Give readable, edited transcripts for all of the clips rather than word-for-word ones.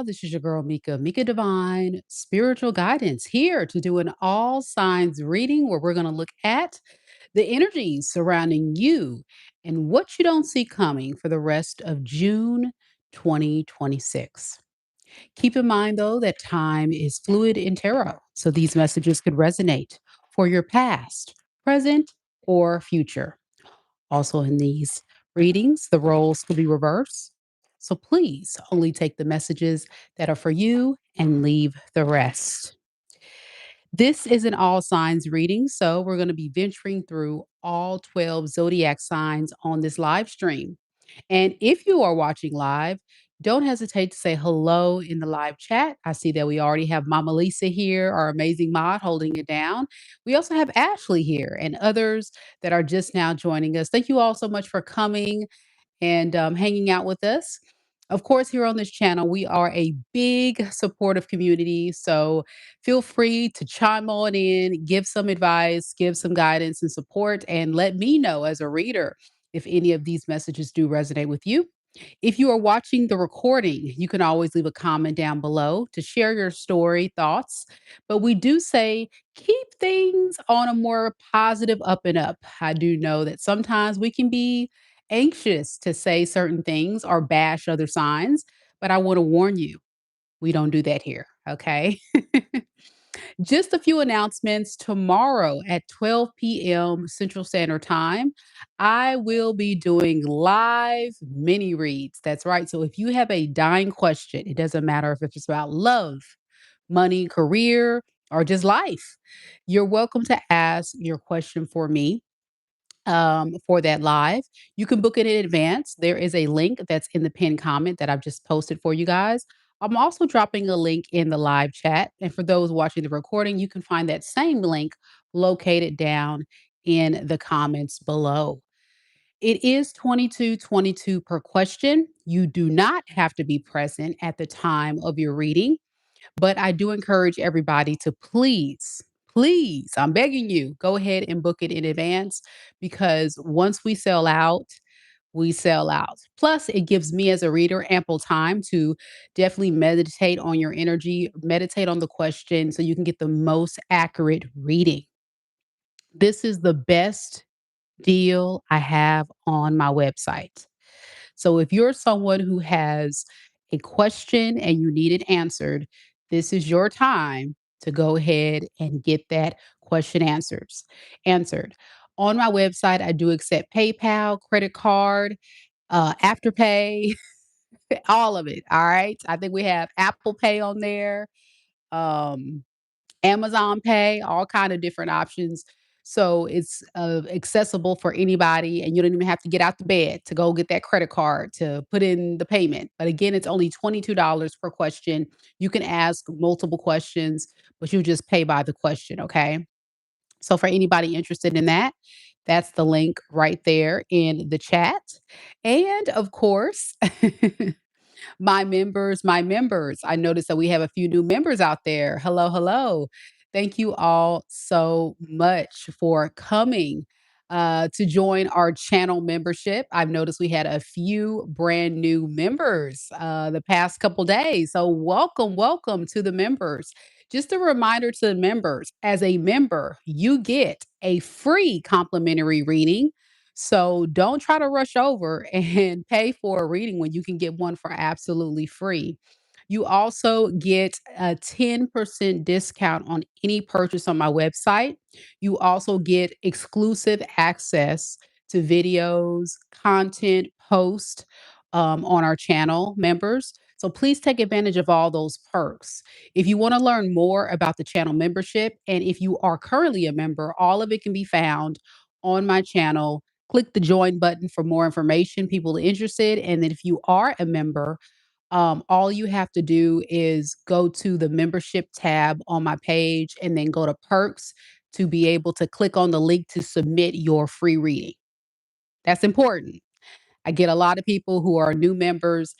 y'all. This is your girl, Mika Divine, spiritual guidance, here to do an all signs reading where we're going to look at the energies surrounding you and what you don't see coming for the rest of June 2026. Keep in mind, though, that time is fluid in tarot, so these messages could resonate for your past, present, or future. Also, in these readings, the roles could be reversed. So please only take the messages that are for you and leave the rest. This is an all signs reading, so we're going to be venturing through all 12 zodiac signs on this live stream. And if you are watching live, don't hesitate to say hello in the live chat. I see that we already have Mama Lisa here, our amazing mod, holding it down. We also have Ashley here and others that are just now joining us. Thank you all so much for coming and hanging out with us. Of course, here on this channel, we are a big supportive community. So feel free to chime on in, give some advice, give some guidance and support, and let me know as a reader if any of these messages do resonate with you. If you are watching the recording, you can always leave a comment down below to share your story, thoughts. But we do say keep things on a more positive up and up. I do know that sometimes we can be anxious to say certain things or bash other signs, but I want to warn you, we don't do that here. Okay. Just a few announcements. Tomorrow at 12 p.m. Central Standard Time, I will be doing live mini reads. That's right. So if you have a dying question, it doesn't matter if it's about love, money, career, or just life, you're welcome to ask your question for me for that live. You can book it in advance. There is a link that's in the pinned comment that I've just posted for you guys. I'm also dropping a link in the live chat. And for those watching the recording, you can find that same link located down in the comments below. It is 22.22 per question. You do not have to be present at the time of your reading. But I do encourage everybody to please, I'm begging you, go ahead and book it in advance because once we sell out. Plus, it gives me as a reader ample time to definitely meditate on your energy, meditate on the question so you can get the most accurate reading. This is the best deal I have on my website. So if you're someone who has a question and you need it answered, this is your time to go ahead and get that question answered. On my website, I do accept PayPal, credit card, Afterpay, all of it. All right. I think we have Apple Pay on there. Um, Amazon Pay, all kind of different options. So it's accessible for anybody, and you don't even have to get out the bed to go get that credit card to put in the payment. But again, it's only $22 per question. You can ask multiple questions, but you just pay by the question. Okay. So for anybody interested in that, that's the link right there in the chat. And of course, my members. I noticed that we have a few new members out there. Hello, hello. Thank you all so much for coming to join our channel membership. I've noticed we had a few brand new members the past couple days. So welcome to the members. Just a reminder to the members, as a member, you get a free complimentary reading, so don't try to rush over and pay for a reading when you can get one for absolutely free. You also get a 10% discount on any purchase on my website. You also get exclusive access to videos, content, posts on our channel members. So please take advantage of all those perks. If you want to learn more about the channel membership, and if you are currently a member, all of it can be found on my channel. Click the join button for more information, people interested. And then if you are a member, all you have to do is go to the membership tab on my page and then go to perks to be able to click on the link to submit your free reading. That's important. I get a lot of people who are new members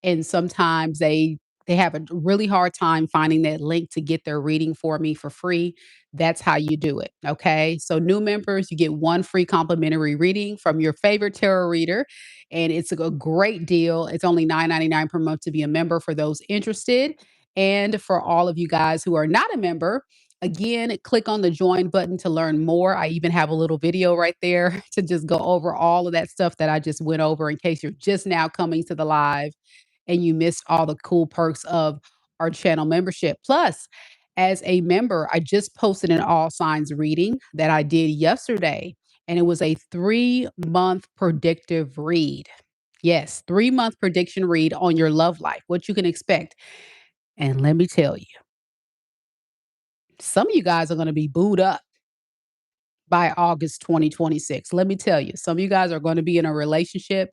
and sometimes they They have a really hard time finding that link to get their reading for me for free. That's how you do it. Okay. So, new members, you get one free complimentary reading from your favorite tarot reader. And it's a great deal. It's only $9.99 per month to be a member for those interested. And for all of you guys who are not a member, again, click on the join button to learn more. I even have a little video right there to just go over all of that stuff that I just went over in case you're just now coming to the live and you missed all the cool perks of our channel membership. Plus, as a member, I just posted an all signs reading that I did yesterday, and it was a 3-month predictive read. Yes, 3-month prediction read on your love life, what you can expect. And let me tell you, some of you guys are going to be booed up by August 2026. Let me tell you, some of you guys are going to be in a relationship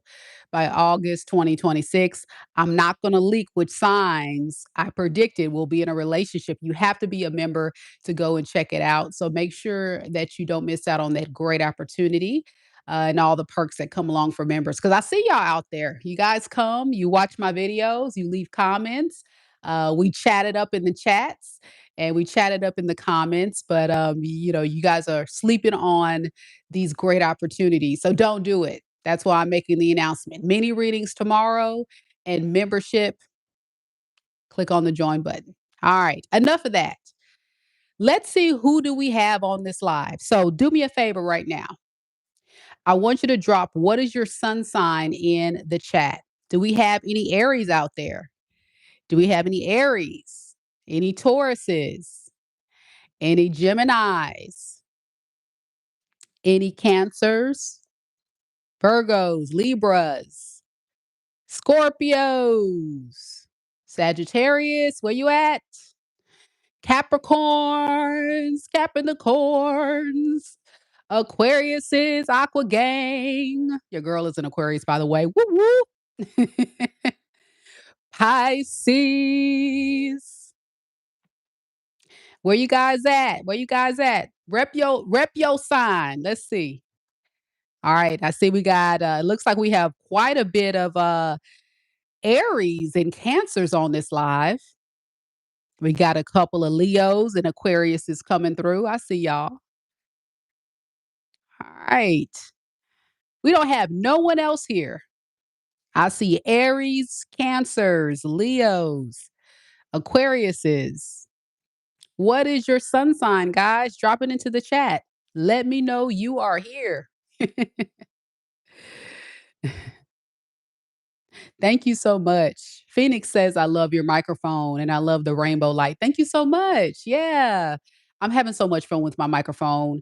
by August 2026. I'm not going to leak which signs I predicted will be in a relationship. You have to be a member to go and check it out. So make sure that you don't miss out on that great opportunity. And all the perks that come along for members. Because I see y'all out there. You guys come, you watch my videos, you leave comments. We chatted up in the chats and we chatted up in the comments, but you guys are sleeping on these great opportunities. So don't do it. That's why I'm making the announcement. Mini readings tomorrow and membership. Click on the join button. All right, enough of that. Let's see who do we have on this live. So do me a favor right now. I want you to drop what is your sun sign in the chat. Do we have any Aries out there? Do we have any Aries? Any Tauruses? Any Geminis? Any Cancers? Virgos, Libras, Scorpios, Sagittarius, where you at? Capricorns, Capricorns, Aquariuses, Aqua Gang. Your girl is an Aquarius, by the way. Woo woo. Pisces. Where you guys at? Where you guys at? Rep your sign. Let's see. All right. I see we got it looks like we have quite a bit of Aries and Cancers on this live. We got a couple of Leos and Aquarius is coming through. I see y'all. All right. We don't have no one else here. I see Aries, Cancers, Leos, Aquariuses. What is your sun sign, guys? Drop it into the chat. Let me know you are here. Thank you so much. Phoenix says, I love your microphone and I love the rainbow light. Thank you so much. Yeah. I'm having so much fun with my microphone.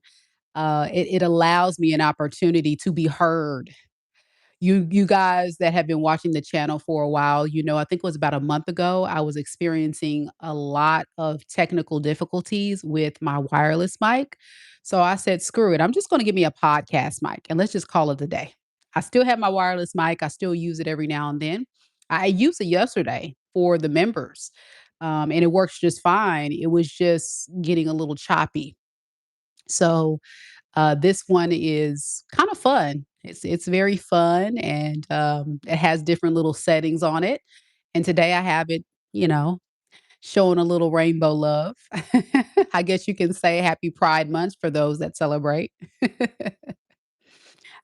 It allows me an opportunity to be heard. You guys that have been watching the channel for a while, I think it was about a month ago, I was experiencing a lot of technical difficulties with my wireless mic. So I said, screw it. I'm just going to give me a podcast mic and let's just call it a day. I still have my wireless mic. I still use it every now and then. I used it yesterday for the members, and it works just fine. It was just getting a little choppy. So this one is kind of fun. It's very fun and it has different little settings on it. And today I have it, showing a little rainbow love. I guess you can say happy Pride Month for those that celebrate.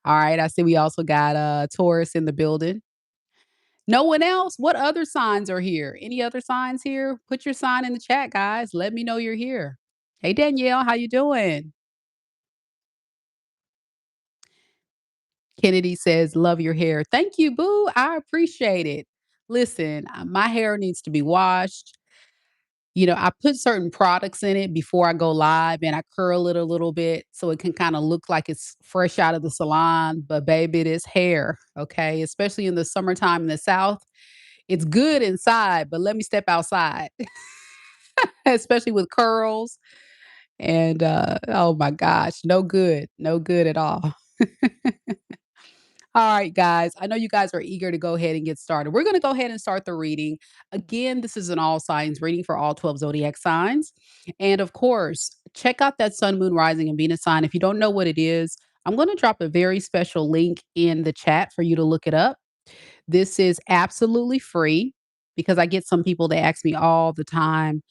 All right, I see we also got Taurus in the building. No one else? What other signs are here? Any other signs here? Put your sign in the chat, guys. Let me know you're here. Hey Danielle, how you doing? Kennedy says, "Love your hair." Thank you, boo. I appreciate it. Listen, my hair needs to be washed. I put certain products in it before I go live and I curl it a little bit so it can kind of look like it's fresh out of the salon. But baby, it is hair, okay? Especially in the summertime in the South. It's good inside, but let me step outside, especially with curls. And oh my gosh, no good, no good at all. All right, guys. I know you guys are eager to go ahead and get started. We're going to go ahead and start the reading. Again, this is an all signs reading for all 12 zodiac signs. And of course, check out that sun, moon, rising, and Venus sign. If you don't know what it is, I'm going to drop a very special link in the chat for you to look it up. This is absolutely free. because I get some people that ask me all the time,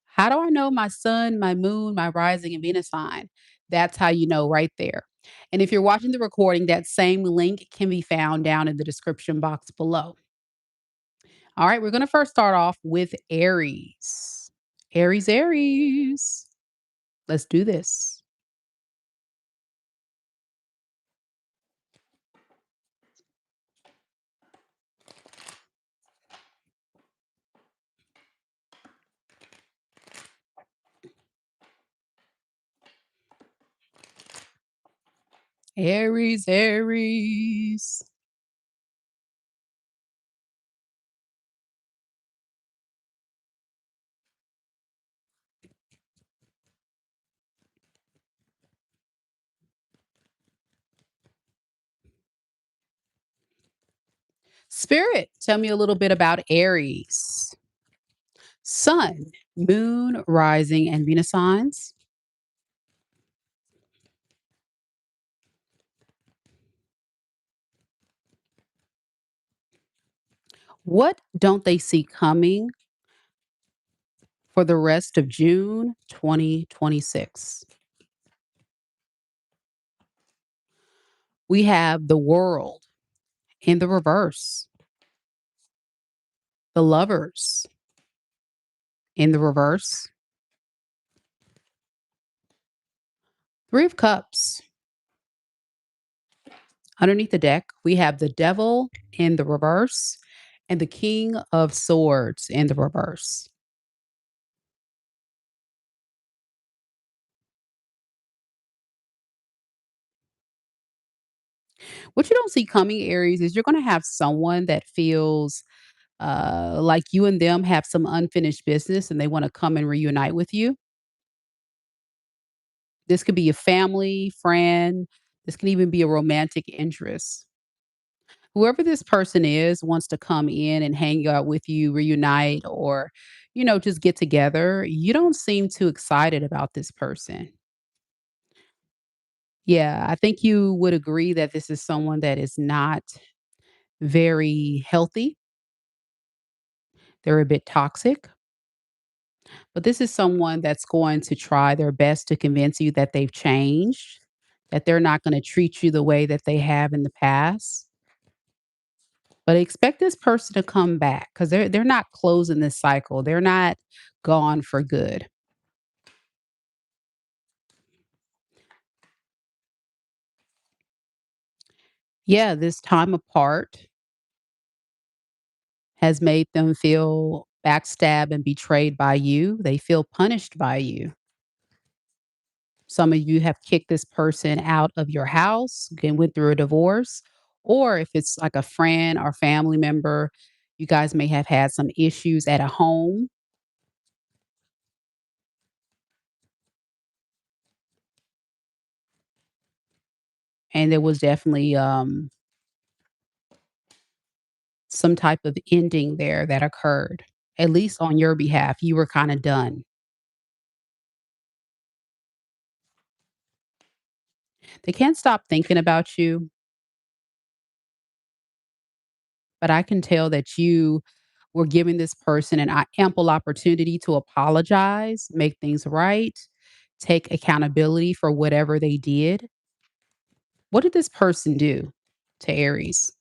how do I know my sun, my moon, my rising and Venus sign? That's how you know right there. And if you're watching the recording, that same link can be found down in the description box below. All right, we're going to first start off with Aries. Aries, Aries. Let's do this. Aries, Aries. Spirit, tell me a little bit about Aries. Sun, moon, rising, and Venus signs. What don't they see coming for the rest of June 2026? We have the world in the reverse, the lovers in the reverse, Three of Cups. Underneath the deck, we have the devil in the reverse and the King of Swords in the reverse. What you don't see coming, Aries, is you're going to have someone that feels like you and them have some unfinished business and they want to come and reunite with you. This could be a family, friend. This can even be a romantic interest. Whoever this person is wants to come in and hang out with you, reunite, or, just get together. You don't seem too excited about this person. Yeah, I think you would agree that this is someone that is not very healthy. They're a bit toxic, but this is someone that's going to try their best to convince you that they've changed, that they're not going to treat you the way that they have in the past. But expect this person to come back because they're not closing this cycle. They're not gone for good. Yeah, this time apart has made them feel backstabbed and betrayed by you. They feel punished by you. Some of you have kicked this person out of your house and went through a divorce. Or if it's like a friend or family member, you guys may have had some issues at a home. And there was definitely some type of ending there that occurred. At least on your behalf, you were kind of done. They can't stop thinking about you, but I can tell that you were giving this person an ample opportunity to apologize, make things right, take accountability for whatever they did. What did this person do to Aries?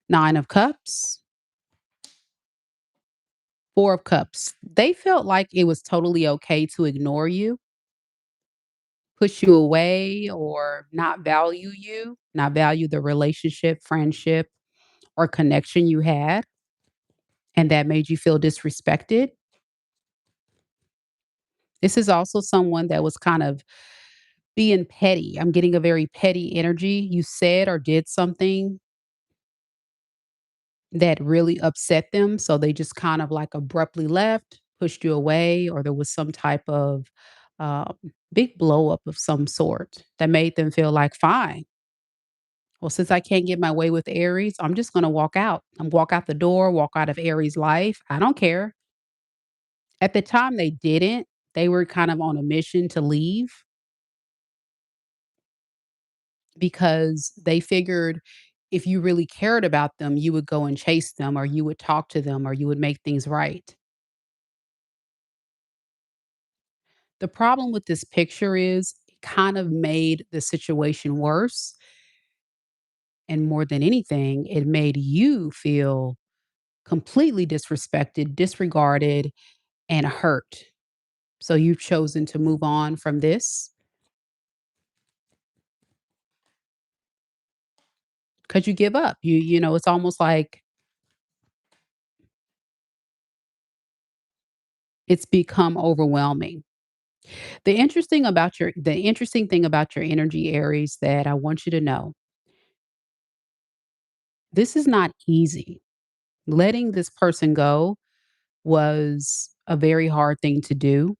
Nine of Cups, Four of Cups. They felt like it was totally okay to ignore you, push you away, or not value the relationship, friendship, or connection you had. And that made you feel disrespected. This is also someone that was kind of being petty. I'm getting a very petty energy. You said or did something that really upset them. So they just kind of like abruptly left, pushed you away, or there was some type of um, big blow up of some sort that made them feel like, fine. Well, since I can't get my way with Aries, I'm just going to walk out. I'm walk out the door, walk out of Aries' life. I don't care. At the time, they didn't. They were kind of on a mission to leave because they figured if you really cared about them, you would go and chase them, or you would talk to them, or you would make things right. The problem with this picture is it kind of made the situation worse. And more than anything, it made you feel completely disrespected, disregarded, and hurt. So you've chosen to move on from this because you give up. It's almost like it's become overwhelming. The interesting thing about your energy, Aries, that I want you to know, this is not easy. Letting this person go was a very hard thing to do,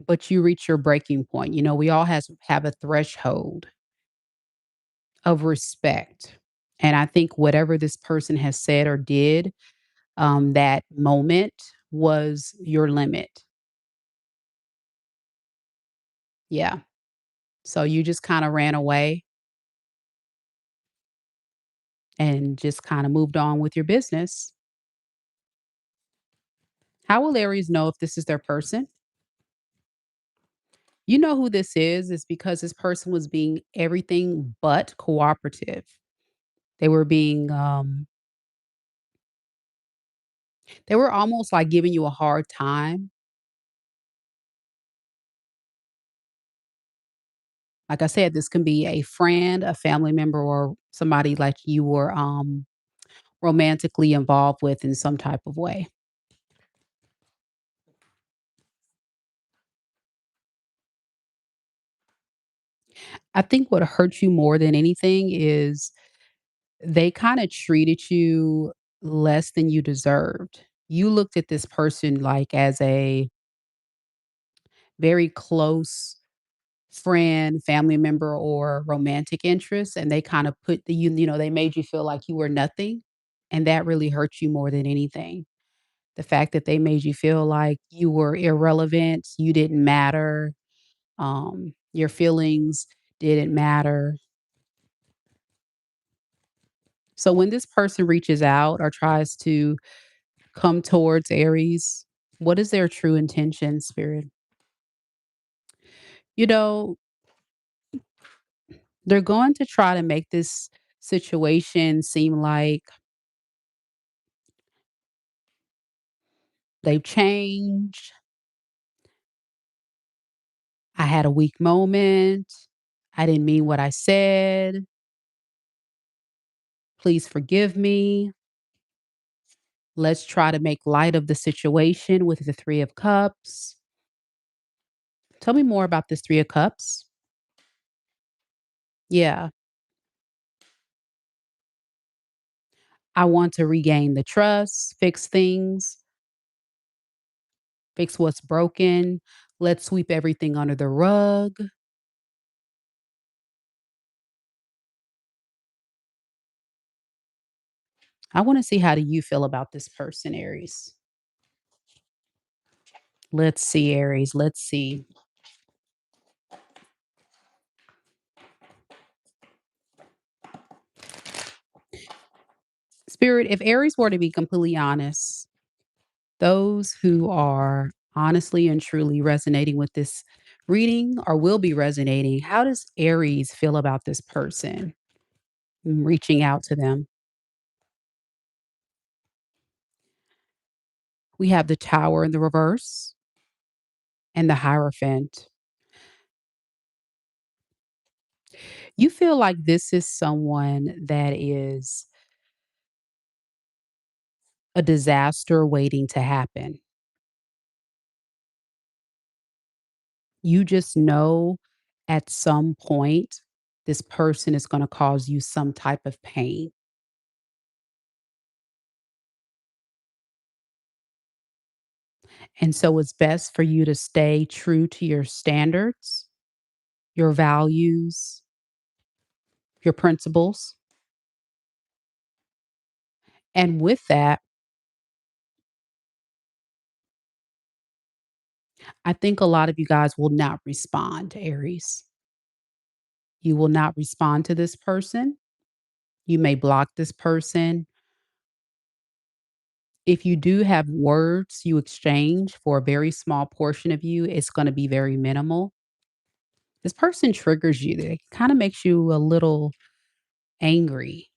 but you reach your breaking point. We all have a threshold of respect. And I think whatever this person has said or did, that moment was your limit. Yeah. So you just kind of ran away and just kind of moved on with your business. How will Aries know if this is their person? You know who this is. It's because this person was being everything but cooperative. They were they were almost like giving you a hard time. Like I said, this can be a friend, a family member, or somebody like you were romantically involved with in some type of way. I think what hurts you more than anything is they kind of treated you less than you deserved. You looked at this person like as a very close friend, family member, or romantic interest, and they kind of put they made you feel like you were nothing, and that really hurt you more than anything. The fact that they made you feel like you were irrelevant, you didn't matter, your feelings didn't matter. So when this person reaches out or tries to come towards Aries, what is their true intention, spirit? You know, they're going to try to make this situation seem like they've changed. I had a weak moment. I didn't mean what I said. Please forgive me. Let's try to make light of the situation with the 3 of Cups. Tell me more about this 3 of Cups. Yeah. I want to regain the trust, fix things, fix what's broken. Let's sweep everything under the rug. I want to see, how do you feel about this person, Aries? Let's see, Aries. Let's see. Spirit, if Aries were to be completely honest, those who are honestly and truly resonating with this reading or will be resonating, how does Aries feel about this person reaching out to them? We have the Tower in the reverse and the Hierophant. You feel like this is someone that is a disaster waiting to happen. You just know at some point this person is going to cause you some type of pain. And so it's best for you to stay true to your standards, your values, your principles. And with that, I think a lot of you guys will not respond, Aries. You will not respond to this person. You may block this person. If you do have words you exchange for a very small portion of you, it's going to be very minimal. This person triggers you. It kind of makes you a little angry.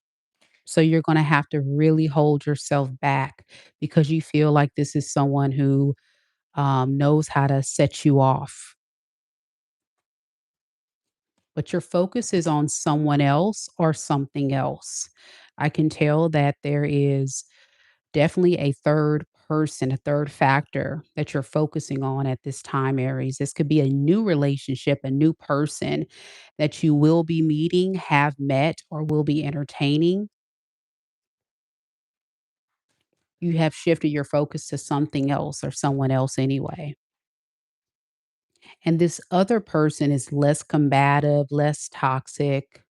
So you're going to have to really hold yourself back because you feel like this is someone who knows how to set you off. But your focus is on someone else or something else. I can tell that there is definitely a third person, a third factor that you're focusing on at this time, Aries. This could be a new relationship, a new person that you will be meeting, have met, or will be entertaining. You have shifted your focus to something else or someone else anyway. And this other person is less combative, less toxic.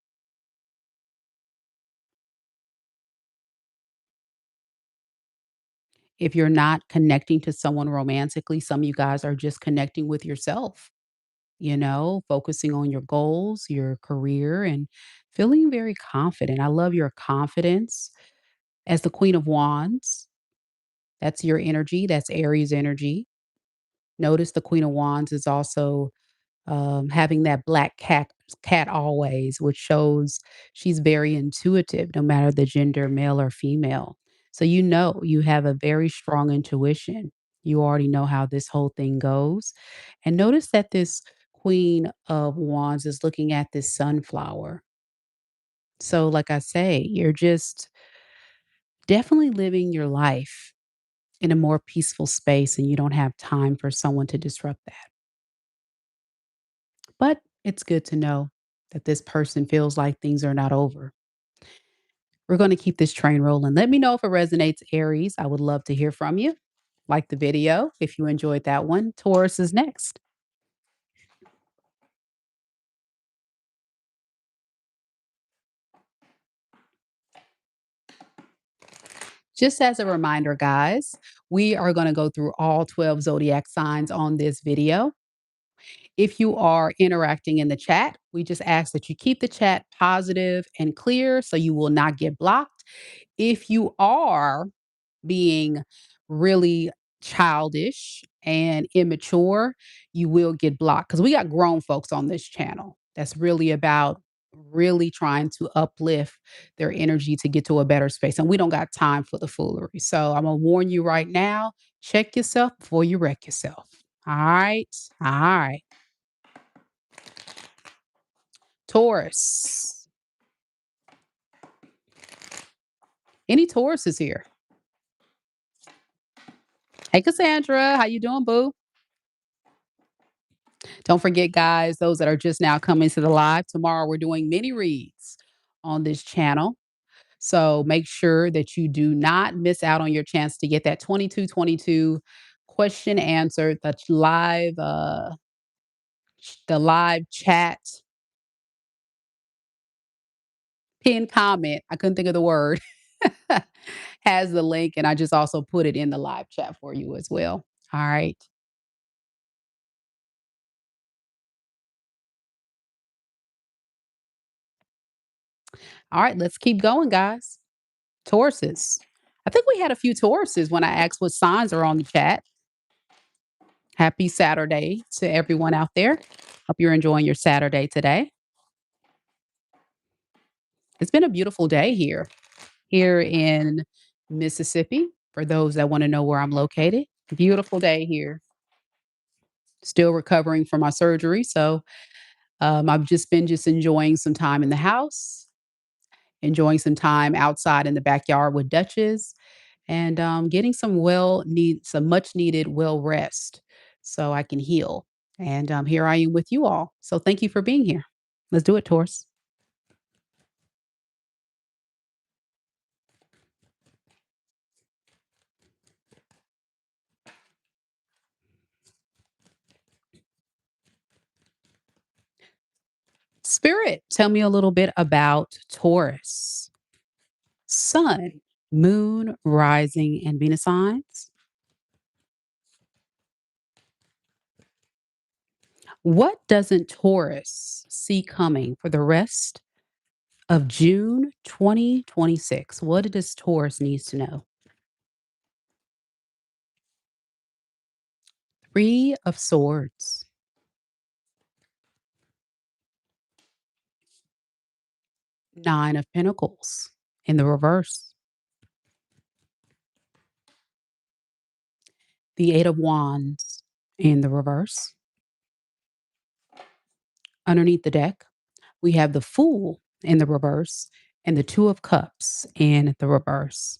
If you're not connecting to someone romantically, some of you guys are just connecting with yourself, focusing on your goals, your career, and feeling very confident. I love your confidence as the Queen of Wands. That's your energy, that's Aries energy. Notice the Queen of Wands is also having that black cat always, which shows she's very intuitive, no matter the gender, male or female. So you have a very strong intuition. You already know how this whole thing goes. And notice that this Queen of Wands is looking at this sunflower. So, like I say, you're just definitely living your life in a more peaceful space, and you don't have time for someone to disrupt that. But it's good to know that this person feels like things are not over. We're going to keep this train rolling. Let me know if it resonates, Aries. I would love to hear from you. Like the video if you enjoyed that one. Taurus is next. Just as a reminder, guys, we are going to go through all 12 zodiac signs on this video. If you are interacting in the chat, we just ask that you keep the chat positive and clear so you will not get blocked. If you are being really childish and immature, you will get blocked because we got grown folks on this channel that's really about really trying to uplift their energy to get to a better space. And we don't got time for the foolery. So I'm going to warn you right now, check yourself before you wreck yourself. All right. All right. Taurus. Any Taurus is here. Hey, Cassandra. How you doing, boo? Don't forget, guys, those that are just now coming to the live, tomorrow we're doing mini reads on this channel. So make sure that you do not miss out on your chance to get that 2222 question answered, the live chat pin comment. I couldn't think of the word. Has the link, and I just also put it in the live chat for you as well. All right. All right, let's keep going, guys. Tauruses. I think we had a few Tauruses when I asked what signs are on the chat. Happy Saturday to everyone out there. Hope you're enjoying your Saturday today. It's been a beautiful day here in Mississippi. For those that want to know where I'm located, beautiful day here. Still recovering from my surgery, so I've just enjoying some time in the house, enjoying some time outside in the backyard with Duchess, and getting some much needed well rest so I can heal. And here I am with you all. So thank you for being here. Let's do it, Taurus. Spirit, tell me a little bit about Taurus. Sun, moon, rising, and Venus signs. What doesn't Taurus see coming for the rest of June 2026? What does Taurus needs to know? Three of Swords, Nine of Pentacles in the reverse, the Eight of Wands in the reverse. Underneath the deck, we have the Fool in the reverse and the Two of Cups in the reverse.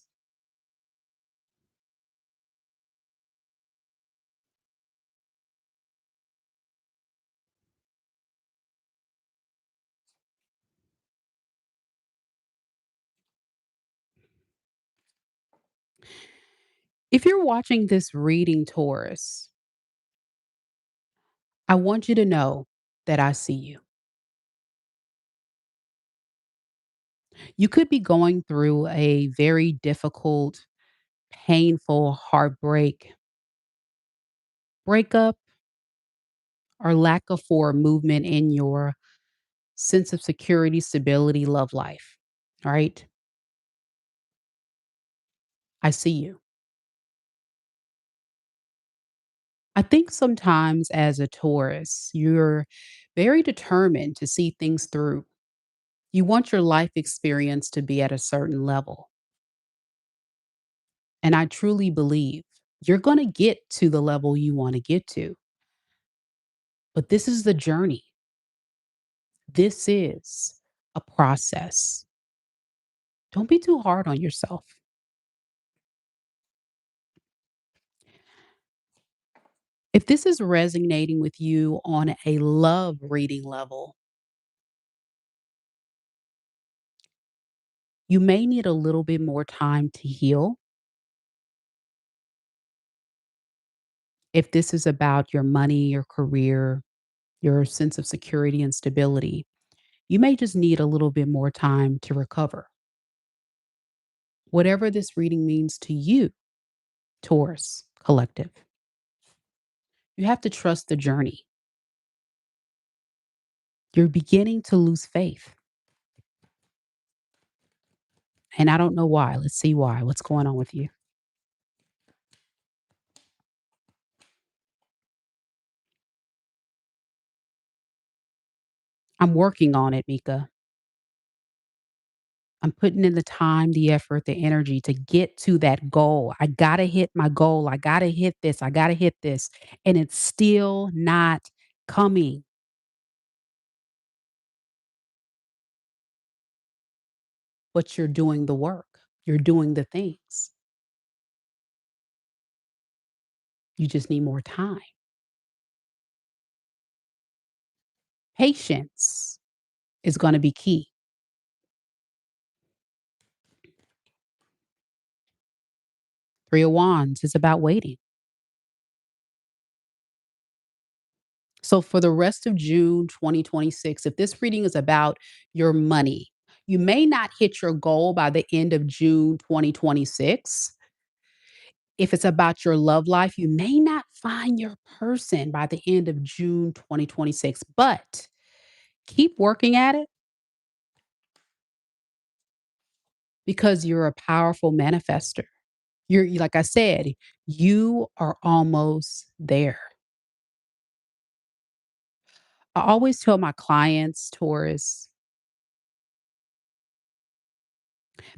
If you're watching this reading, Taurus, I want you to know that I see you. You could be going through a very difficult, painful heartbreak, breakup, or lack of forward movement in your sense of security, stability, love life, right? I see you. I think sometimes as a Taurus, you're very determined to see things through. You want your life experience to be at a certain level. And I truly believe you're going to get to the level you want to get to. But this is the journey. This is a process. Don't be too hard on yourself. If this is resonating with you on a love reading level, you may need a little bit more time to heal. If this is about your money, your career, your sense of security and stability, you may just need a little bit more time to recover. Whatever this reading means to you, Taurus Collective, you have to trust the journey. You're beginning to lose faith. And I don't know why. Let's see why. What's going on with you? I'm working on it, Mika. I'm putting in the time, the effort, the energy to get to that goal. I got to hit my goal. I got to hit this. I got to hit this. And it's still not coming. But you're doing the work. You're doing the things. You just need more time. Patience is going to be key. Three of Wands is about waiting. So for the rest of June 2026, if this reading is about your money, you may not hit your goal by the end of June 2026. If it's about your love life, you may not find your person by the end of June 2026, but keep working at it because you're a powerful manifester. Like I said, you are almost there. I always tell my clients, Taurus,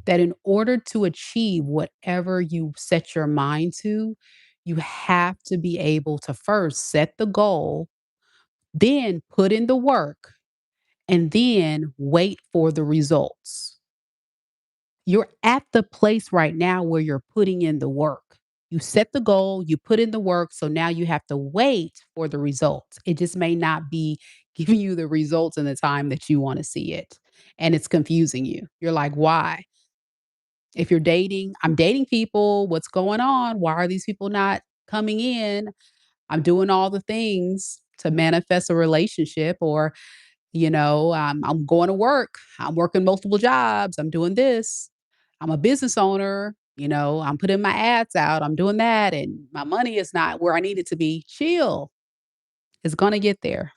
that in order to achieve whatever you set your mind to, you have to be able to first set the goal, then put in the work, and then wait for the results. You're at the place right now where you're putting in the work. You set the goal, you put in the work, so now you have to wait for the results. It just may not be giving you the results in the time that you want to see it. And it's confusing you. You're like, why? If you're dating, I'm dating people. What's going on? Why are these people not coming in? I'm doing all the things to manifest a relationship, or, I'm going to work. I'm working multiple jobs. I'm doing this. I'm a business owner. I'm putting my ads out. I'm doing that. And my money is not where I need it to be. Chill. It's going to get there.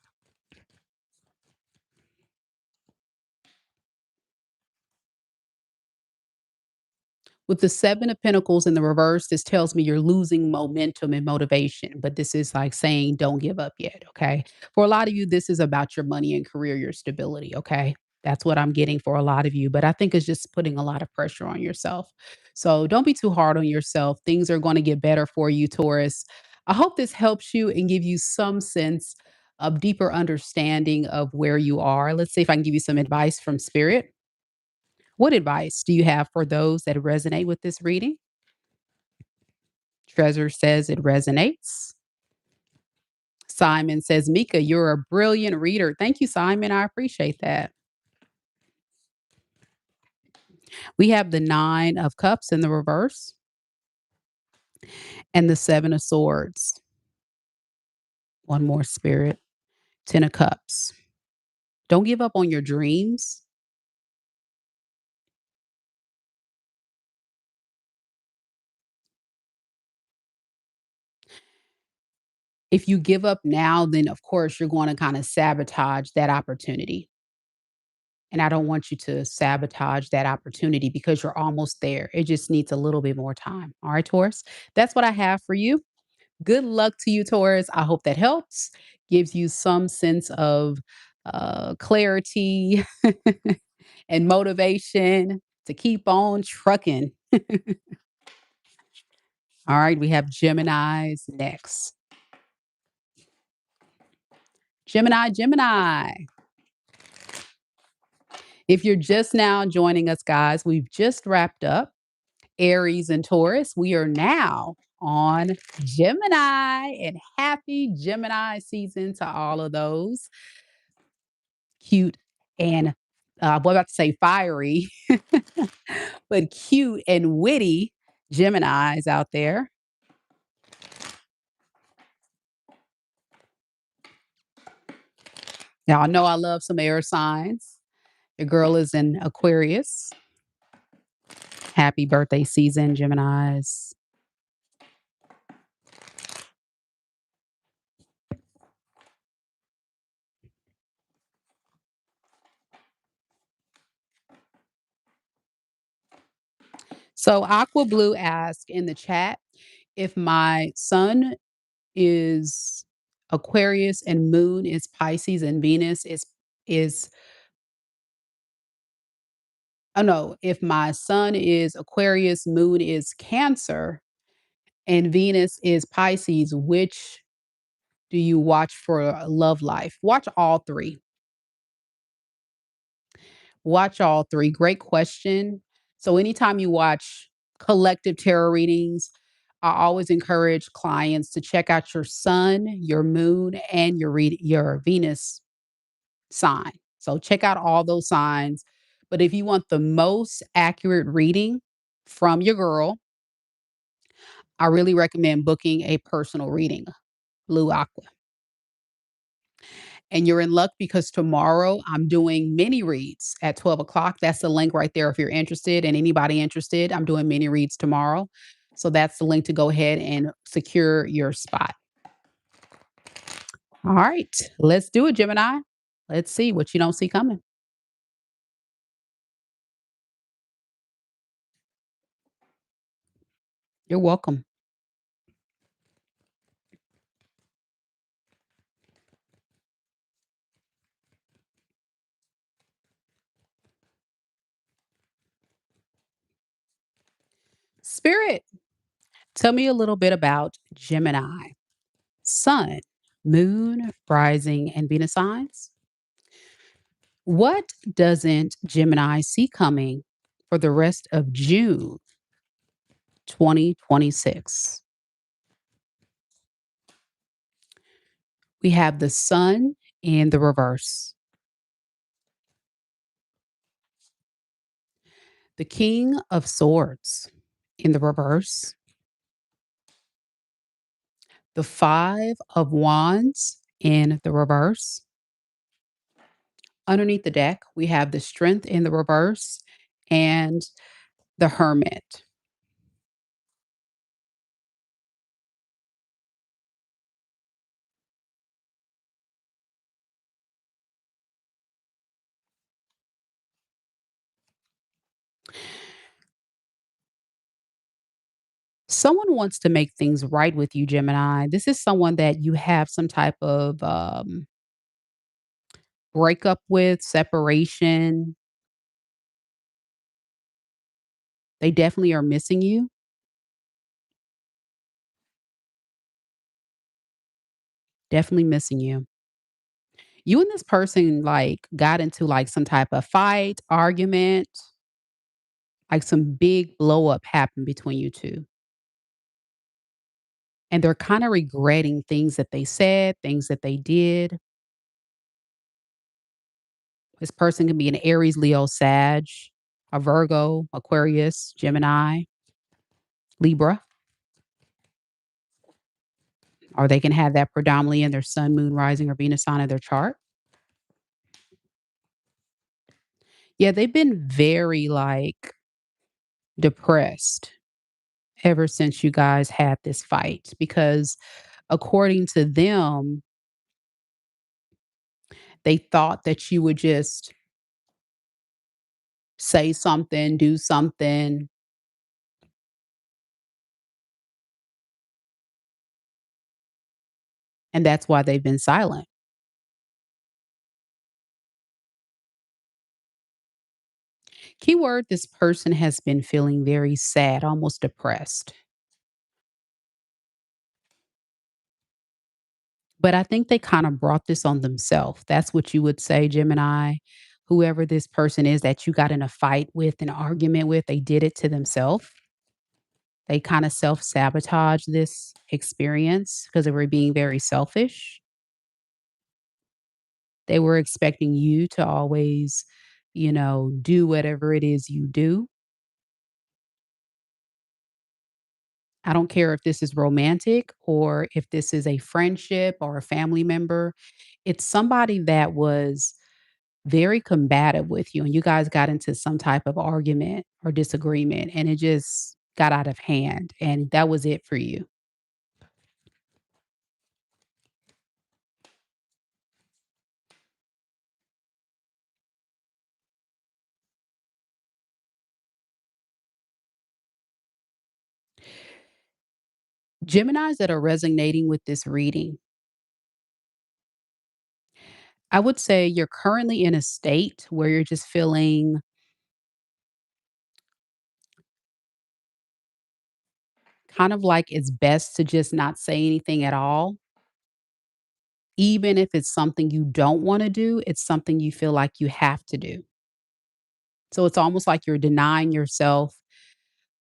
With the 7 of Pentacles in the reverse, this tells me you're losing momentum and motivation, but this is like saying, "Don't give up yet," okay? For a lot of you, this is about your money and career, your stability, okay? That's what I'm getting for a lot of you, but I think it's just putting a lot of pressure on yourself. So don't be too hard on yourself. Things are gonna get better for you, Taurus. I hope this helps you and give you some sense of deeper understanding of where you are. Let's see if I can give you some advice from spirit. What advice do you have for those that resonate with this reading? Treasure says it resonates. Simon says, Mika, you're a brilliant reader. Thank you, Simon. I appreciate that. We have the 9 of Cups in the reverse and the 7 of Swords. One more spirit. 10 of Cups. Don't give up on your dreams. If you give up now, then of course you're going to kind of sabotage that opportunity. And I don't want you to sabotage that opportunity because you're almost there. It just needs a little bit more time. All right, Taurus. That's what I have for you. Good luck to you, Taurus. I hope that helps, gives you some sense of clarity and motivation to keep on trucking. All right, we have Geminis next. Gemini, Gemini. If you're just now joining us, guys, we've just wrapped up Aries and Taurus. We are now on Gemini, and happy Gemini season to all of those cute and what about to say fiery, but cute and witty Geminis out there. Y'all know I love some air signs. Your girl is in Aquarius. Happy birthday season, Geminis. So Aqua Blue asked in the chat if my sun is Aquarius and moon is Pisces and Venus is oh no, if my sun is Aquarius, moon is Cancer, and Venus is Pisces, which do you watch for love life? Watch all 3. Watch all 3. Great question. So anytime you watch collective tarot readings, I always encourage clients to check out your sun, your moon, and your Venus sign. So check out all those signs. But if you want the most accurate reading from your girl, I really recommend booking a personal reading, Blue Aqua. And you're in luck because tomorrow I'm doing mini reads at 12 o'clock. That's the link right there if you're interested. And anybody interested, I'm doing mini reads tomorrow. So that's the link to go ahead and secure your spot. All right, let's do it, Gemini. Let's see what you don't see coming. You're welcome. Spirit, tell me a little bit about Gemini. Sun, moon, rising, and Venus signs. What doesn't Gemini see coming for the rest of June 2026? We have the sun in the reverse, the king of swords in the reverse, the 5 of wands in the reverse. Underneath the deck, we have the strength in the reverse and the hermit. Someone wants to make things right with you, Gemini. This is someone that you have some type of breakup with, separation. They definitely are missing you, definitely missing you. You and this person like got into like some type of fight, argument, like some big blow up happened between you two. And they're kind of regretting things that they said, things that they did. This person can be an Aries, Leo, Sag, a Virgo, Aquarius, Gemini, Libra, or they can have that predominantly in their sun, moon, rising, or Venus sign of their chart. Yeah, they've been very like depressed ever since you guys had this fight because according to them, they thought that you would just say something, do something, and that's why they've been silent. Keyword, this person has been feeling very sad, almost depressed. But I think they kind of brought this on themselves. That's what you would say, Gemini. Whoever this person is that you got in a fight with, an argument with, they did it to themselves. They kind of self sabotage this experience because they were being very selfish. They were expecting you to always, do whatever it is you do. I don't care if this is romantic or if this is a friendship or a family member. It's somebody that was very combative with you and you guys got into some type of argument or disagreement and it just got out of hand and that was it for you. Geminis that are resonating with this reading, I would say you're currently in a state where you're just feeling kind of like it's best to just not say anything at all. Even if it's something you don't want to do, it's something you feel like you have to do. So it's almost like you're denying yourself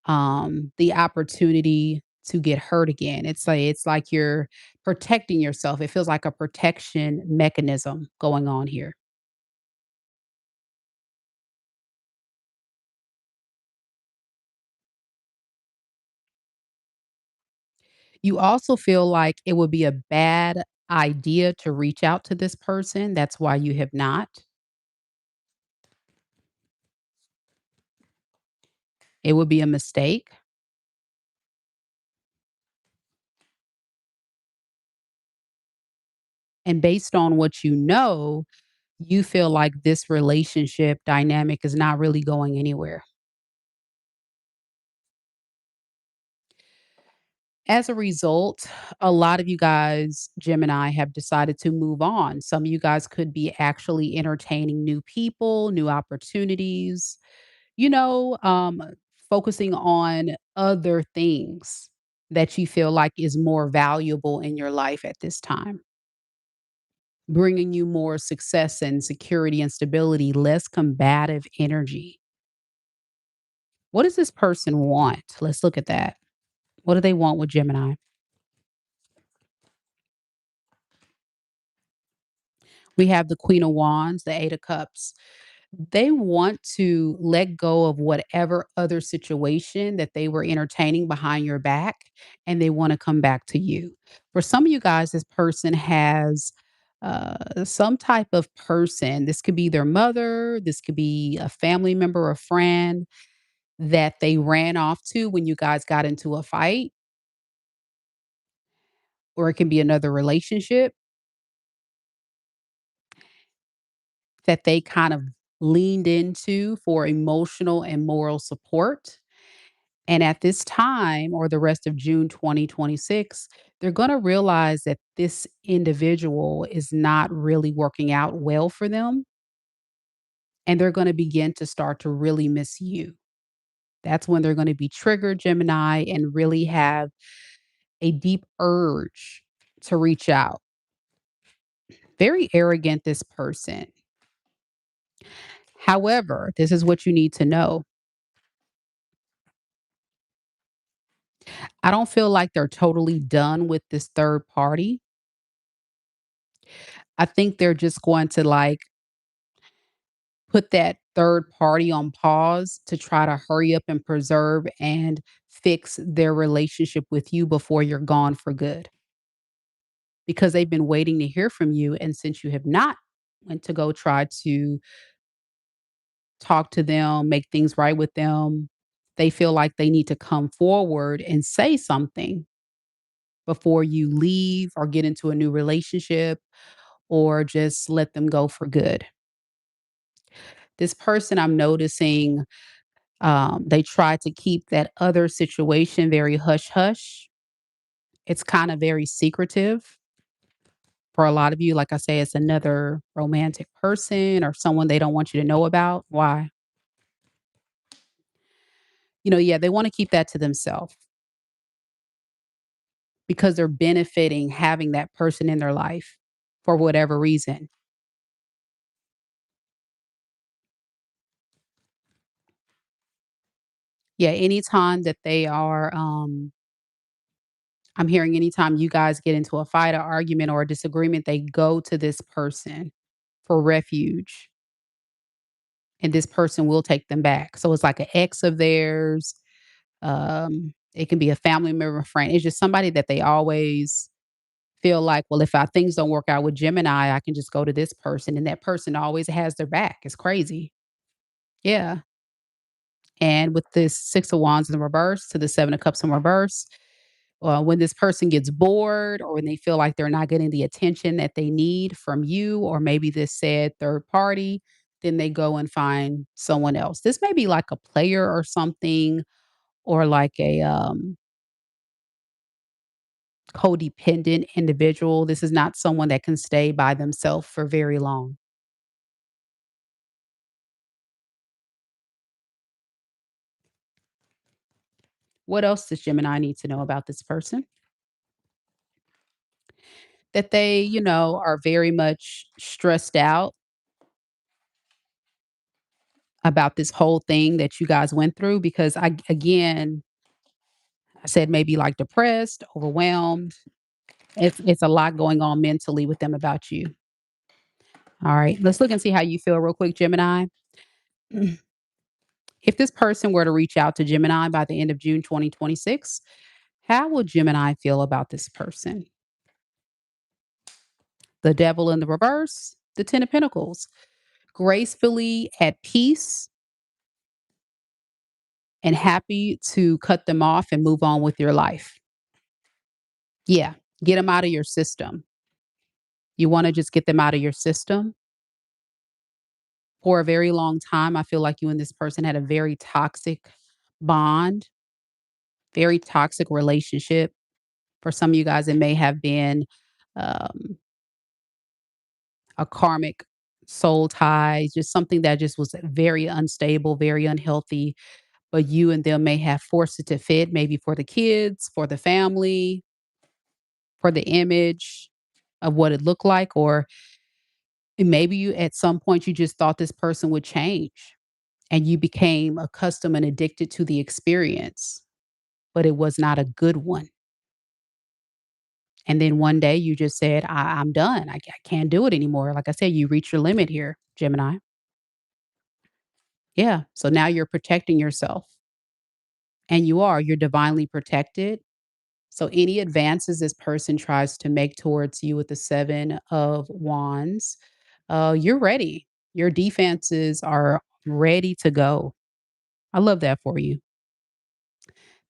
the opportunity to get hurt again. It's like you're protecting yourself. It feels like a protection mechanism going on here. You also feel like it would be a bad idea to reach out to this person. That's why you have not. It would be a mistake. And based on what you feel like this relationship dynamic is not really going anywhere. As a result, a lot of you guys, Gemini, have decided to move on. Some of you guys could be actually entertaining new people, new opportunities, you know, um, focusing on other things that you feel like is more valuable in your life at this time, bringing you more success and security and stability, less combative energy. What does this person want? Let's look at that. What do they want with Gemini? We have the Queen of Wands, the Eight of Cups. They want to let go of whatever other situation that they were entertaining behind your back, and they want to come back to you. For some of you guys, this person has some type of person. This could be their mother, this could be a family member, a friend that they ran off to when you guys got into a fight, or it can be another relationship that they kind of leaned into for emotional and moral support. And at this time or the rest of June 2026, they're going to realize that this individual is not really working out well for them. And they're going to begin to start to really miss you. That's when they're going to be triggered, Gemini, and really have a deep urge to reach out. Very arrogant, this person. However, this is what you need to know. I don't feel like they're totally done with this third party. I think they're just going to like put that third party on pause to try to hurry up and preserve and fix their relationship with you before you're gone for good. Because they've been waiting to hear from you, and since you have not went to go try to talk to them, make things right with them, they feel like they need to come forward and say something before you leave or get into a new relationship or just let them go for good. This person I'm noticing, they try to keep that other situation very hush hush. It's kind of very secretive for a lot of you. Like I say, it's another romantic person or someone they don't want you to know about. Why? Yeah, they want to keep that to themselves because they're benefiting having that person in their life for whatever reason. Yeah, anytime that they are, I'm hearing anytime you guys get into a fight, or argument, or a disagreement, they go to this person for refuge, and this person will take them back. So it's like an ex of theirs. It can be a family member, friend. It's just somebody that they always feel like, well, if things don't work out with Gemini, I can just go to this person, and that person always has their back. It's crazy. Yeah. And with this Six of Wands in the reverse to the Seven of Cups in reverse, when this person gets bored or when they feel like they're not getting the attention that they need from you or maybe this said third party, then they go and find someone else. This may be like a player or something, or like a codependent individual. This is not someone that can stay by themselves for very long. What else does Gemini need to know about this person? That they, are very much stressed out about this whole thing that you guys went through because I said maybe like depressed, overwhelmed. It's a lot going on mentally with them about you. All right. Let's look and see how you feel real quick, Gemini. If this person were to reach out to Gemini by the end of June 2026, how will Gemini feel about this person? The devil in the reverse, the 10 of Pentacles. Gracefully at peace and happy to cut them off and move on with your life. Yeah. Get them out of your system. You want to just get them out of your system. For a very long time, I feel like you and this person had a very toxic bond, very toxic relationship. For some of you guys, it may have been um, a karmic soul tie, just something that just was very unstable, very unhealthy. But you and them may have forced it to fit, maybe for the kids, for the family, for the image of what it looked like, or maybe you at some point you just thought this person would change and you became accustomed and addicted to the experience, but it was not a good one. And then one day you just said, I'm done. I can't do it anymore. Like I said, you reach your limit here, Gemini. Yeah. So now you're protecting yourself, and you're divinely protected. So any advances this person tries to make towards you with the Seven of Wands, you're ready. Your defenses are ready to go. I love that for you.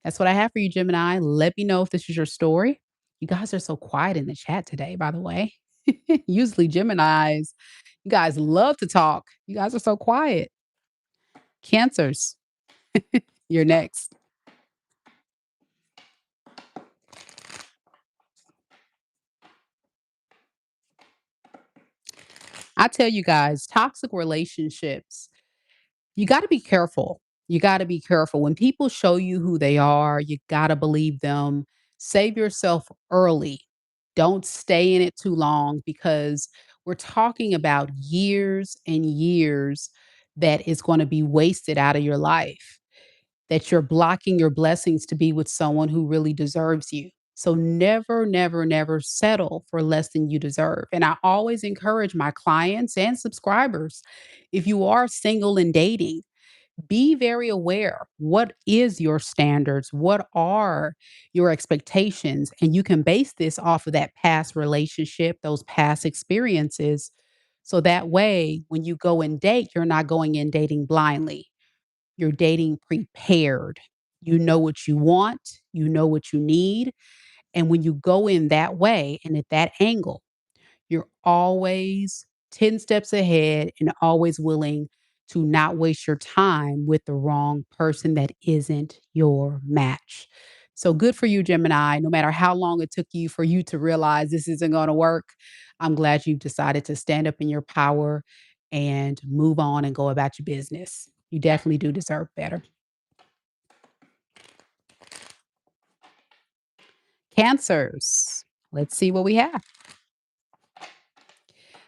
That's what I have for you, Gemini. Let me know if this is your story. You guys are so quiet in the chat today, by the way. Usually, Geminis, you guys love to talk. You guys are so quiet. Cancers, you're next. I tell you guys, toxic relationships, you got to be careful. You got to be careful. When people show you who they are, you got to believe them. Save yourself early. Don't stay in it too long because we're talking about years and years that is going to be wasted out of your life, that you're blocking your blessings to be with someone who really deserves you. So never, never, never settle for less than you deserve. And I always encourage my clients and subscribers, if you are single and dating, be very aware. What is your standards? What are your expectations? And you can base this off of that past relationship, those past experiences. So that way, when you go and date, you're not going in dating blindly. You're dating prepared. You know what you want, you know what you need. And when you go in that way and at that angle, you're always 10 steps ahead and always willing to not waste your time with the wrong person that isn't your match. So good for you, Gemini. No matter how long it took you for you to realize this isn't going to work, I'm glad you've decided to stand up in your power and move on and go about your business. You definitely do deserve better. Cancers. Let's see what we have.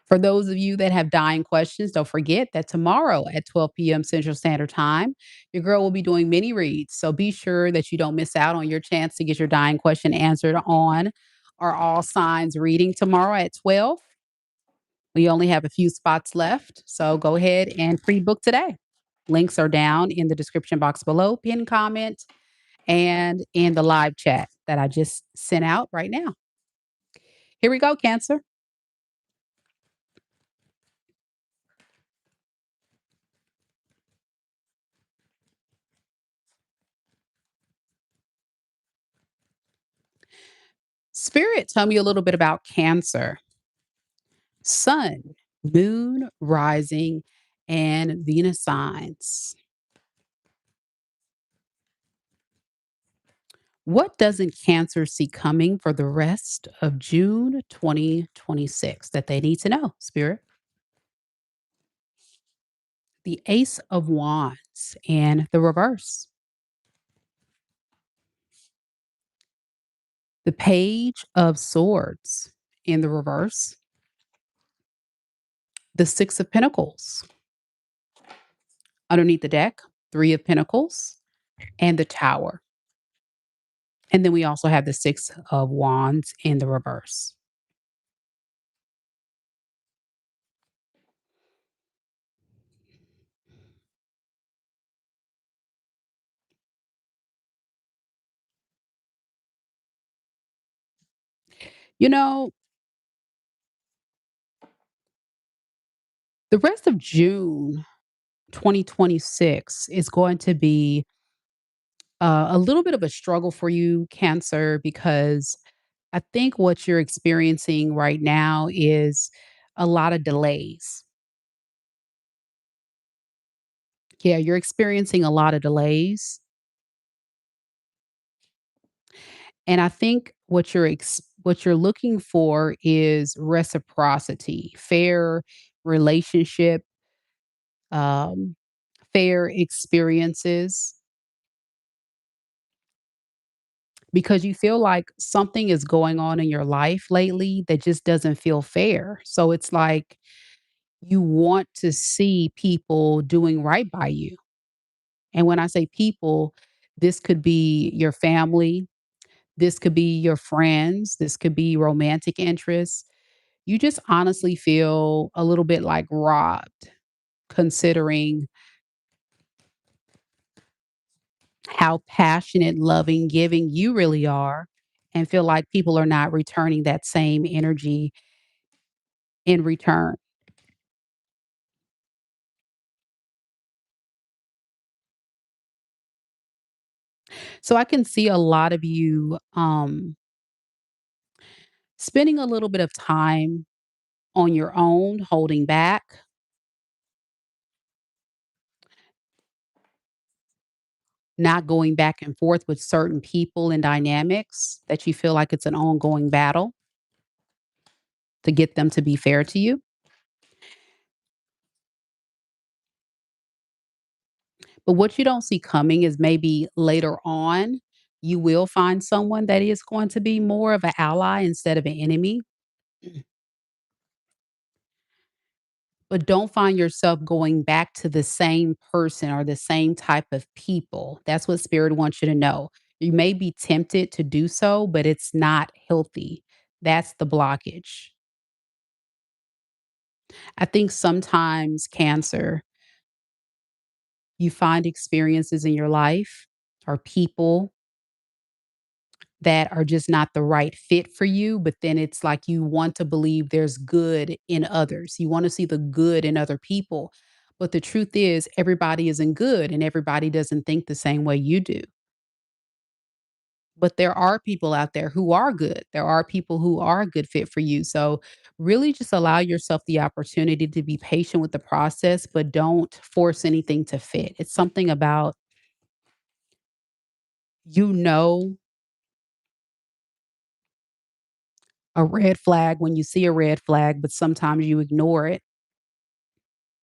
For those of you that have dying questions, don't forget that tomorrow at 12 p.m. Central Standard Time, your girl will be doing mini reads. So be sure that you don't miss out on your chance to get your dying question answered on our All Signs reading tomorrow at 12. We only have a few spots left. So go ahead and pre-book today. Links are down in the description box below, pin comment, and in the live chat that I just sent out right now. Here we go, Cancer. Spirit, tell me a little bit about Cancer. Sun, moon, rising, and Venus signs. What doesn't Cancer see coming for the rest of June 2026 that they need to know, Spirit? The Ace of Wands and the reverse. The Page of Swords in the reverse. The Six of Pentacles. Underneath the deck, Three of Pentacles and the Tower. And then we also have the Six of Wands in the reverse. You know, the rest of June 2026 is going to be a little bit of a struggle for you, Cancer, because I think what you're experiencing right now is a lot of delays. Yeah, you're experiencing a lot of delays. And I think what you're looking for is reciprocity, fair relationship, um, fair experiences, because you feel like something is going on in your life lately that just doesn't feel fair. So it's like you want to see people doing right by you. And when I say people, this could be your family, this could be your friends, this could be romantic interests. You just honestly feel a little bit like robbed, considering how passionate, loving, giving you really are, and feel like people are not returning that same energy in return. So I can see a lot of you spending a little bit of time on your own, holding back, not going back and forth with certain people and dynamics that you feel like it's an ongoing battle to get them to be fair to you. But what you don't see coming is maybe later on, you will find someone that is going to be more of an ally instead of an enemy. But don't find yourself going back to the same person or the same type of people. That's what spirit wants you to know. You may be tempted to do so, but it's not healthy. That's the blockage. I think sometimes Cancer, you find experiences in your life or people that are just not the right fit for you, but then it's like you want to believe there's good in others. You want to see the good in other people. But the truth is, everybody isn't good and everybody doesn't think the same way you do. But there are people out there who are good. There are people who are a good fit for you. So, really just allow yourself the opportunity to be patient with the process, but don't force anything to fit. It's something about, you know, a red flag when you see a red flag, but sometimes you ignore it.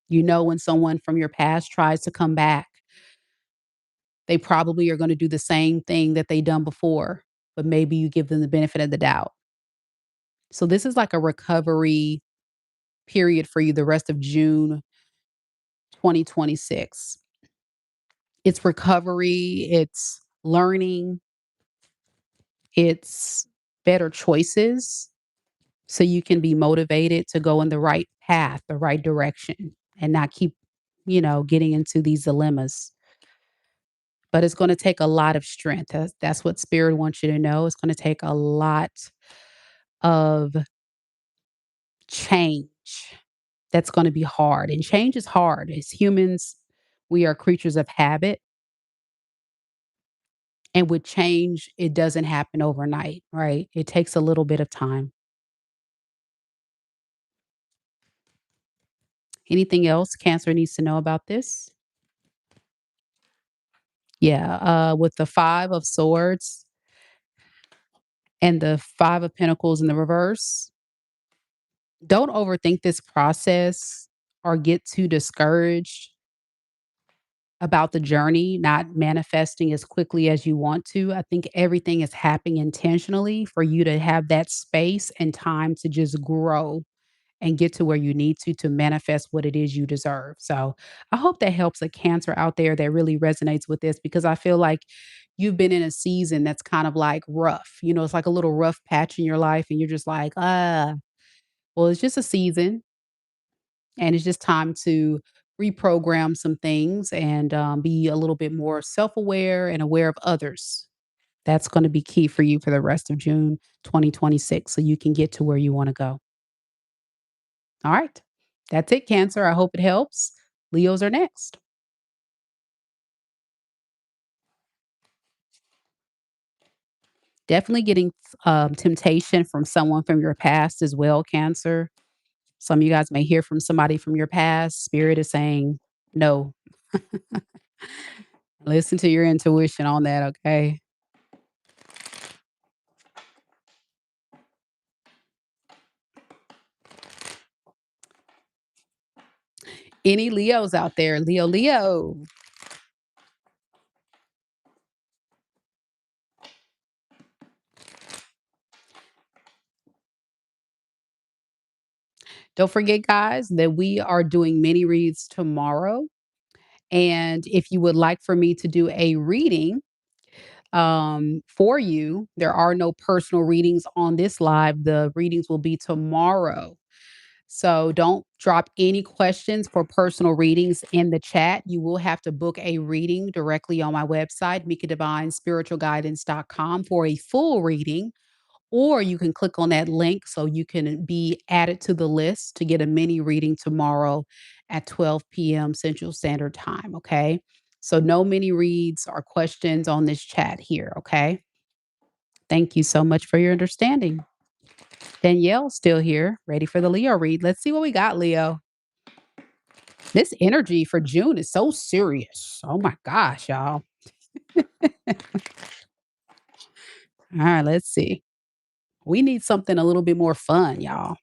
You know, when someone from your past tries to come back, they probably are going to do the same thing that they done before, but maybe you give them the benefit of the doubt. So this is like a recovery period for you the rest of June 2026. It's recovery, it's learning, it's better choices so you can be motivated to go in the right path, the right direction, and not keep, getting into these dilemmas. But it's gonna take a lot of strength. That's what spirit wants you to know. It's gonna take a lot of change. That's gonna be hard, and change is hard. As humans, we are creatures of habit, and with change, it doesn't happen overnight, right? It takes a little bit of time. Anything else Cancer needs to know about this? Yeah, with the 5 of swords and the 5 of pentacles in the reverse, don't overthink this process or get too discouraged about the journey not manifesting as quickly as you want to. I think everything is happening intentionally for you to have that space and time to just grow and get to where you need to manifest what it is you deserve. So I hope that helps a Cancer out there that really resonates with this, because I feel like you've been in a season that's kind of like rough. It's like a little rough patch in your life, and you're just like, well, it's just a season. And it's just time to reprogram some things and be a little bit more self aware and aware of others. That's going to be key for you for the rest of June 2026 so you can get to where you want to go. All right. That's it, Cancer. I hope it helps. Leos are next. Definitely getting temptation from someone from your past as well, Cancer. Some of you guys may hear from somebody from your past. Spirit is saying, no, listen to your intuition on that, okay? Any Leos out there? Leo, Leo. Don't forget, guys, that we are doing mini reads tomorrow. And if you would like for me to do a reading for you, there are no personal readings on this live. The readings will be tomorrow. So don't drop any questions for personal readings in the chat. You will have to book a reading directly on my website, mikadivinespiritualguidance.com, for a full reading. Or you can click on that link so you can be added to the list to get a mini reading tomorrow at 12 p.m. Central Standard Time. Okay. So, no mini reads or questions on this chat here. Okay. Thank you so much for your understanding. Danielle still here, ready for the Leo read. Let's see what we got, Leo. This energy for June is so serious. Oh my gosh, y'all. All right, let's see. We need something a little bit more fun, y'all.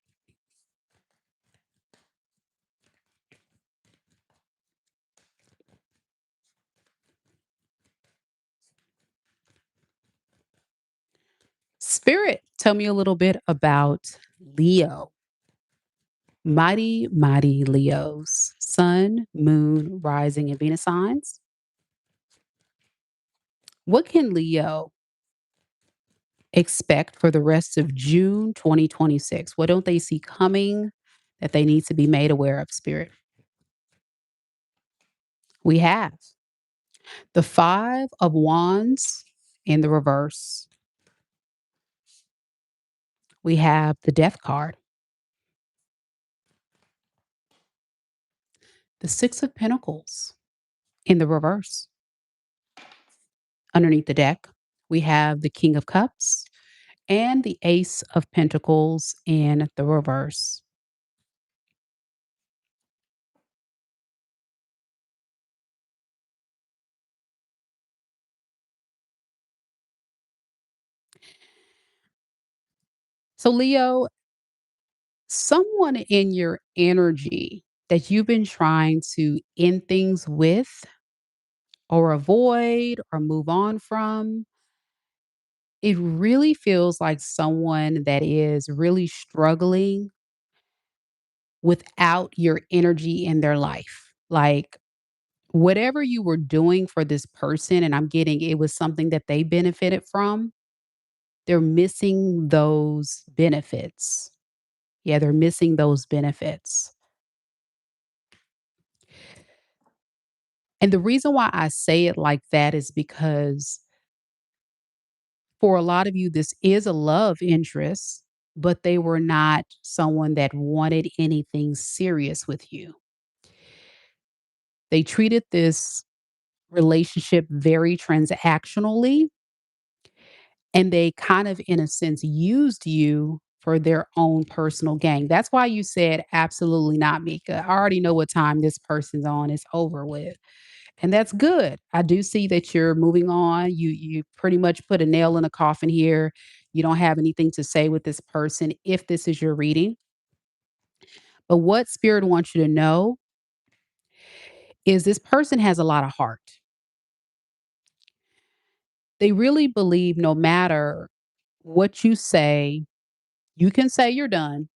Spirit, tell me a little bit about Leo. Mighty, mighty Leos. Sun, moon, rising, and Venus signs. What can Leo expect for the rest of June 2026? What don't they see coming that they need to be made aware of, Spirit? We have the Five of Wands in the reverse. We have the Death card, the Six of Pentacles in the reverse. Underneath the deck, we have the King of Cups and the Ace of Pentacles in the reverse. So, Leo, someone in your energy that you've been trying to end things with or avoid or move on from, it really feels like someone that is really struggling without your energy in their life. Like, whatever you were doing for this person, and I'm getting it was something that they benefited from, they're missing those benefits. Yeah, they're missing those benefits. And the reason why I say it like that is because for a lot of you, this is a love interest, but they were not someone that wanted anything serious with you. They treated this relationship very transactionally, and they kind of, in a sense, used you for their own personal gain. That's why you said, absolutely not, Mika. I already know what time this person's on. It's over with. And that's good. I do see that you're moving on. You pretty much put a nail in a coffin here. You don't have anything to say with this person if this is your reading. But what spirit wants you to know is this person has a lot of heart. They really believe no matter what you say you're done.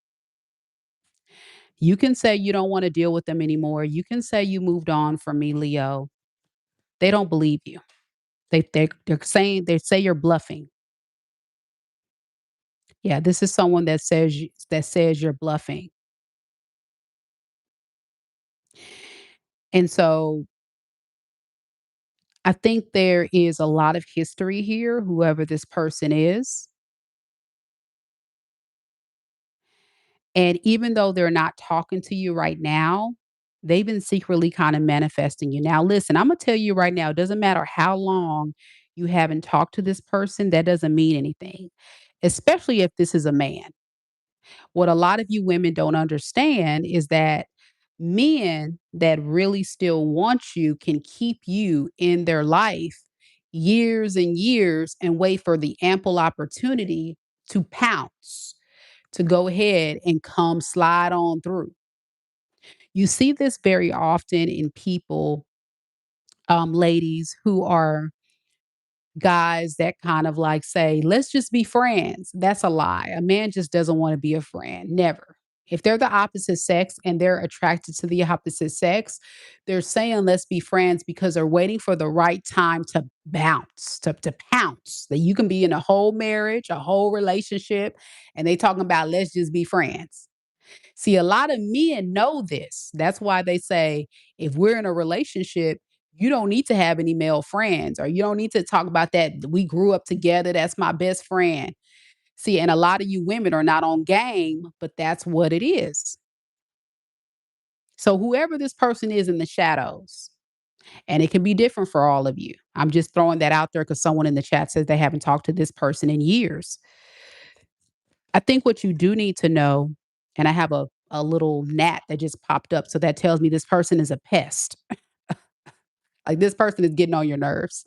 You can say you don't want to deal with them anymore. You can say you moved on from me, Leo. They don't believe you. They're saying they say you're bluffing. Yeah, this is someone that says you're bluffing. And so I think there is a lot of history here, whoever this person is. And even though they're not talking to you right now, they've been secretly kind of manifesting you. Now, listen, I'm going to tell you right now, it doesn't matter how long you haven't talked to this person, that doesn't mean anything, especially if this is a man. What a lot of you women don't understand is that men that really still want you can keep you in their life years and years and wait for the ample opportunity to pounce, to go ahead and come slide on through. You see this very often in people, ladies who are guys that kind of like say, let's just be friends. That's a lie. A man just doesn't want to be a friend. Never. If they're the opposite sex and they're attracted to the opposite sex, they're saying let's be friends because they're waiting for the right time to bounce, to pounce. That you can be in a whole marriage, a whole relationship, and they talking about let's just be friends. See, a lot of men know this. That's why they say, if we're in a relationship, you don't need to have any male friends, or you don't need to talk about that. We grew up together. That's my best friend. See, and a lot of you women are not on game, but that's what it is. So, whoever this person is in the shadows, and it can be different for all of you. I'm just throwing that out there because someone in the chat says they haven't talked to this person in years. I think what you do need to know, and I have a little gnat that just popped up. So that tells me this person is a pest. Like this person is getting on your nerves.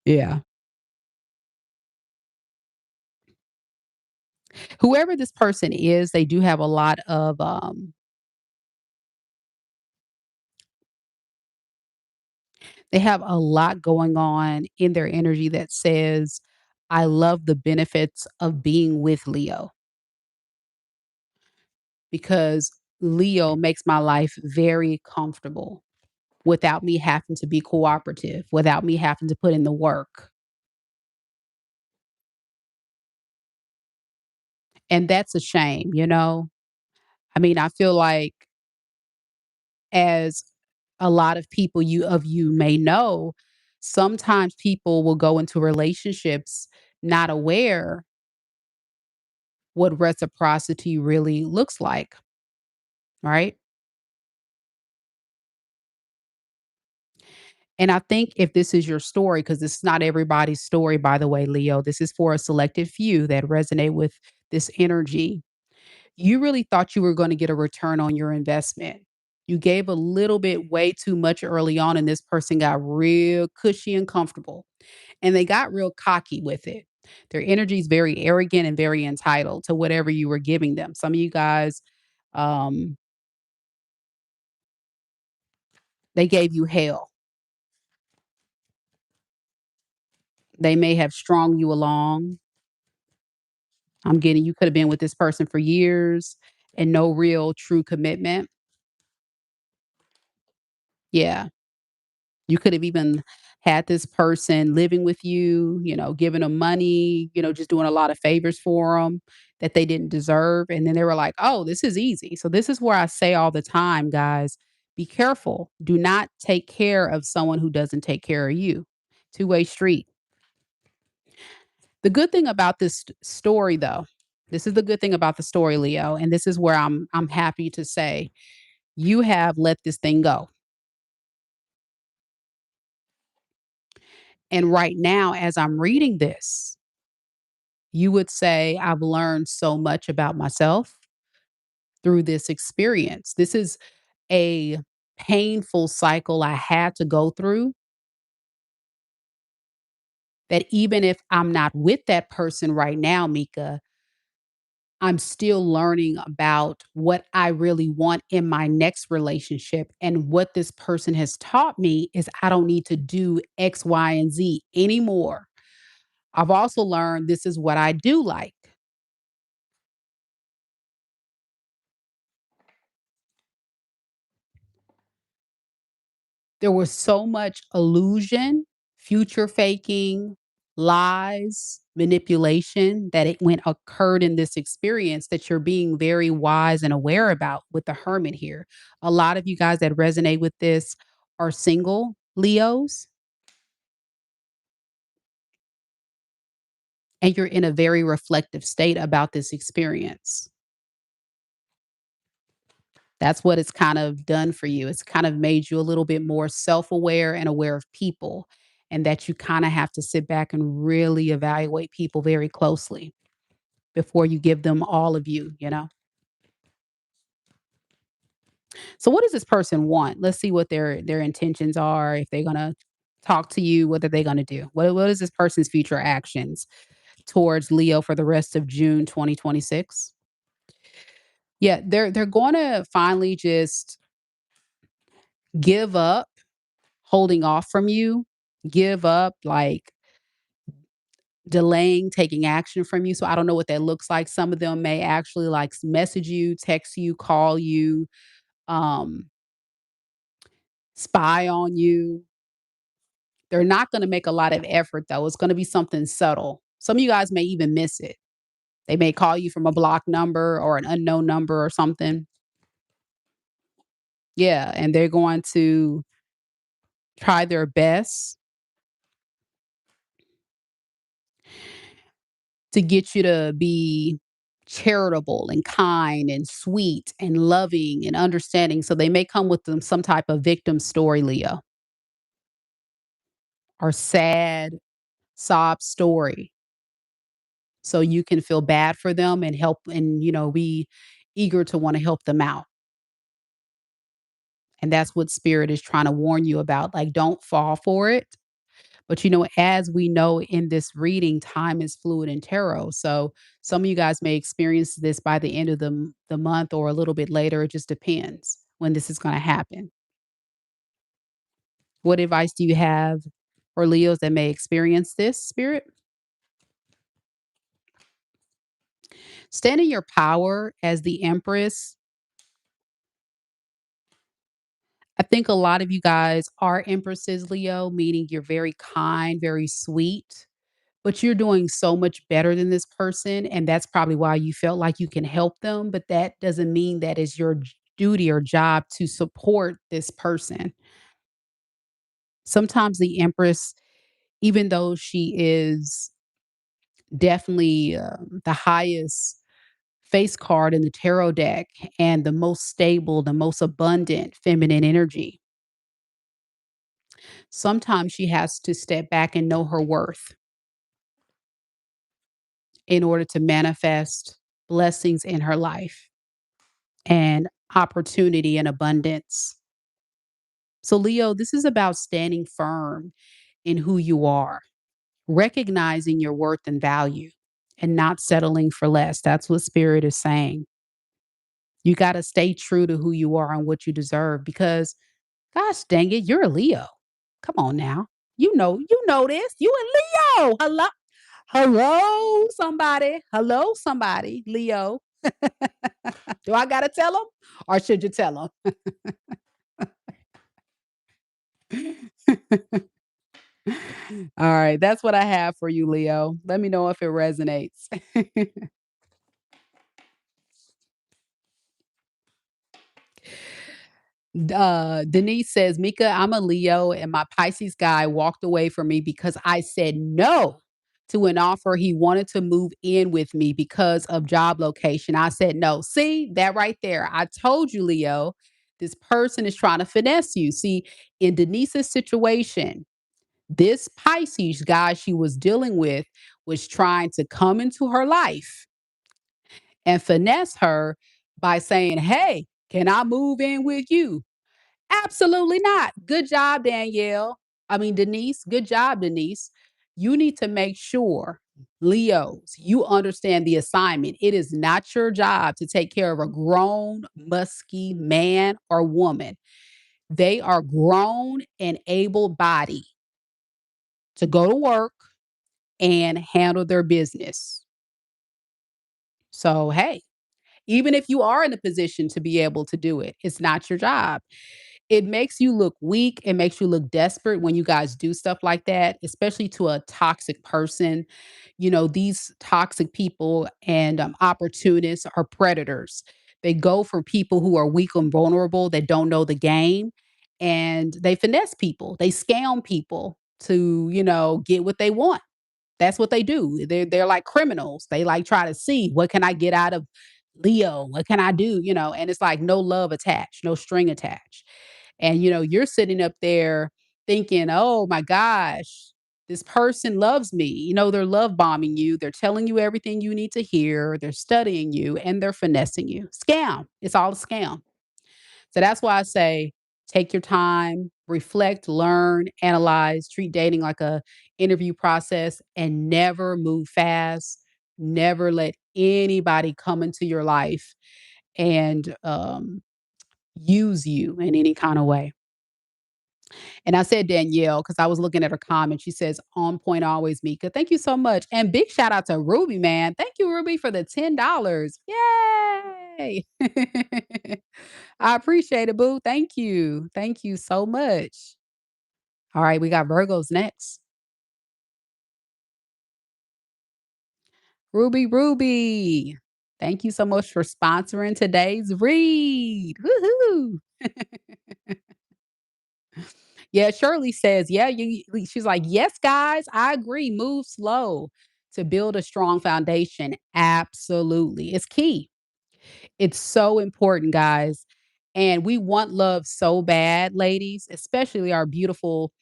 Yeah. Whoever this person is, they do have a lot of They have a lot going on in their energy that says, I love the benefits of being with Leo because Leo makes my life very comfortable without me having to be cooperative, without me having to put in the work. And that's a shame, you know? I mean, I feel like as a lot of people you may know, sometimes people will go into relationships not aware what reciprocity really looks like, right? And I think if this is your story, because this is not everybody's story, by the way, Leo, this is for a selected few that resonate with this energy. You really thought you were going to get a return on your investment. You gave a little bit way too much early on, and this person got real cushy and comfortable. And they got real cocky with it. Their energy is very arrogant and very entitled to whatever you were giving them. Some of you guys, um, they gave you hell. They may have strung you along. I'm getting you could have been with this person for years and no real true commitment. Yeah. You could have even had this person living with you, giving them money, just doing a lot of favors for them that they didn't deserve. And then they were like, oh, this is easy. So, this is where I say all the time, guys, be careful. Do not take care of someone who doesn't take care of you. Two-way street. The good thing about this story, though, this is the good thing about the story, Leo. And this is where I'm happy to say you have let this thing go. And right now, as I'm reading this, you would say, I've learned so much about myself through this experience. This is a painful cycle I had to go through that even if I'm not with that person right now, Mika, I'm still learning about what I really want in my next relationship. And what this person has taught me is I don't need to do X, Y, and Z anymore. I've also learned this is what I do like. There was so much illusion, future faking, lies, manipulation that it went occurred in this experience that you're being very wise and aware about with the hermit here. A lot of you guys that resonate with this are single Leos, and you're in a very reflective state about this experience. That's what it's kind of done for you. It's kind of made you a little bit more self-aware and aware of people, and that you kinda have to sit back and really evaluate people very closely before you give them all of you, you know? So what does this person want? Let's see what their intentions are, if they're gonna talk to you, what are they gonna do? What is this person's future actions towards Leo for the rest of June 2026? Yeah, they're gonna finally just give up holding off from you, give up, like, delaying taking action from you. So I don't know what that looks like. Some of them may actually, like, message you, text you, call you, um, spy on you. They're not gonna make a lot of effort, though. It's gonna be something subtle. Some of you guys may even miss it. They may call you from a blocked number or an unknown number or something. Yeah, and they're going to try their best to get you to be charitable and kind and sweet and loving and understanding. So they may come with them some type of victim story, Leo, or sad sob story. So you can feel bad for them and help and be eager to want to help them out. And that's what spirit is trying to warn you about. Like, don't fall for it. But as we know in this reading, time is fluid in tarot. So some of you guys may experience this by the end of the month or a little bit later. It just depends when this is going to happen. What advice do you have for Leos that may experience this, Spirit? Stand in your power as the Empress. I think a lot of you guys are Empresses, Leo, meaning you're very kind, very sweet, but you're doing so much better than this person. And that's probably why you felt like you can help them. But that doesn't mean that it's your duty or job to support this person. Sometimes the Empress, even though she is definitely the highest face card in the tarot deck and the most stable, the most abundant feminine energy, sometimes she has to step back and know her worth in order to manifest blessings in her life and opportunity and abundance. So, Leo, this is about standing firm in who you are, recognizing your worth and value, and not settling for less. That's what Spirit is saying. You got to stay true to who you are and what you deserve because, gosh dang it, you're a Leo. Come on now. You know this. You a Leo. Hello. Hello, somebody. Hello, somebody. Leo. Do I gotta tell them, or should you tell them? All right, that's what I have for you, Leo. Let me know if it resonates. Denise says, Mika, I'm a Leo, and my Pisces guy walked away from me because I said no to an offer. He wanted to move in with me because of job location. I said no. See that right there? I told you, Leo, this person is trying to finesse you. See, in Denise's situation, this Pisces guy she was dealing with was trying to come into her life and finesse her by saying, hey, can I move in with you? Absolutely not. Good job, Danielle. I mean, Denise. Good job, Denise. You need to make sure, Leos, you understand the assignment. It is not your job to take care of a grown, musky man or woman. They are grown and able bodied to go to work and handle their business. So, hey, even if you are in a position to be able to do it, it's not your job. It makes you look weak. It makes you look desperate when you guys do stuff like that, especially to a toxic person. You know, these toxic people and opportunists are predators. They go for people who are weak and vulnerable that don't know the game, and they finesse people. They scam people to, get what they want. That's what they do. They're like criminals. They like try to see what can I get out of Leo? What can I do? And it's like no love attached, no string attached. And you're sitting up there thinking, "Oh my gosh, this person loves me." They're love bombing you. They're telling you everything you need to hear. They're studying you and they're finessing you. Scam. It's all a scam. So that's why I say take your time, reflect, learn, analyze, treat dating like a interview process and never move fast. Never let anybody come into your life and use you in any kind of way. And I said Danielle because I was looking at her comment. She says, on point always, Mika. Thank you so much. And big shout out to Ruby, man. Thank you, Ruby, for the $10. Yay. I appreciate it, boo. Thank you. Thank you so much. All right, we got Virgos next. Ruby. Thank you so much for sponsoring today's read. Woohoo. Yeah, Shirley says, yeah, she's like, yes, guys, I agree. Move slow to build a strong foundation. Absolutely. It's key. It's so important, guys. And we want love so bad, ladies, especially our beautiful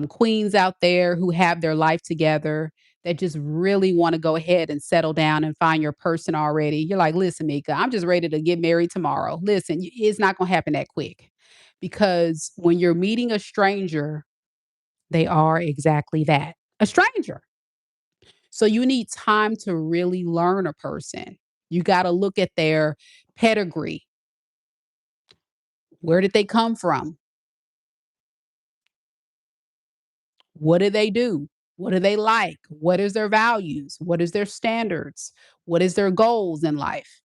queens out there who have their life together that just really want to go ahead and settle down and find your person already. You're like, listen, Mika, I'm just ready to get married tomorrow. Listen, it's not going to happen that quick because when you're meeting a stranger, they are exactly that, a stranger. So you need time to really learn a person. You got to look at their pedigree. Where did they come from? What do they do? What do they like? What is their values? What is their standards? What is their goals in life?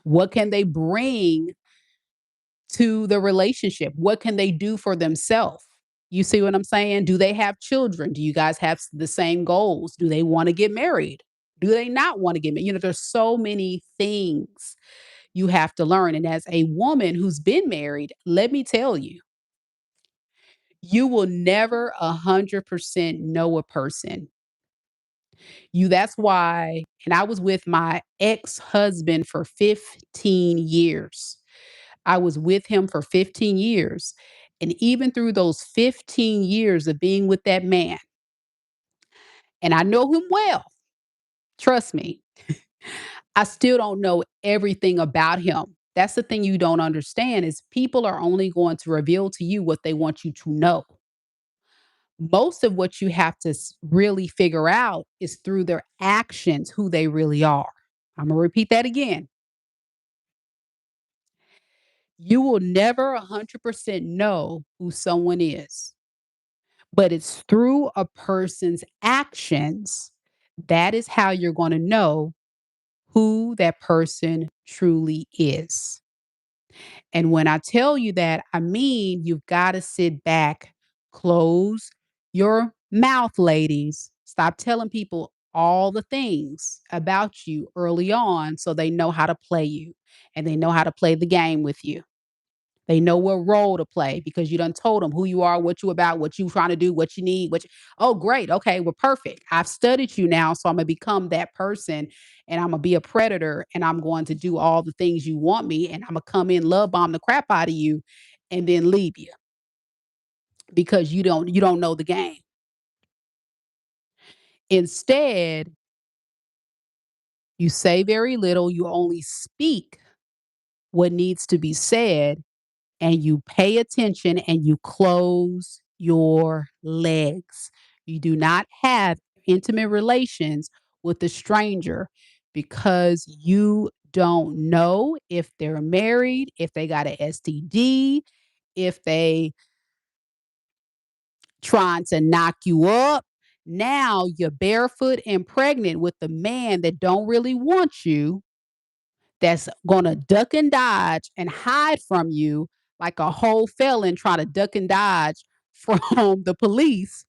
What can they bring to the relationship? What can they do for themselves? You see what I'm saying? Do they have children? Do you guys have the same goals? Do they want to get married? Do they not want to get married? There's so many things you have to learn. And as a woman who's been married, let me tell you, you will never 100% know a person. That's why, and I was with my ex-husband for 15 years. I was with him for 15 years. And even through those 15 years of being with that man, and I know him well, trust me, I still don't know everything about him. That's the thing you don't understand is people are only going to reveal to you what they want you to know. Most of what you have to really figure out is through their actions, who they really are. I'm going to repeat that again. You will never 100% know who someone is, but it's through a person's actions. That is how you're going to know who that person truly is. And when I tell you that, I mean, you've got to sit back, close your mouth, ladies. Stop telling people all the things about you early on so they know how to play you and they know how to play the game with you. They know what role to play because you done told them who you are, what you about, what you trying to do, what you need, oh, great. Okay, well, perfect. I've studied you now, so I'm gonna become that person and I'm gonna be a predator and I'm going to do all the things you want me and I'm gonna come in, love bomb the crap out of you and then leave you because you don't know the game. Instead, you say very little, you only speak what needs to be said and you pay attention and you close your legs. You do not have intimate relations with a stranger because you don't know if they're married, if they got an STD, if they trying to knock you up. Now you're barefoot and pregnant with the man that don't really want you, that's gonna duck and dodge and hide from you like a whole felon trying to duck and dodge from the police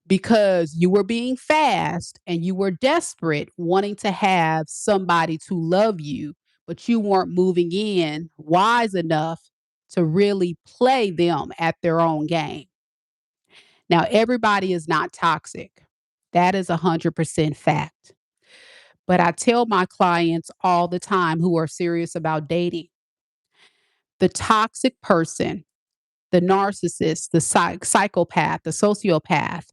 because you were being fast and you were desperate, wanting to have somebody to love you, but you weren't moving in wise enough to really play them at their own game. Now, everybody is not toxic. That is 100% fact. But I tell my clients all the time who are serious about dating, the toxic person, the narcissist, the psychopath, the sociopath,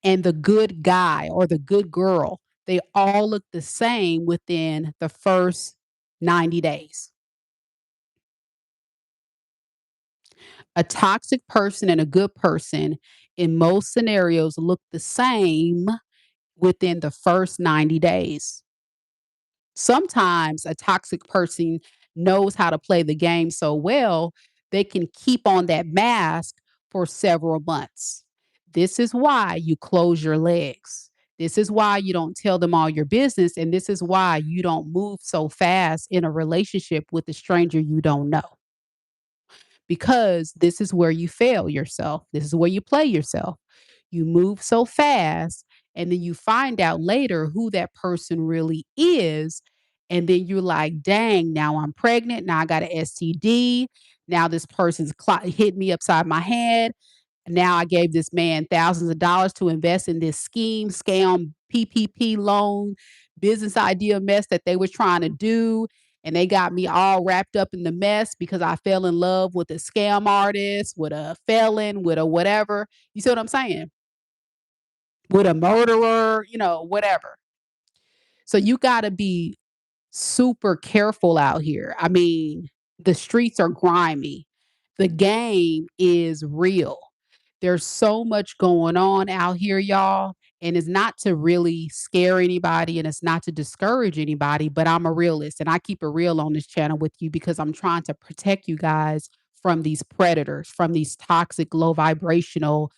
and the good guy or the good girl, they all look the same within the first 90 days. A toxic person and a good person in most scenarios look the same within the first 90 days. Sometimes a toxic person knows how to play the game so well, they can keep on that mask for several months. This is why you close your legs. This is why you don't tell them all your business. And this is why you don't move so fast in a relationship with a stranger you don't know. Because this is where you fail yourself. This is where you play yourself. You move so fast, and then you find out later who that person really is. And then you're like, dang, now I'm pregnant. Now I got an STD. Now this person's hit me upside my head. Now I gave this man thousands of dollars to invest in this scheme, scam, PPP loan, business idea mess that they were trying to do. And they got me all wrapped up in the mess because I fell in love with a scam artist, with a felon, with a whatever. You see what I'm saying? With a murderer, whatever. So you got to be super careful out here. I mean, the streets are grimy. The game is real. There's so much going on out here, y'all. And it's not to really scare anybody and it's not to discourage anybody, but I'm a realist and I keep it real on this channel with you because I'm trying to protect you guys from these predators, from these toxic, low vibrational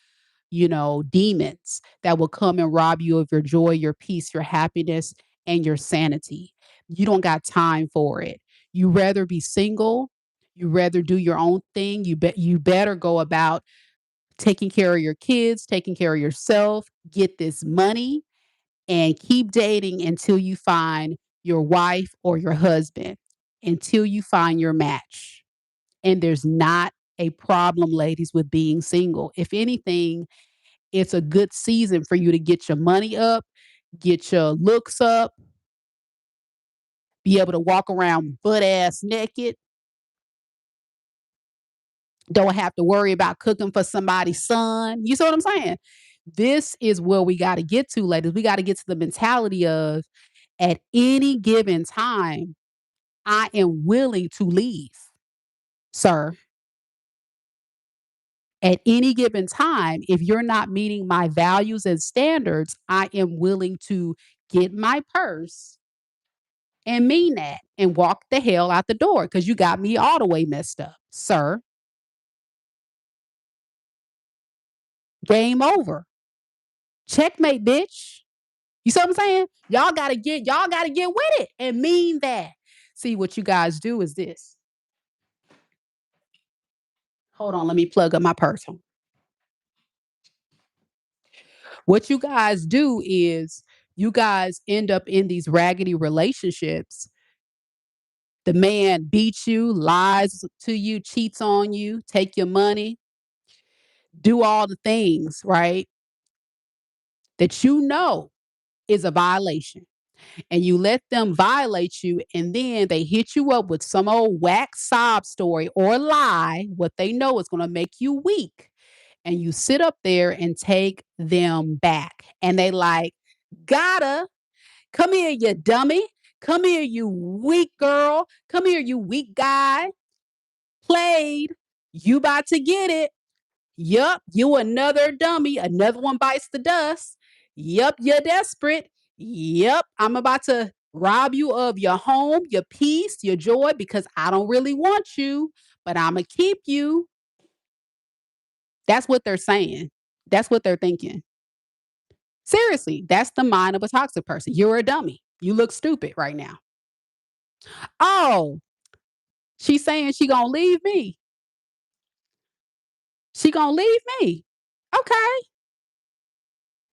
demons that will come and rob you of your joy, your peace, your happiness, and your sanity. You don't got time for it. You rather be single. You rather do your own thing. You better go about taking care of your kids, taking care of yourself, get this money, and keep dating until you find your wife or your husband, until you find your match. And there's not a problem, ladies, with being single. If anything, it's a good season for you to get your money up, get your looks up, be able to walk around butt ass naked, don't have to worry about cooking for somebody's son. You see what I'm saying? This is where we got to get to, ladies. We got to get to the mentality of at any given time, I am willing to leave, sir. At any given time, if you're not meeting my values and standards, I am willing to get my purse and mean that and walk the hell out the door because you got me all the way messed up, sir. Game over. Checkmate, bitch. You see what I'm saying? Y'all gotta get with it and mean that. See, what you guys do is this. Hold on, let me plug up my purse. What you guys do is you guys end up in these raggedy relationships. The man beats you, lies to you, cheats on you, take your money, do all the things, right? That is a violation. And you let them violate you, and then they hit you up with some old whack sob story or lie, what they know is going to make you weak. And you sit up there and take them back. And they like, gotta come here, you dummy. Come here, you weak girl. Come here, you weak guy. Played. You about to get it. Yup, you another dummy. Another one bites the dust. Yup, you're desperate. Yup, I'm about to rob you of your home, your peace, your joy, because I don't really want you, but I'm going to keep you. That's what they're saying. That's what they're thinking. Seriously, that's the mind of a toxic person. You're a dummy. You look stupid right now. Oh, she's saying she gonna leave me. She gonna leave me. Okay,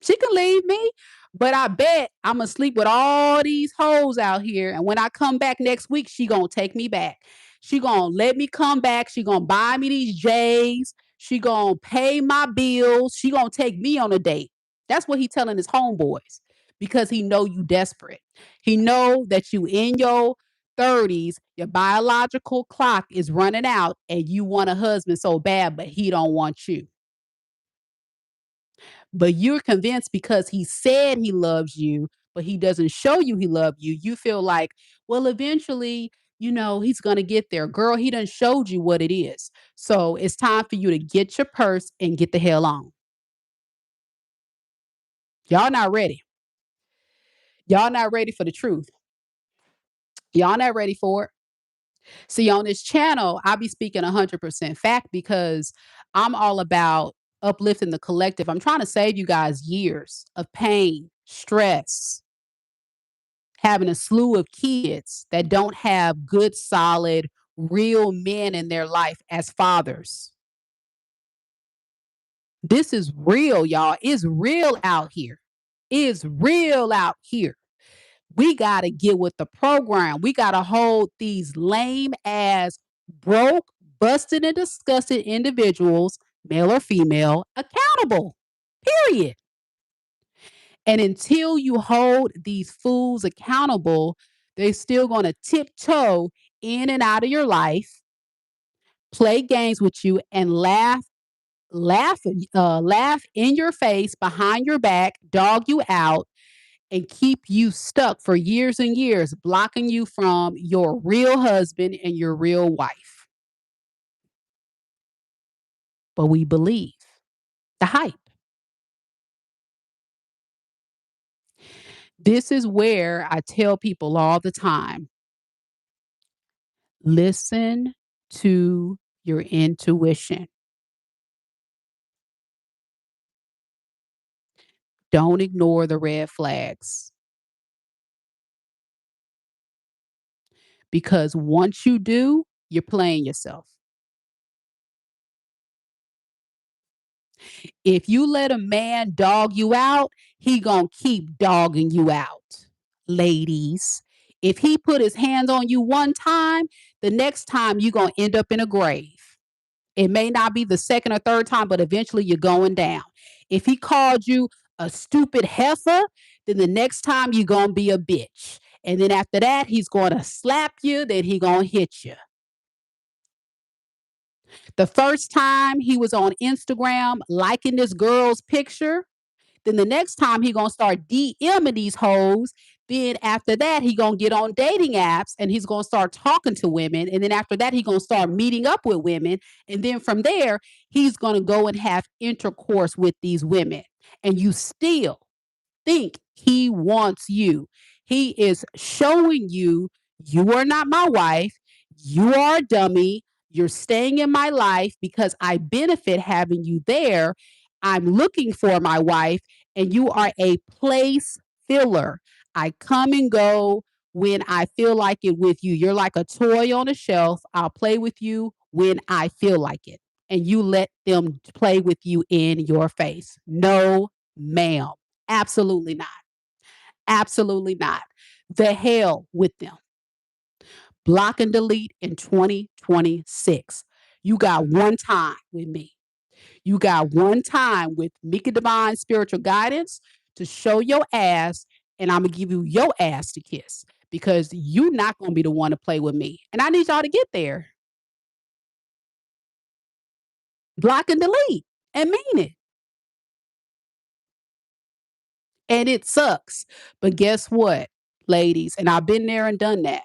she can leave me, but I bet I'm gonna sleep with all these hoes out here. And when I come back next week, she gonna take me back. She gonna let me come back. She gonna buy me these J's. She gonna pay my bills. She gonna take me on a date. That's what he telling his homeboys because he know you desperate. He know that you in your 30s, your biological clock is running out, and you want a husband so bad, but he don't want you. But you're convinced because he said he loves you, but he doesn't show you he loves you. You feel like, well, eventually, he's going to get there. Girl, he done showed you what it is. So it's time for you to get your purse and get the hell on. Y'all not ready. Y'all not ready for the truth. Y'all not ready for it. See, on this channel, I be speaking 100% fact because I'm all about uplifting the collective. I'm trying to save you guys years of pain, stress, having a slew of kids that don't have good, solid, real men in their life as fathers. This is real, y'all. It's real out here. It's real out here. We got to get with the program. We got to hold these lame ass, broke, busted, and disgusted individuals, male or female, accountable. Period. And until you hold these fools accountable, they're still going to tiptoe in and out of your life, play games with you, and laugh in your face, behind your back, dog you out, and keep you stuck for years and years, blocking you from your real husband and your real wife. But we believe the hype. This is where I tell people all the time, listen to your intuition. Don't ignore the red flags because once you do, you're playing yourself. If you let a man dog you out, he gonna keep dogging you out. Ladies, if he put his hands on you one time, the next time you gonna end up in a grave. It may not be the second or third time, but eventually you're going down. If he called you a stupid heifer, then the next time you're gonna be a bitch. And then after that, he's gonna slap you, then he gonna hit you. The first time he was on Instagram liking this girl's picture, then the next time he gonna start DMing these hoes. Then after that, he gonna get on dating apps and he's gonna start talking to women. And then after that, he gonna start meeting up with women. And then from there, he's gonna go and have intercourse with these women. And you still think he wants you. He is showing you, you are not my wife. You are a dummy. You're staying in my life because I benefit having you there. I'm looking for my wife, and you are a place filler. I come and go when I feel like it with you. You're like a toy on a shelf. I'll play with you when I feel like it. And you let them play with you in your face. No, ma'am. Absolutely not. Absolutely not. The hell with them. Block and delete in 2026. You got one time with me. You got one time with Mika Divine Spiritual Guidance to show your ass, and I'm going to give you your ass to kiss because you're not going to be the one to play with me. And I need y'all to get there. Block and delete and mean it. And it sucks. But guess what, ladies? And I've been there and done that.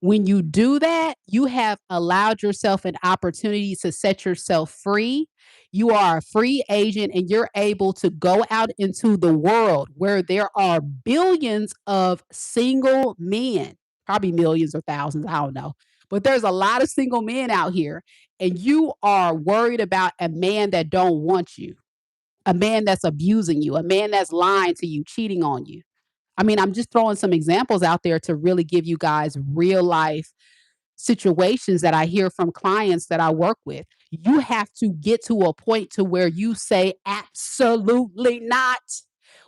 When you do that, you have allowed yourself an opportunity to set yourself free. You are a free agent and you're able to go out into the world where there are billions of single men, probably millions or thousands, I don't know. But there's a lot of single men out here and you are worried about a man that don't want you, a man that's abusing you, a man that's lying to you, cheating on you. I mean, I'm just throwing some examples out there to really give you guys real life situations that I hear from clients that I work with. You have to get to a point to where you say absolutely not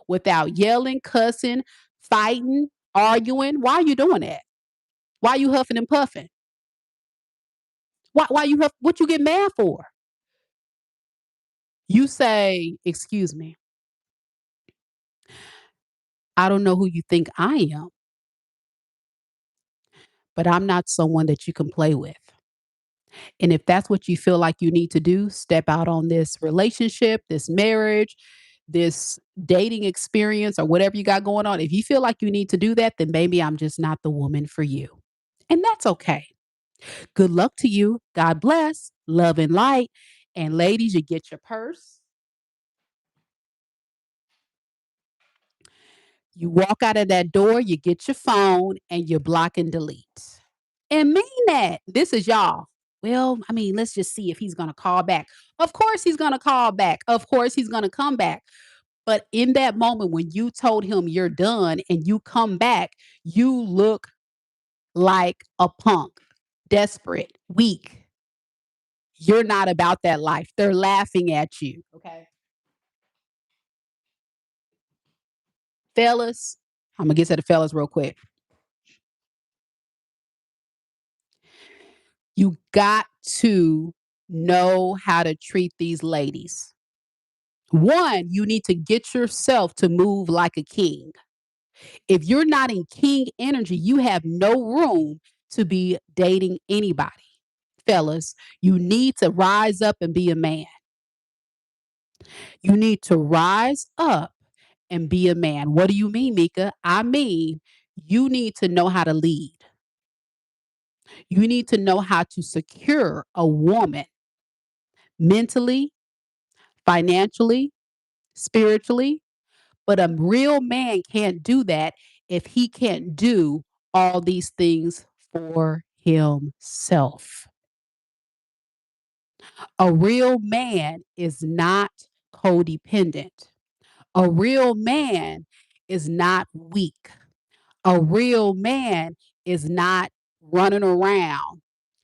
without yelling, cussing, fighting, arguing. Why are you doing that? Why are you huffing and puffing? Why you huff? What you get mad for? You say, excuse me, I don't know who you think I am, but I'm not someone that you can play with. And if that's what you feel like you need to do, step out on this relationship, this marriage, this dating experience, or whatever you got going on. If you feel like you need to do that, then maybe I'm just not the woman for you. And that's okay. Good luck to you. God bless. Love and light. And ladies, you get your purse. You walk out of that door, you get your phone, and you block and delete. And mean that. This is y'all. Well, I mean, let's just see if he's going to call back. Of course, he's going to call back. Of course, he's going to come back. But in that moment, when you told him you're done and you come back, you look like a punk, desperate, weak. You're not about that life. They're laughing at you. Okay. Fellas, I'm going to get to the fellas real quick. You got to know how to treat these ladies. One, you need to get yourself to move like a king. If you're not in king energy, you have no room to be dating anybody. Fellas, you need to rise up and be a man. You need to rise up and be a man. What do you mean, Mika? I mean, you need to know how to lead. You need to know how to secure a woman mentally, financially, spiritually. But a real man can't do that if he can't do all these things for himself. A real man is not codependent. A real man is not weak. A real man is not running around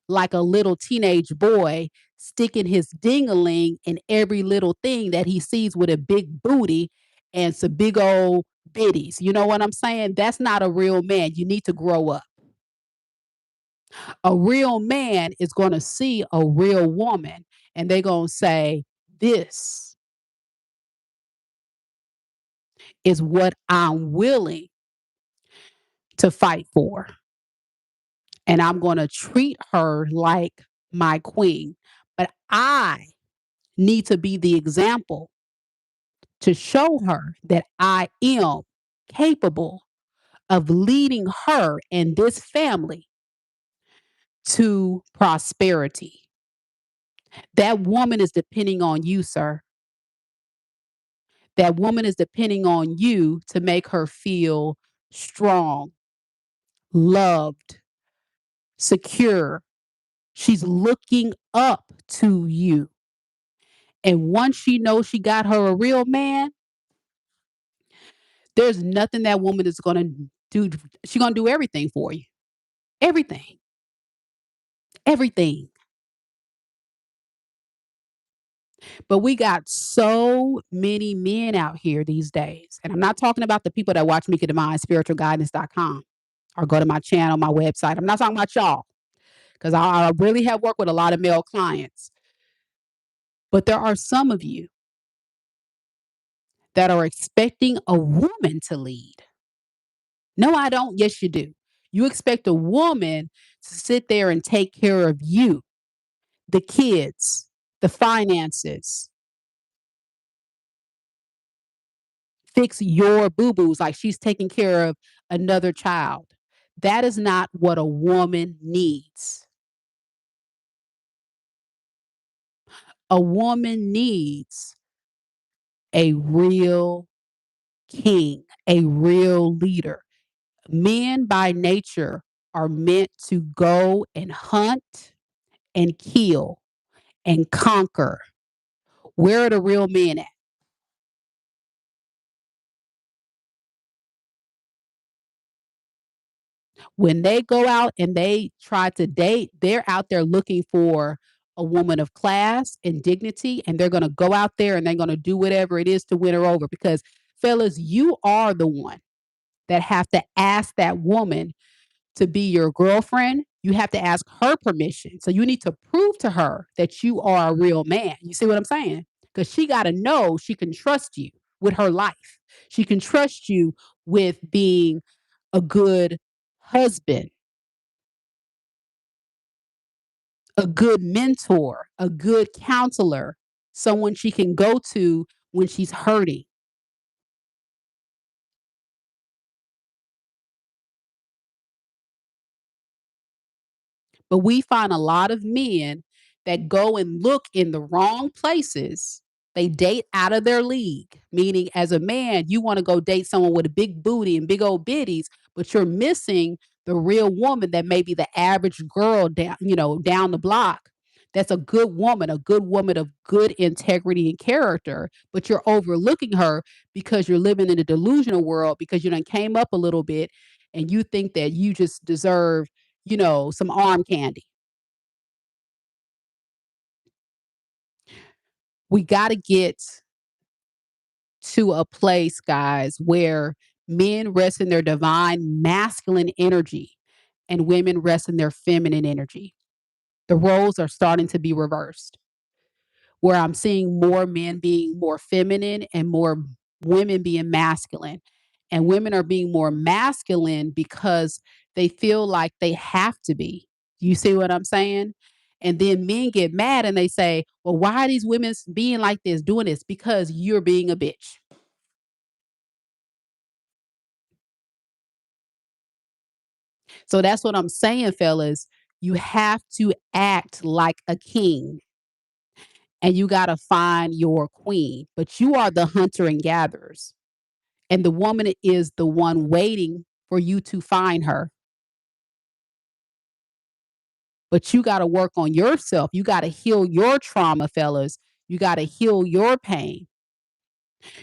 like a little teenage boy sticking his dingaling in every little thing that he sees with a big booty and some big old bitties. You know what I'm saying? That's not a real man. You need to grow up. A real man is going to see a real woman and they're going to say, this is what I'm willing to fight for. And I'm going to treat her like my queen. But I need to be the example to show her that I am capable of leading her and this family to prosperity. That woman is depending on you, sir. That woman is depending on you to make her feel strong, loved, secure. She's looking up to you. And once she knows she got her a real man, there's nothing that woman is going to do. She's going to do everything for you. Everything. Everything. But we got so many men out here these days. And I'm not talking about the people that watch Mika Divine spiritualguidance.com or go to my channel, my website. I'm not talking about y'all because I really have worked with a lot of male clients. But there are some of you that are expecting a woman to lead. No, I don't. Yes, you do. You expect a woman to sit there and take care of you, the kids, the finances, fix your boo boos like she's taking care of another child. That is not what a woman needs. A woman needs a real king, a real leader. Men by nature are meant to go and hunt and kill and conquer. Where are the real men at? When they go out and they try to date, they're out there looking for a woman of class and dignity, and they're going to go out there and they're going to do whatever it is to win her over. Because, fellas, you are the one that have to ask that woman to be your girlfriend. You have to ask her permission. So you need to prove to her that you are a real man. You see what I'm saying? Because she got to know she can trust you with her life. She can trust you with being a good husband, a good mentor, a good counselor, someone she can go to when she's hurting. But we find a lot of men that go and look in the wrong places. They date out of their league, meaning as a man, you want to go date someone with a big booty and big old bitties, but you're missing the real woman that may be the average girl down, down the block. That's a good woman of good integrity and character, but you're overlooking her because you're living in a delusional world because you done came up a little bit and you think that you just deserve some arm candy. We got to get to a place, guys, where men rest in their divine masculine energy and women rest in their feminine energy. The roles are starting to be reversed, where I'm seeing more men being more feminine and more women being masculine. And women are being more masculine because they feel like they have to be. You see what I'm saying? And then men get mad and they say, well, why are these women being like this, doing this? Because you're being a bitch. So that's what I'm saying, fellas. You have to act like a king and you got to find your queen, but you are the hunter and gatherers. And the woman is the one waiting for you to find her. But you got to work on yourself. You got to heal your trauma, fellas. You got to heal your pain.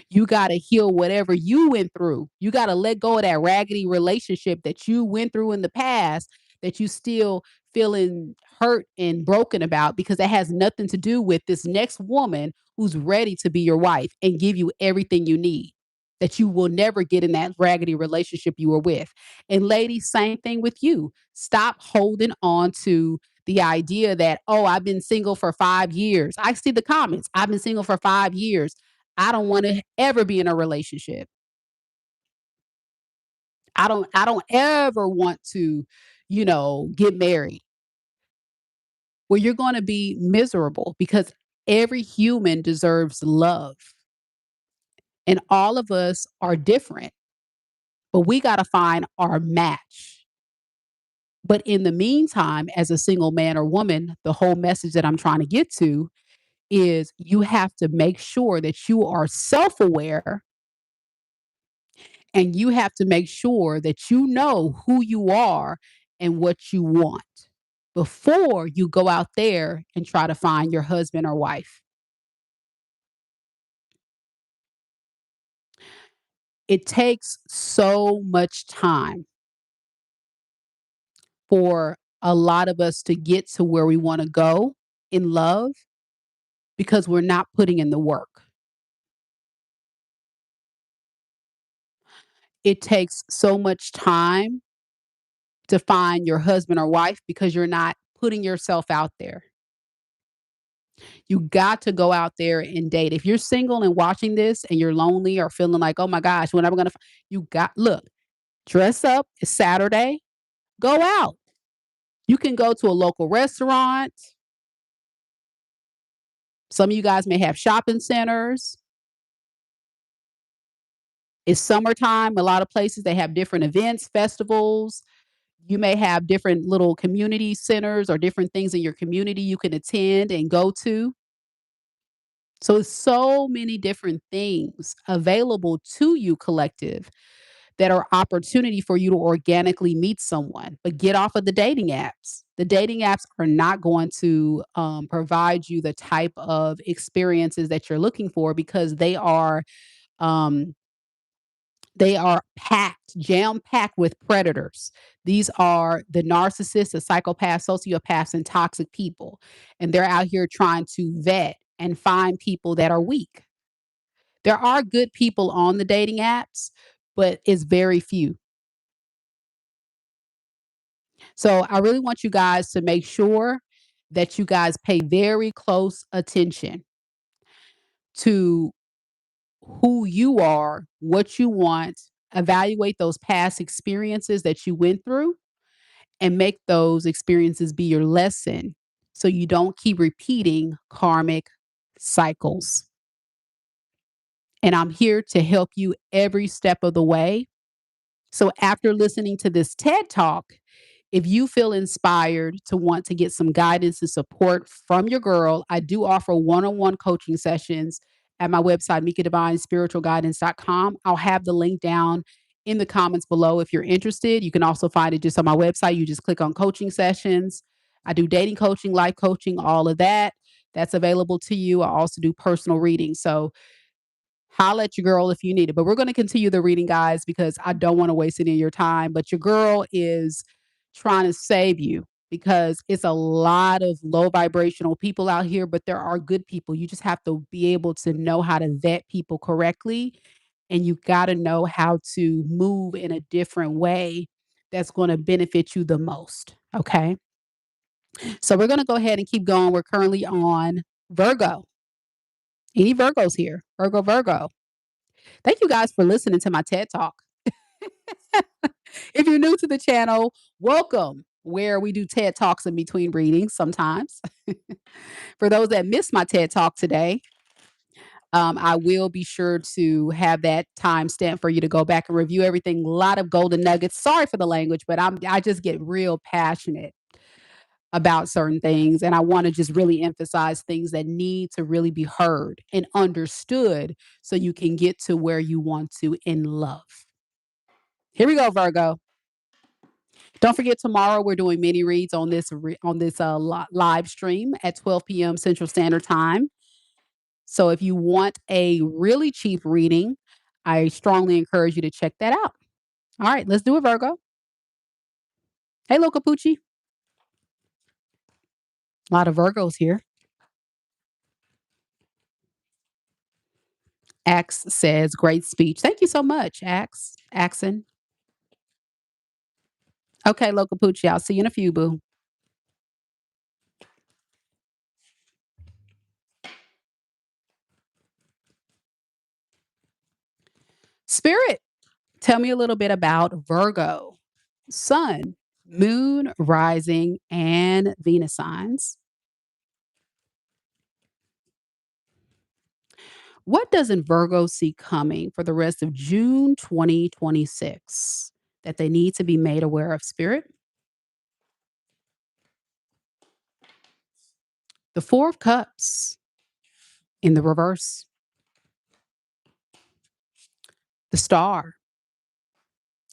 You got to heal whatever you went through. You got to let go of that raggedy relationship that you went through in the past that you still feeling hurt and broken about, because that has nothing to do with this next woman who's ready to be your wife and give you everything you need that you will never get in that raggedy relationship you were with. And ladies, same thing with you. Stop holding on to the idea that, oh, I've been single for 5 years. I see the comments. I've been single for 5 years. I don't want to ever be in a relationship. I don't ever want to, get married. Well, you're going to be miserable because every human deserves love. And all of us are different, but we got to find our match. But in the meantime, as a single man or woman, the whole message that I'm trying to get to is you have to make sure that you are self aware, and you have to make sure that you know who you are and what you want before you go out there and try to find your husband or wife. It takes so much time for a lot of us to get to where we want to go in love because we're not putting in the work. It takes so much time to find your husband or wife because you're not putting yourself out there. You got to go out there and date. If you're single and watching this and you're lonely or feeling like, oh my gosh, when am I going to, you got, look, dress up. It's Saturday. Go out. You can go to a local restaurant. Some of you guys may have shopping centers. It's summertime. A lot of places they have different events, festivals. You may have different little community centers or different things in your community you can attend and go to. So, it's so many different things available to you, collective, that are opportunity for you to organically meet someone. But get off of the dating apps. The dating apps are not going to provide you the type of experiences that you're looking for because um, they are packed, jam packed with predators. These are the narcissists, the psychopaths, sociopaths, and toxic people. And they're out here trying to vet and find people that are weak. There are good people on the dating apps, but it's very few. So I really want you guys to make sure that you guys pay very close attention to who you are, what you want, evaluate those past experiences that you went through, and make those experiences be your lesson so you don't keep repeating karmic cycles. And I'm here to help you every step of the way. So after listening to this TED Talk, if you feel inspired to want to get some guidance and support from your girl, I do offer one-on-one coaching sessions at my website, MikaDivineSpiritualGuidance.com. I'll have the link down in the comments below if you're interested. You can also find it just on my website. You just click on coaching sessions. I do dating coaching, life coaching, all of that. That's available to you. I also do personal reading. So holla at your girl if you need it. But we're going to continue the reading, guys, because I don't want to waste any of your time. But your girl is trying to save you because it's a lot of low vibrational people out here, but there are good people. You just have to be able to know how to vet people correctly. And you got to know how to move in a different way that's going to benefit you the most. Okay. So we're going to go ahead and keep going. We're currently on Virgo. Any Virgos here? Virgo, Virgo. Thank you guys for listening to my TED Talk. If you're new to the channel, welcome, where we do TED Talks in between readings sometimes. For those that missed my TED Talk today, I will be sure to have that time stamp for you to go back and review everything. A lot of golden nuggets. Sorry for the language, but I just get real passionate about certain things, and I want to just really emphasize things that need to really be heard and understood so you can get to where you want to in love. Here we go, Virgo. Don't forget, tomorrow we're doing mini reads on this live stream at 12 p.m. Central Standard Time. So if you want a really cheap reading, I strongly encourage you to check that out. All right, let's do it, Virgo. Hey, Local Poochie. A lot of Virgos here. Ax says, great speech. Thank you so much, Ax. Axon. Okay, Local Poochie, I'll see you in a few, boo. Spirit, tell me a little bit about Virgo, Sun, Moon, Rising, and Venus signs. What doesn't Virgo see coming for the rest of June 2026 that they need to be made aware of, Spirit? The Four of Cups in the reverse, the Star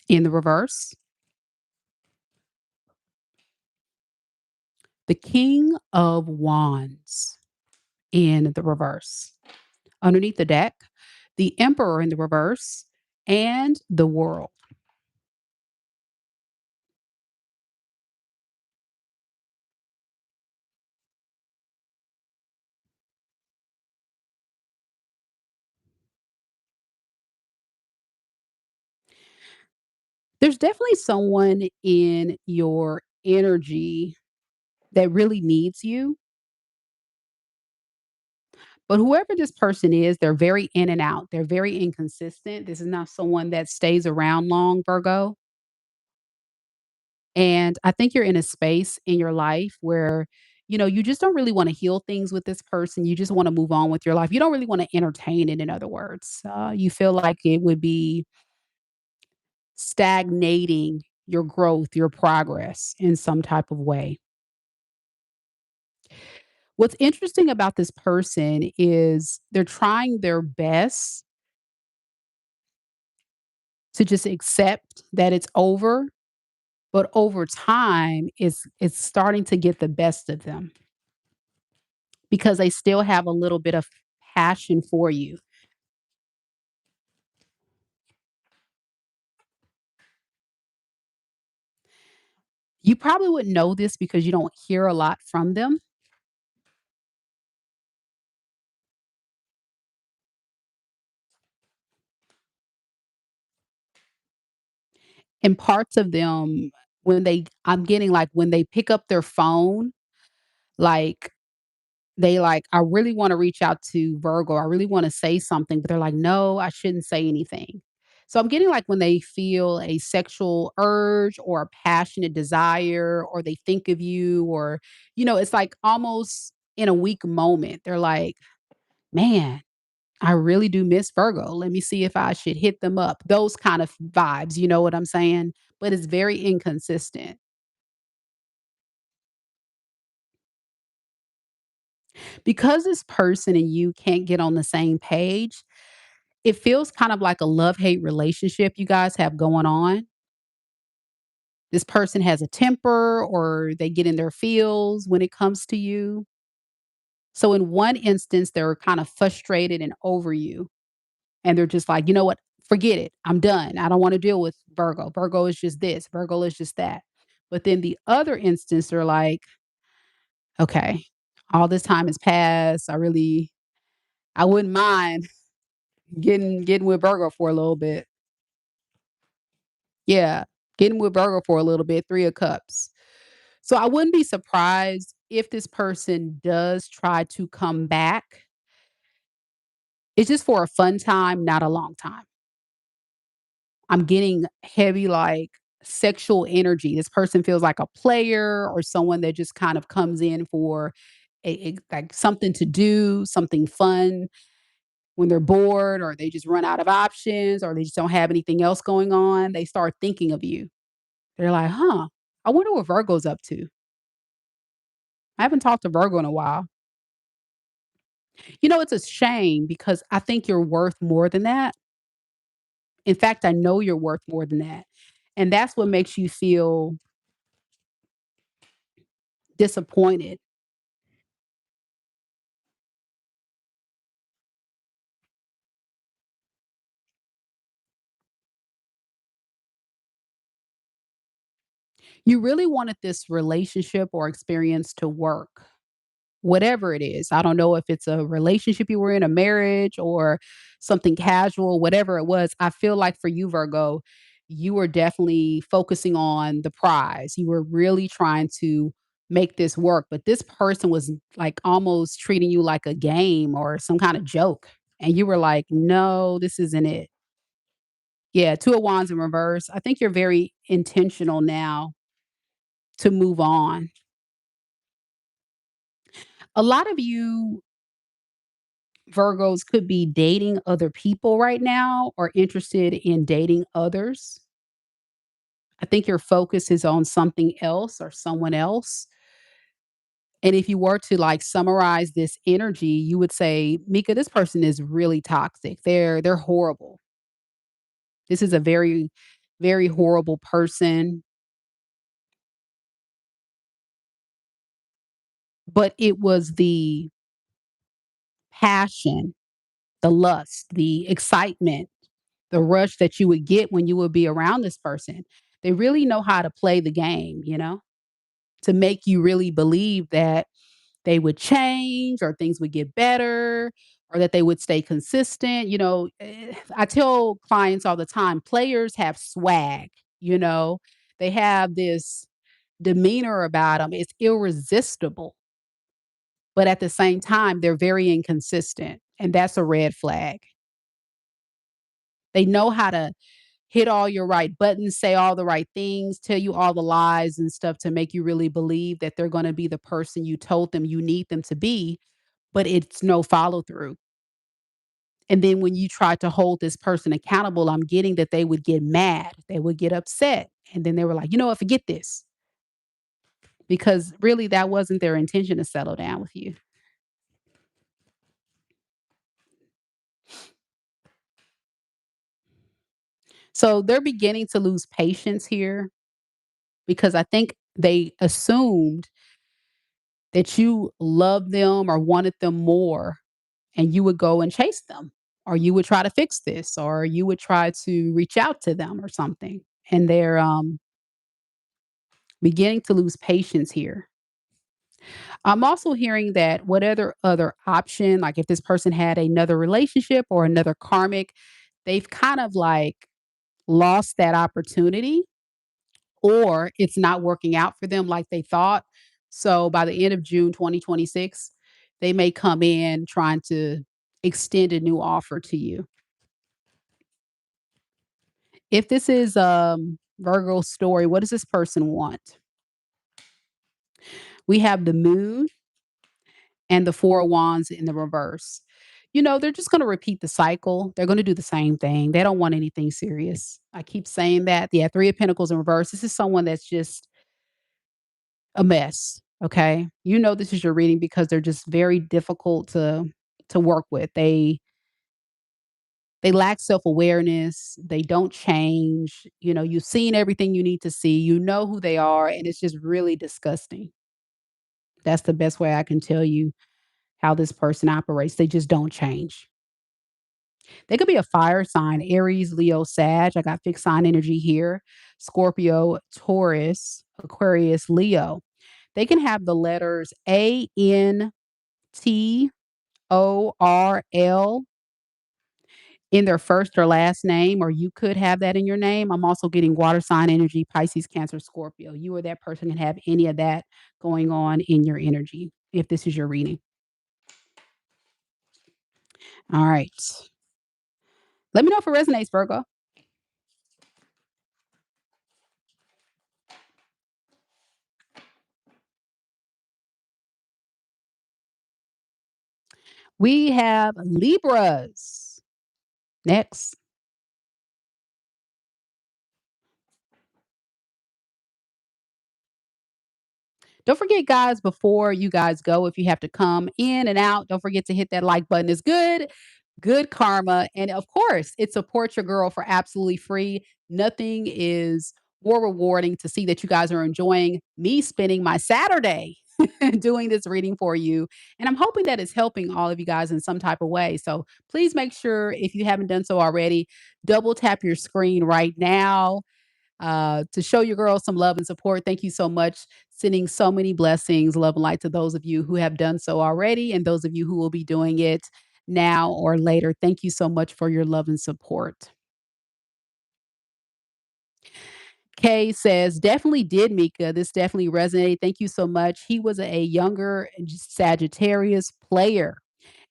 in the reverse, the King of Wands in the reverse. Underneath the deck, the Emperor in the reverse, and the World. There's definitely someone in your energy that really needs you. But whoever this person is, they're very in and out. They're very inconsistent. This is not someone that stays around long, Virgo. And I think you're in a space in your life where, you just don't really want to heal things with this person. You just want to move on with your life. You don't really want to entertain it, in other words. You feel like it would be stagnating your growth, your progress in some type of way. What's interesting about this person is they're trying their best to just accept that it's over, but over time, it's starting to get the best of them because they still have a little bit of passion for you. You probably wouldn't know this because you don't hear a lot from them, and parts of them, when they I'm getting, like, when they pick up their phone, like, they like, "I really wanna reach out to Virgo, I really wanna say something," but they're like, "No, I shouldn't say anything." So I'm getting, like, when they feel a sexual urge or a passionate desire or they think of you or, it's like almost in a weak moment. They're like, "Man, I really do miss Virgo. Let me see if I should hit them up." Those kind of vibes, you know what I'm saying? But it's very inconsistent. Because this person and you can't get on the same page, it feels kind of like a love-hate relationship you guys have going on. This person has a temper or they get in their feels when it comes to you. So in one instance, they're kind of frustrated and over you, and they're just like, "You know what? Forget it. I'm done. I don't wanna deal with Virgo. Virgo is just this. Virgo is just that." But then the other instance, they're like, "Okay, all this time has passed. I wouldn't mind getting with Virgo for a little bit." Yeah, getting with Virgo for a little bit, 3 of Cups. So I wouldn't be surprised if this person does try to come back. It's just for a fun time, not a long time. I'm getting heavy, like, sexual energy. This person feels like a player or someone that just kind of comes in for like, something to do, something fun when they're bored or they just run out of options or they just don't have anything else going on. They start thinking of you. They're like, "Huh, I wonder what Virgo's up to. I haven't talked to Virgo in a while." It's a shame because I think you're worth more than that. In fact, I know you're worth more than that. And that's what makes you feel disappointed. You really wanted this relationship or experience to work. Whatever it is. I don't know if it's a relationship you were in, a marriage or something casual, whatever it was. I feel like for you, Virgo, you were definitely focusing on the prize. You were really trying to make this work, but this person was like almost treating you like a game or some kind of joke. And you were like, no, this isn't it. Yeah, two of wands in reverse. I think you're very intentional now to move on. A lot of you Virgos could be dating other people right now or interested in dating others. I think your focus is on something else or someone else. And if you were to like summarize this energy, you would say, Mika, this person is really toxic. They're horrible. This is a very, very horrible person. But it was the passion, the lust, the excitement, the rush that you would get when you would be around this person. They really know how to play the game, to make you really believe that they would change or things would get better or that they would stay consistent. I tell clients all the time, players have swag, you know, they have this demeanor about them. It's irresistible. But at the same time, they're very inconsistent. And that's a red flag. They know how to hit all your right buttons, say all the right things, tell you all the lies and stuff to make you really believe that they're gonna be the person you told them you need them to be, but it's no follow through. And then when you try to hold this person accountable, I'm getting that they would get mad, they would get upset, and then they were like, "You know what? Forget this." Because really that wasn't their intention to settle down with you. So they're beginning to lose patience here because I think they assumed that you loved them or wanted them more and you would go and chase them or you would try to fix this or you would try to reach out to them or something. And they're beginning to lose patience here. I'm also hearing that whatever other option, like if this person had another relationship or another karmic, they've kind of like lost that opportunity or it's not working out for them like they thought. So by the end of June 2026, they may come in trying to extend a new offer to you. If this is Virgo's story, what does this person want? We have the moon and the four of wands in the reverse. They're just going to repeat the cycle. They're going to do the same thing. They don't want anything serious. I keep saying that. Yeah, three of pentacles in reverse. This is someone that's just a mess, okay? This is your reading because they're just very difficult to work with. They lack self-awareness, they don't change, you've seen everything you need to see, you know who they are, and it's just really disgusting. That's the best way I can tell you how this person operates, they just don't change. They could be a fire sign, Aries, Leo, Sag, I got fixed sign energy here, Scorpio, Taurus, Aquarius, Leo. They can have the letters ANTORL in their first or last name, or you could have that in your name. I'm also getting water sign energy, Pisces, Cancer, Scorpio. You or that person can have any of that going on in your energy if this is your reading. All right. Let me know if it resonates, Virgo. We have Libras. Next. Don't forget, guys, before you guys go, if you have to come in and out, don't forget to hit that like button. It's good karma. And of course, it supports your girl for absolutely free. Nothing is more rewarding to see that you guys are enjoying me spending my Saturday doing this reading for you. And I'm hoping that it's helping all of you guys in some type of way. So please make sure, if you haven't done so already, double tap your screen right now. to show your girl some love and support. Thank you so much. Sending so many blessings, love and light to those of you who have done so already and those of you who will be doing it now or later. Thank you so much for your love and support. Kay says, definitely did, Mika. This definitely resonated. Thank you so much. He was a younger Sagittarius player.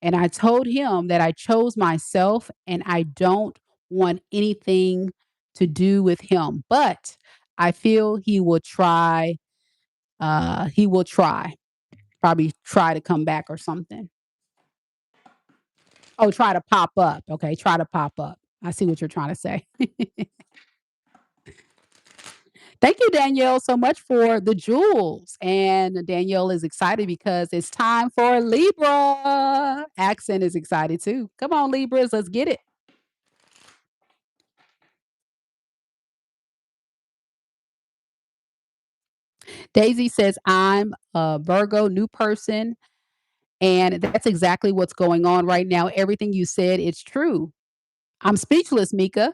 And I told him that I chose myself and I don't want anything to do with him. But I feel he will try, probably try to come back or something. Oh, try to pop up. Okay, try to pop up. I see what you're trying to say. Thank you, Danielle, so much for the jewels. And Danielle is excited because it's time for Libra. Accent is excited too. Come on, Libras, let's get it. Daisy says, I'm a Virgo, new person. And that's exactly what's going on right now. Everything you said, it's true. I'm speechless, Mika.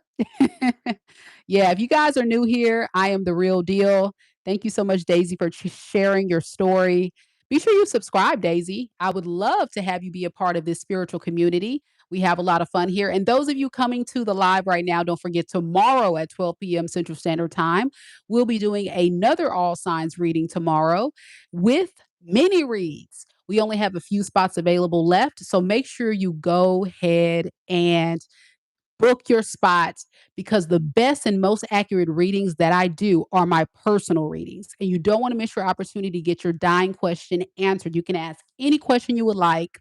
Yeah, if you guys are new here, I am the real deal. Thank you so much, Daisy, for sharing your story. Be sure you subscribe, Daisy. I would love to have you be a part of this spiritual community. We have a lot of fun here. And those of you coming to the live right now, don't forget tomorrow at 12 p.m. Central Standard Time, we'll be doing another all signs reading tomorrow with mini reads. We only have a few spots available left. So make sure you go ahead and book your spots because the best and most accurate readings that I do are my personal readings. And you don't want to miss your opportunity to get your dying question answered. You can ask any question you would like.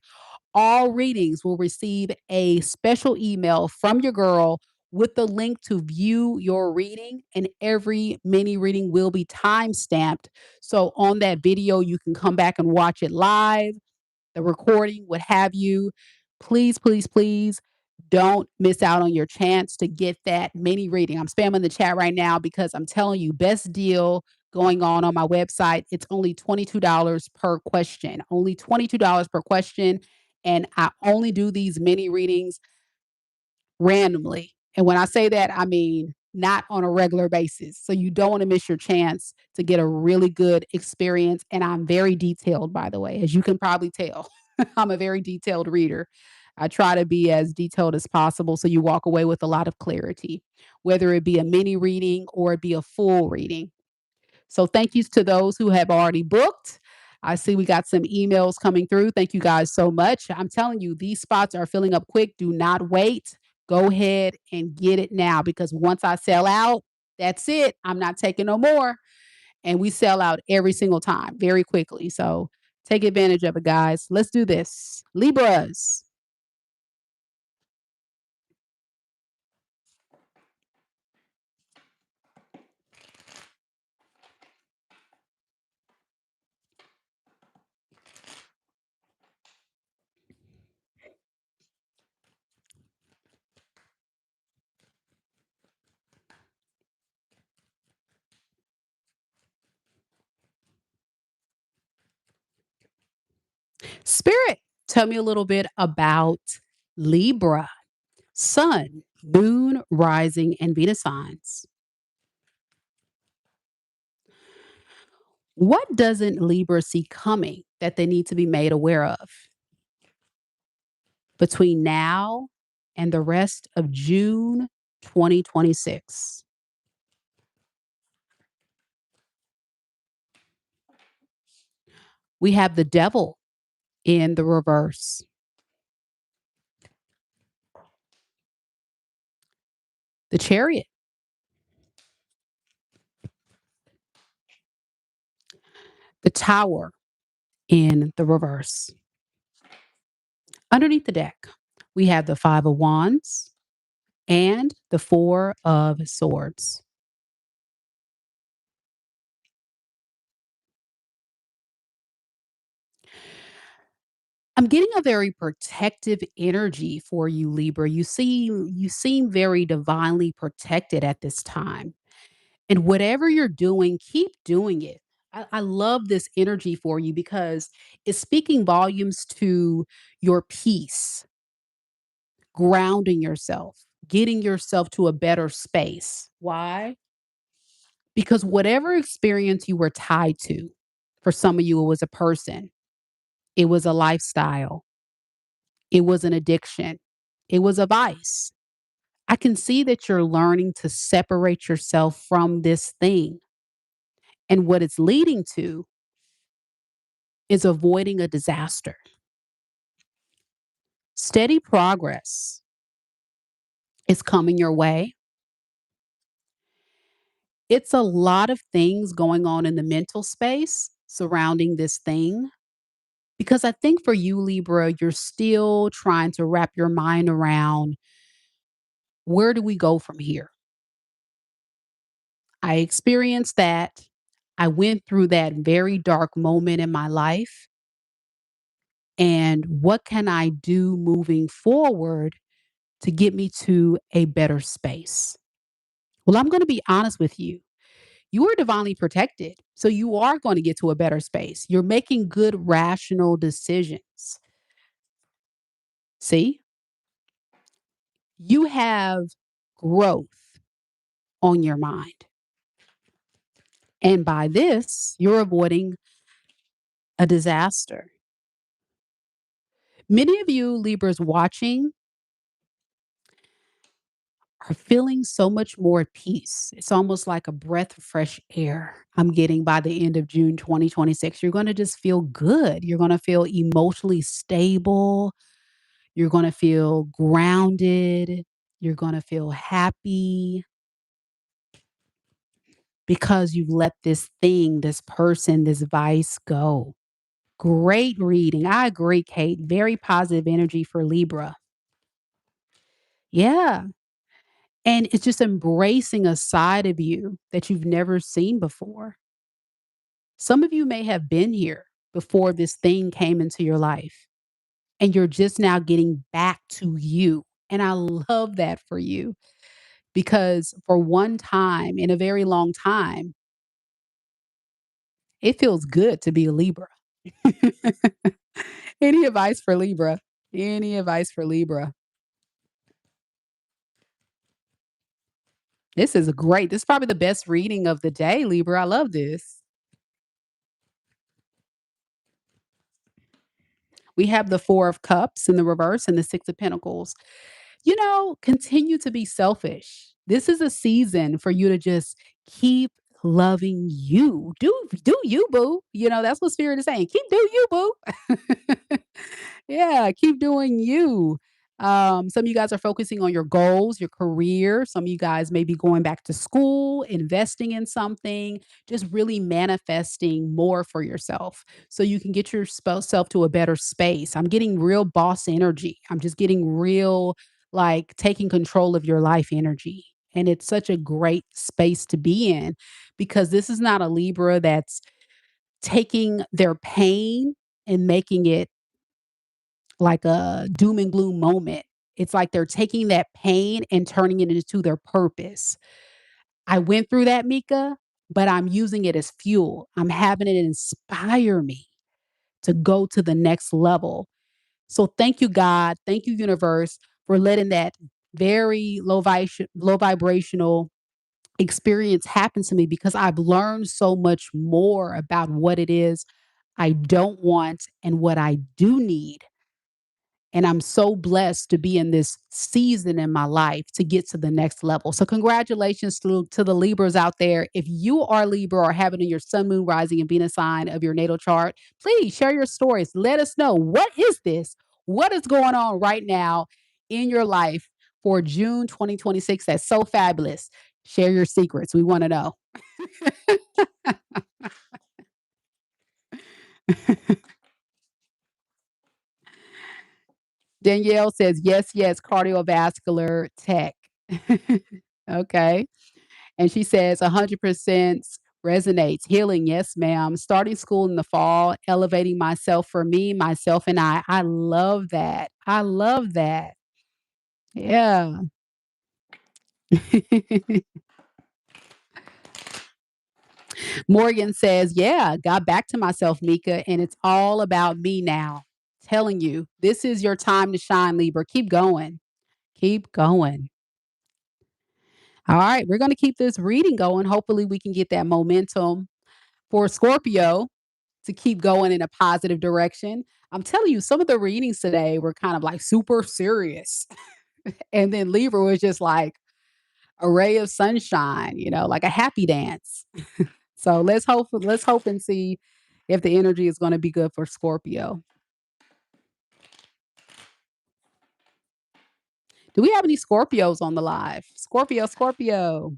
All readings will receive a special email from your girl with the link to view your reading, and every mini reading will be time stamped. So on that video, you can come back and watch it live, the recording, what have you. Please, please, please don't miss out on your chance to get that mini reading. I'm spamming the chat right now because I'm telling you, best deal going on my website. It's only $22 per question, only $22 per question. And I only do these mini readings randomly. And when I say that, I mean not on a regular basis. So you don't want to miss your chance to get a really good experience. And I'm very detailed, by the way, as you can probably tell. I'm a very detailed reader. I try to be as detailed as possible so you walk away with a lot of clarity, whether it be a mini reading or it be a full reading. So thank you to those who have already booked. I see we got some emails coming through. Thank you guys so much. I'm telling you, these spots are filling up quick. Do not wait. Go ahead and get it now because once I sell out, that's it. I'm not taking no more. And we sell out every single time very quickly. So take advantage of it, guys. Let's do this. Libras. Spirit, tell me a little bit about Libra, Sun, Moon, Rising, and Venus signs. What doesn't Libra see coming that they need to be made aware of between now and the rest of June 2026? We have the devil in the reverse, the chariot, the tower in the reverse. Underneath the deck, we have the five of wands and the four of swords. I'm getting a very protective energy for you, Libra. You seem very divinely protected at this time. And whatever you're doing, keep doing it. I love this energy for you because it's speaking volumes to your peace, grounding yourself, getting yourself to a better space. Why? Because whatever experience you were tied to, for some of you, it was a person, it was a lifestyle, it was an addiction, it was a vice. I can see that you're learning to separate yourself from this thing. And what it's leading to is avoiding a disaster. Steady progress is coming your way. It's a lot of things going on in the mental space surrounding this thing. Because I think for you, Libra, you're still trying to wrap your mind around where do we go from here? I experienced that. I went through that very dark moment in my life. And what can I do moving forward to get me to a better space? Well, I'm going to be honest with you. You are divinely protected. So you are going to get to a better space. You're making good, rational decisions. See, you have growth on your mind. And by this, you're avoiding a disaster. Many of you Libras watching are feeling so much more at peace. It's almost like a breath of fresh air I'm getting by the end of June 2026. You're going to just feel good. You're going to feel emotionally stable. You're going to feel grounded. You're going to feel happy because you've let this thing, this person, this vice go. Great reading. I agree, Kate. Very positive energy for Libra. Yeah. And it's just embracing a side of you that you've never seen before. Some of you may have been here before this thing came into your life, and you're just now getting back to you. And I love that for you because for one time in a very long time, it feels good to be a Libra. Any advice for Libra? Any advice for Libra? This is great. This is probably the best reading of the day, Libra. I love this. We have the 4 of Cups in the reverse and the 6 of Pentacles. Continue to be selfish. This is a season for you to just keep loving you. Do you, boo. That's what Spirit is saying. Keep do you, boo. Yeah, keep doing you. Some of you guys are focusing on your goals, your career. Some of you guys may be going back to school, investing in something, just really manifesting more for yourself so you can get yourself to a better space. I'm getting real boss energy. I'm just getting real, like taking control of your life energy. And it's such a great space to be in because this is not a Libra that's taking their pain and making it like a doom and gloom moment. It's like they're taking that pain and turning it into their purpose. I went through that, Mika, but I'm using it as fuel. I'm having it inspire me to go to the next level. So thank you, God. Thank you, universe, for letting that very low vibrational experience happen to me because I've learned so much more about what it is I don't want and what I do need. And I'm so blessed to be in this season in my life to get to the next level. So, congratulations to the Libras out there. If you are Libra or have it in your sun, moon, rising, and Venus sign of your natal chart, please share your stories. Let us know what is this? What is going on right now in your life for June 2026? That's so fabulous. Share your secrets. We want to know. Danielle says, yes, yes, cardiovascular tech. Okay. And she says 100% resonates. Healing, yes, ma'am. Starting school in the fall, elevating myself for me, myself, and I. I love that. I love that. Yeah. Morgan says, yeah, got back to myself, Mika, and it's all about me now. Telling you, this is your time to shine, Libra. Keep going. Keep going. All right, we're going to keep this reading going. Hopefully, we can get that momentum for Scorpio to keep going in a positive direction. I'm telling you, some of the readings today were kind of like super serious. And then Libra was just like a ray of sunshine, like a happy dance. So let's hope and see if the energy is going to be good for Scorpio. Do we have any Scorpios on the live? Scorpio, Scorpio.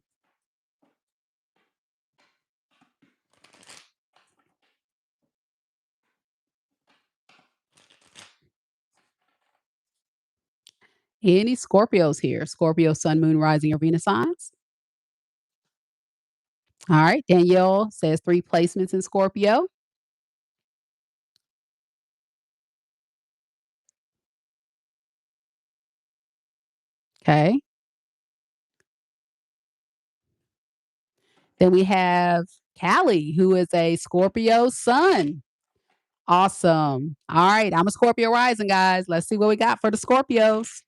Any Scorpios here? Scorpio, Sun, Moon, Rising, or Venus signs? All right. Danielle says 3 placements in Scorpio. Okay. Then we have Callie, who is a Scorpio Sun. Awesome. All right. I'm a Scorpio rising, guys. Let's see what we got for the Scorpios.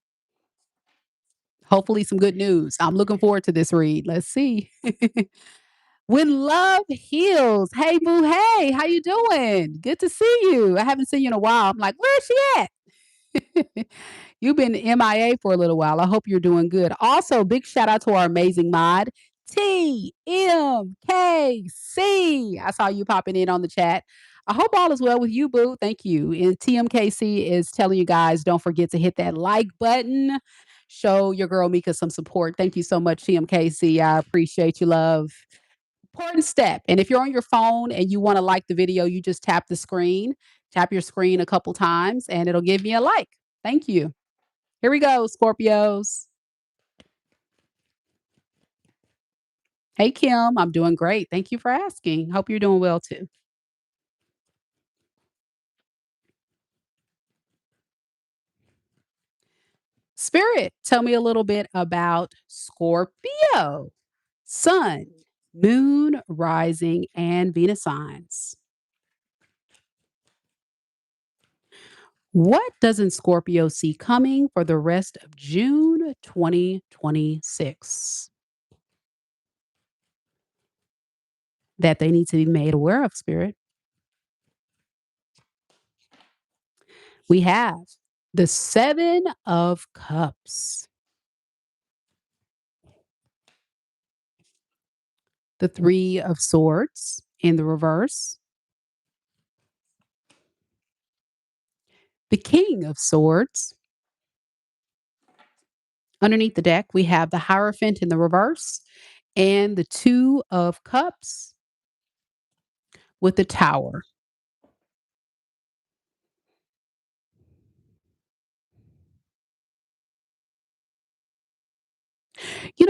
Hopefully, some good news. I'm looking forward to this read. Let's see. When love heals. Hey, boo. Hey, how you doing? Good to see you. I haven't seen you in a while. I'm like, where's she at? You've been MIA for a little while. I hope you're doing good. Also, big shout out to our amazing mod, TMKC. I saw you popping in on the chat. I hope all is well with you, boo. Thank you. And TMKC is telling you guys, don't forget to hit that like button. Show your girl Mika some support. Thank you so much, TMKC. I appreciate you, love. Important step. And if you're on your phone and you want to like the video, you just tap your screen a couple times, and it'll give me a like. Thank you. Here we go, Scorpios. Hey, Kim. I'm doing great. Thank you for asking. Hope you're doing well too. Spirit, tell me a little bit about Scorpio, Sun, Moon, Rising, and Venus signs. What doesn't Scorpio see coming for the rest of June 2026 that they need to be made aware of, Spirit? We have the 7 of Cups, the 3 of Swords in the reverse, the King of Swords. Underneath the deck, we have the Hierophant in the reverse and the 2 of Cups with the Tower.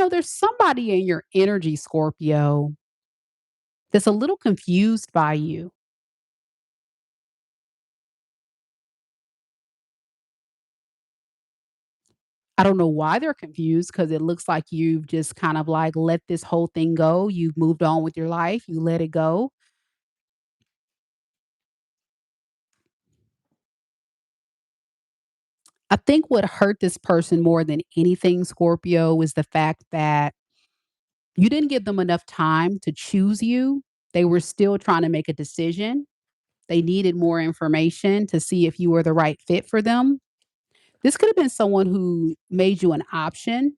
There's somebody in your energy, Scorpio, that's a little confused by you. I don't know why they're confused because it looks like you've just kind of like let this whole thing go. You've moved on with your life, you let it go. I think what hurt this person more than anything, Scorpio, is the fact that you didn't give them enough time to choose you. They were still trying to make a decision. They needed more information to see if you were the right fit for them. This could have been someone who made you an option.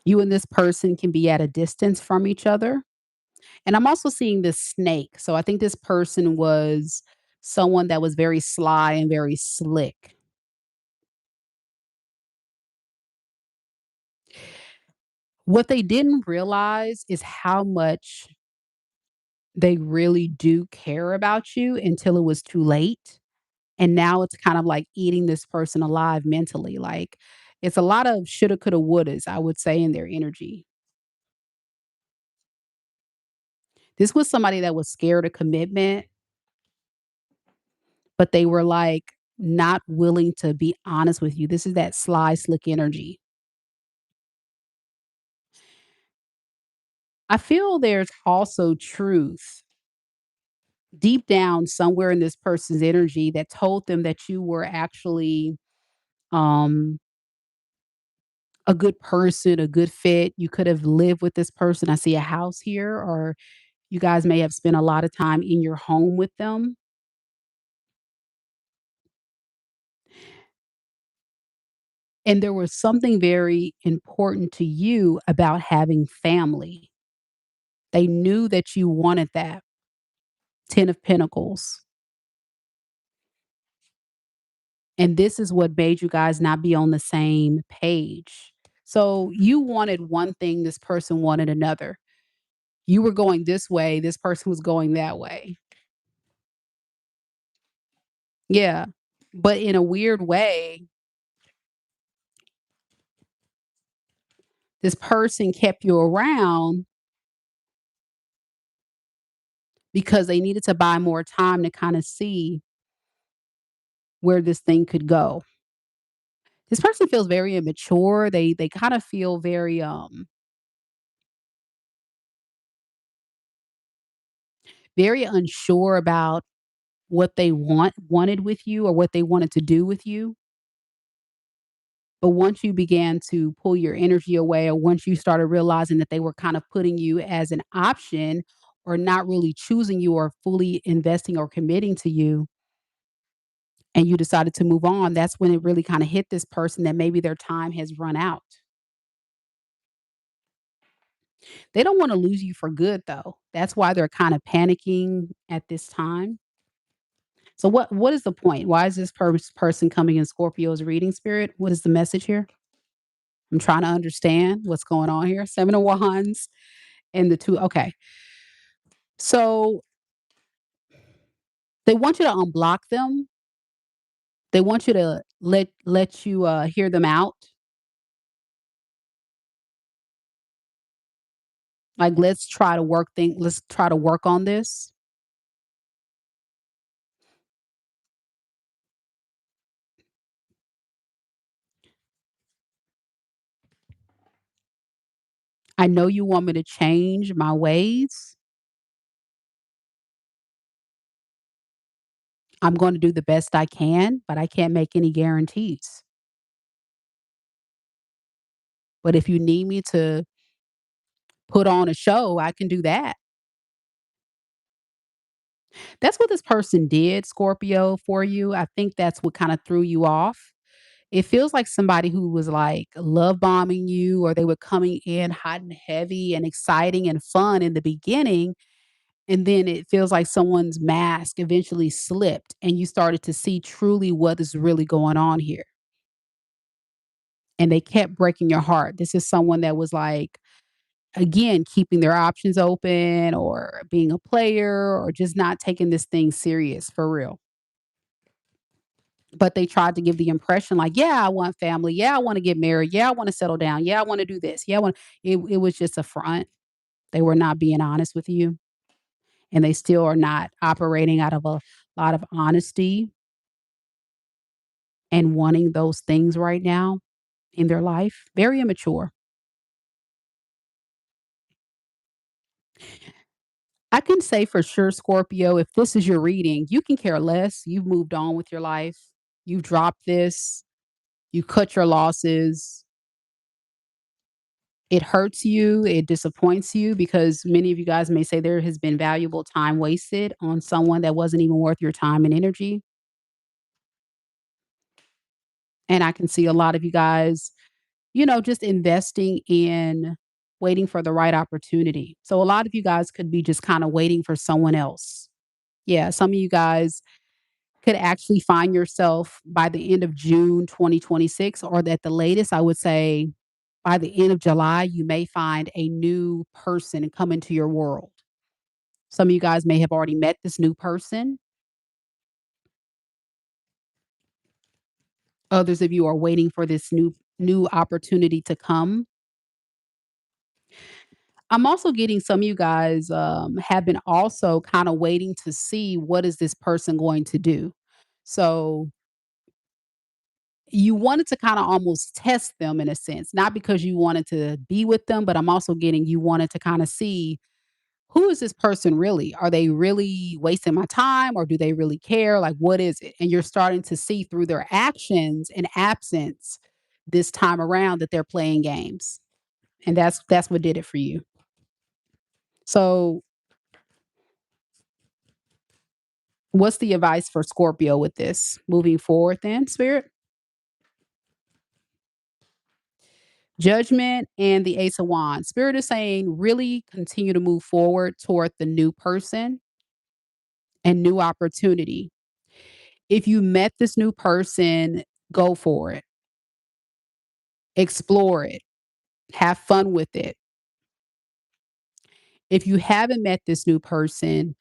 You and this person can be at a distance from each other. And I'm also seeing this snake. So I think this person was someone that was very sly and very slick. What they didn't realize is how much they really do care about you until it was too late. And now it's kind of like eating this person alive mentally. Like it's a lot of shoulda, coulda, wouldas, I would say, in their energy. This was somebody that was scared of commitment, but they were like not willing to be honest with you. This is that sly, slick energy. I feel there's also truth deep down somewhere in this person's energy that told them that you were actually um a good person, a good fit. You could have lived with this person. I see a house here, or you guys may have spent a lot of time in your home with them. And there was something very important to you about having family. They knew that you wanted that. 10 of Pentacles. And this is what made you guys not be on the same page. So you wanted one thing, this person wanted another. You were going this way, this person was going that way. Yeah. But in a weird way, this person kept you around because they needed to buy more time to kind of see where this thing could go. This person feels very immature. They kind of feel very very unsure about what they wanted with you or what they wanted to do with you. But once you began to pull your energy away, or once you started realizing that they were kind of putting you as an option or not really choosing you or fully investing or committing to you, and you decided to move on, that's when it really kind of hit this person that maybe their time has run out. They don't want to lose you for good though. That's why they're kind of panicking at this time. So what is the point? Why is this person coming in Scorpio's reading spirit? What is the message here? I'm trying to understand what's going on here. 7 of Wands and the 2. Okay. So they want you to unblock them. They want you to let you hear them out. Like let's try to work on this. I know you want me to change my ways. I'm going to do the best I can, but I can't make any guarantees. But if you need me to put on a show, I can do that. That's what this person did, Scorpio, for you. I think that's what kind of threw you off. It feels like somebody who was like love bombing you, or they were coming in hot and heavy and exciting and fun in the beginning. And then it feels like someone's mask eventually slipped and you started to see truly what is really going on here. And they kept breaking your heart. This is someone that was like, again, keeping their options open or being a player or just not taking this thing serious for real. But they tried to give the impression like, yeah, I want family. Yeah, I want to get married. Yeah, I want to settle down. Yeah, I want to do this. Yeah, I want it was just a front. They were not being honest with you. And they still are not operating out of a lot of honesty and wanting those things right now in their life. Very immature. I can say for sure, Scorpio, if this is your reading, you can care less. You've moved on with your life. You've dropped this. You cut your losses. It hurts you. It disappoints you because many of you guys may say there has been valuable time wasted on someone that wasn't even worth your time and energy. And I can see a lot of you guys, just investing in waiting for the right opportunity. So a lot of you guys could be just kind of waiting for someone else. Yeah, some of you guys could actually find yourself by the end of June 2026, or at the latest, I would say by the end of July, you may find a new person come into your world. Some of you guys may have already met this new person. Others of you are waiting for this new opportunity to come. I'm also getting some of you guys have been also kind of waiting to see what is this person going to do. So you wanted to kinda almost test them in a sense, not because you wanted to be with them, but I'm also getting you wanted to kinda see, who is this person really? Are they really wasting my time or do they really care? Like, what is it? And you're starting to see through their actions and absence this time around that they're playing games. And that's what did it for you. So, what's the advice for Scorpio with this moving forward then, Spirit? Judgment and the Ace of Wands. Spirit is saying really continue to move forward toward the new person and new opportunity. If you met this new person, go for it. Explore it. Have fun with it. If you haven't met this new person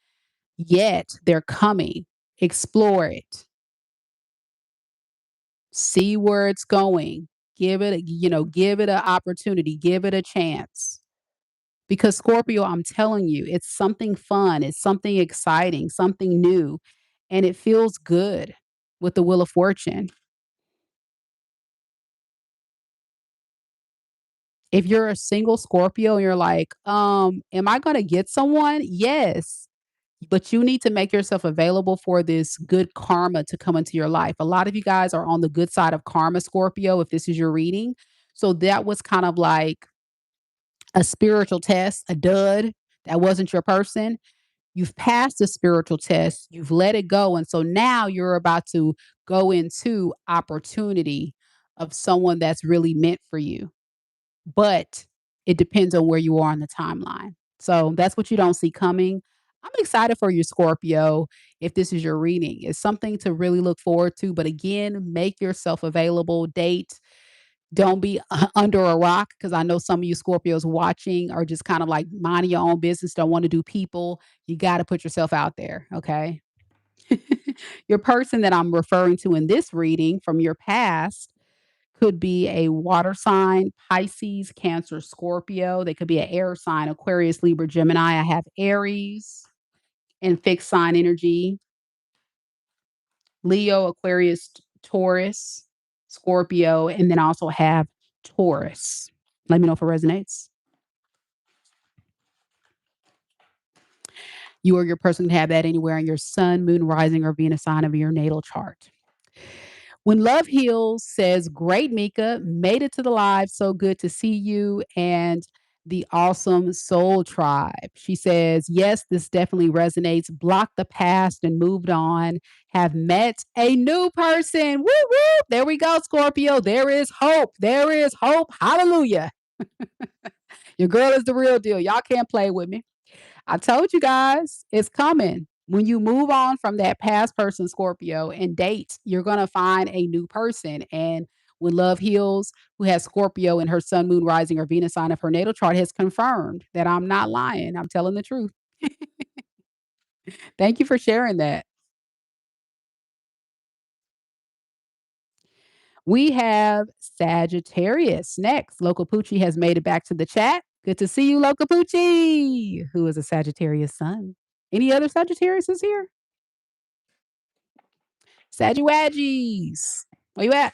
yet, they're coming. Explore it. See where it's going. Give it an opportunity, give it a chance. Because Scorpio, I'm telling you, it's something fun, it's something exciting, something new, and it feels good with the Wheel of Fortune. If you're a single Scorpio and you're like, am I gonna get someone? Yes. But you need to make yourself available for this good karma to come into your life. A lot of you guys are on the good side of karma, Scorpio, if this is your reading. So that was kind of like a spiritual test, a dud. That wasn't your person. You've passed the spiritual test, you've let it go. And so now you're about to go into opportunity of someone that's really meant for you. But it depends on where you are on the timeline. So that's what you don't see coming. I'm excited for you, Scorpio, if this is your reading. It's something to really look forward to. But again, make yourself available, date. Don't be under a rock because I know some of you Scorpios watching are just kind of like minding your own business, don't want to do people. You got to put yourself out there. Okay. Your person that I'm referring to in this reading from your past could be a water sign, Pisces, Cancer, Scorpio. They could be an air sign, Aquarius, Libra, Gemini. I have Aries and fixed sign energy, Leo, Aquarius, Taurus, Scorpio, and then I also have Taurus. Let me know if it resonates. You or your person can have that anywhere in your sun, moon, rising, or Venus sign of your natal chart. When Love Heals says, Great, Mika, made it to the live. So good to see you and the awesome soul tribe. She says, Yes, this definitely resonates. Block the past and moved on. Have met a new person. Woo woo. There we go, Scorpio. There is hope. There is hope. Hallelujah. Your girl is the real deal. Y'all can't play with me. I told you guys it's coming. When you move on from that past person, Scorpio, and date, you're going to find a new person. And when Love Heals, who has Scorpio in her sun, moon, rising, or Venus sign of her natal chart, has confirmed that I'm not lying. I'm telling the truth. Thank you for sharing that. We have Sagittarius next. Local Poochie has made it back to the chat. Good to see you, Local Poochie, who is a Sagittarius sun. Any other Sagittarius is here? Saggy where you at?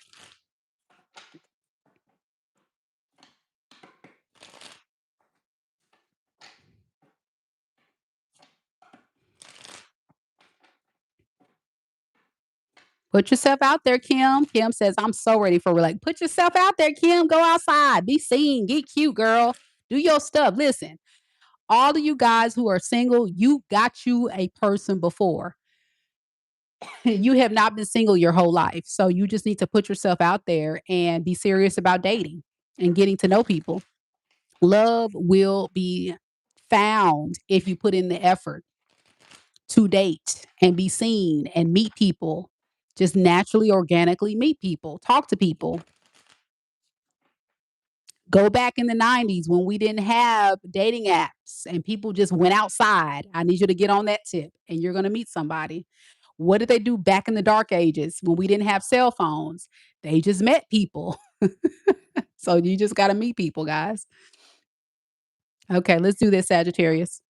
Put yourself out there, Kim. Kim says, I'm so ready for like, put yourself out there, Kim. Go outside. Be seen. Get cute, girl. Do your stuff. Listen, all of you guys who are single, you got you a person before. You have not been single your whole life. So you just need to put yourself out there and be serious about dating and getting to know people. Love will be found if you put in the effort to date and be seen and meet people. Just naturally, organically meet people, talk to people. Go back in the 90s when we didn't have dating apps and people just went outside. I need you to get on that tip and you're going to meet somebody. What did they do back in the dark ages when we didn't have cell phones? They just met people. So you just got to meet people, guys. Okay, let's do this, Sagittarius.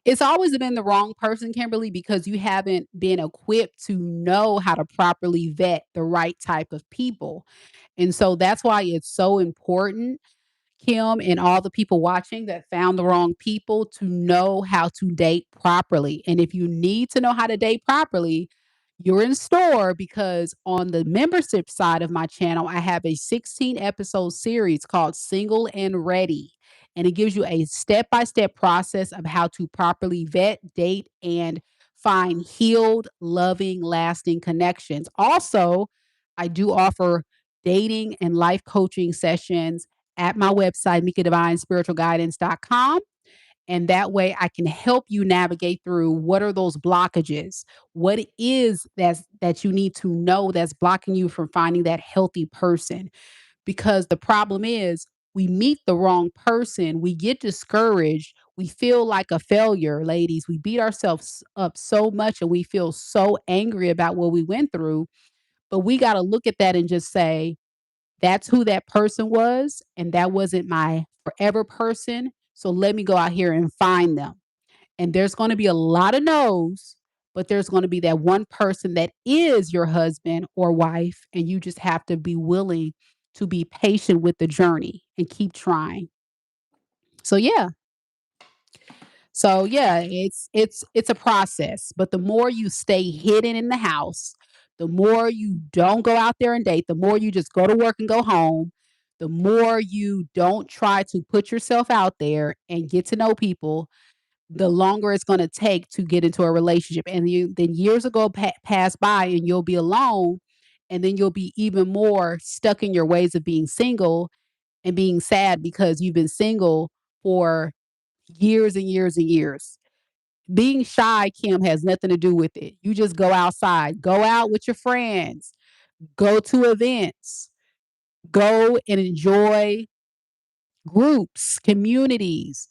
It's always been the wrong person, Kimberly, because you haven't been equipped to know how to properly vet the right type of people. And so that's why it's so important, Kim, and all the people watching that found the wrong people, to know how to date properly. And if you need to know how to date properly, you're in store, because on the membership side of my channel, I have a 16 episode series called Single and Ready. And it gives you a step by step process of how to properly vet, date, and find healed, loving, lasting connections. Also, I do offer dating and life coaching sessions at my website, MikaDivineSpiritualGuidance.com. And that way I can help you navigate through what are those blockages? What it is that you need to know that's blocking you from finding that healthy person? Because the problem is, we meet the wrong person, we get discouraged, we feel like a failure, ladies. We beat ourselves up so much and we feel so angry about what we went through. But we got to look at that and just say, that's who that person was, and that wasn't my forever person. So let me go out here and find them. And there's going to be a lot of no's, but there's going to be that one person that is your husband or wife. And you just have to be willing to be patient with the journey and keep trying. So yeah. So yeah, it's a process, but the more you stay hidden in the house, the more you don't go out there and date, the more you just go to work and go home, the more you don't try to put yourself out there and get to know people, the longer it's going to take to get into a relationship. And then years ago pass by and you'll be alone, and then you'll be even more stuck in your ways of being single and being sad because you've been single for years and years and years. Being shy, Kim, has nothing to do with it. You just go outside, go out with your friends, go to events, go and enjoy groups, communities,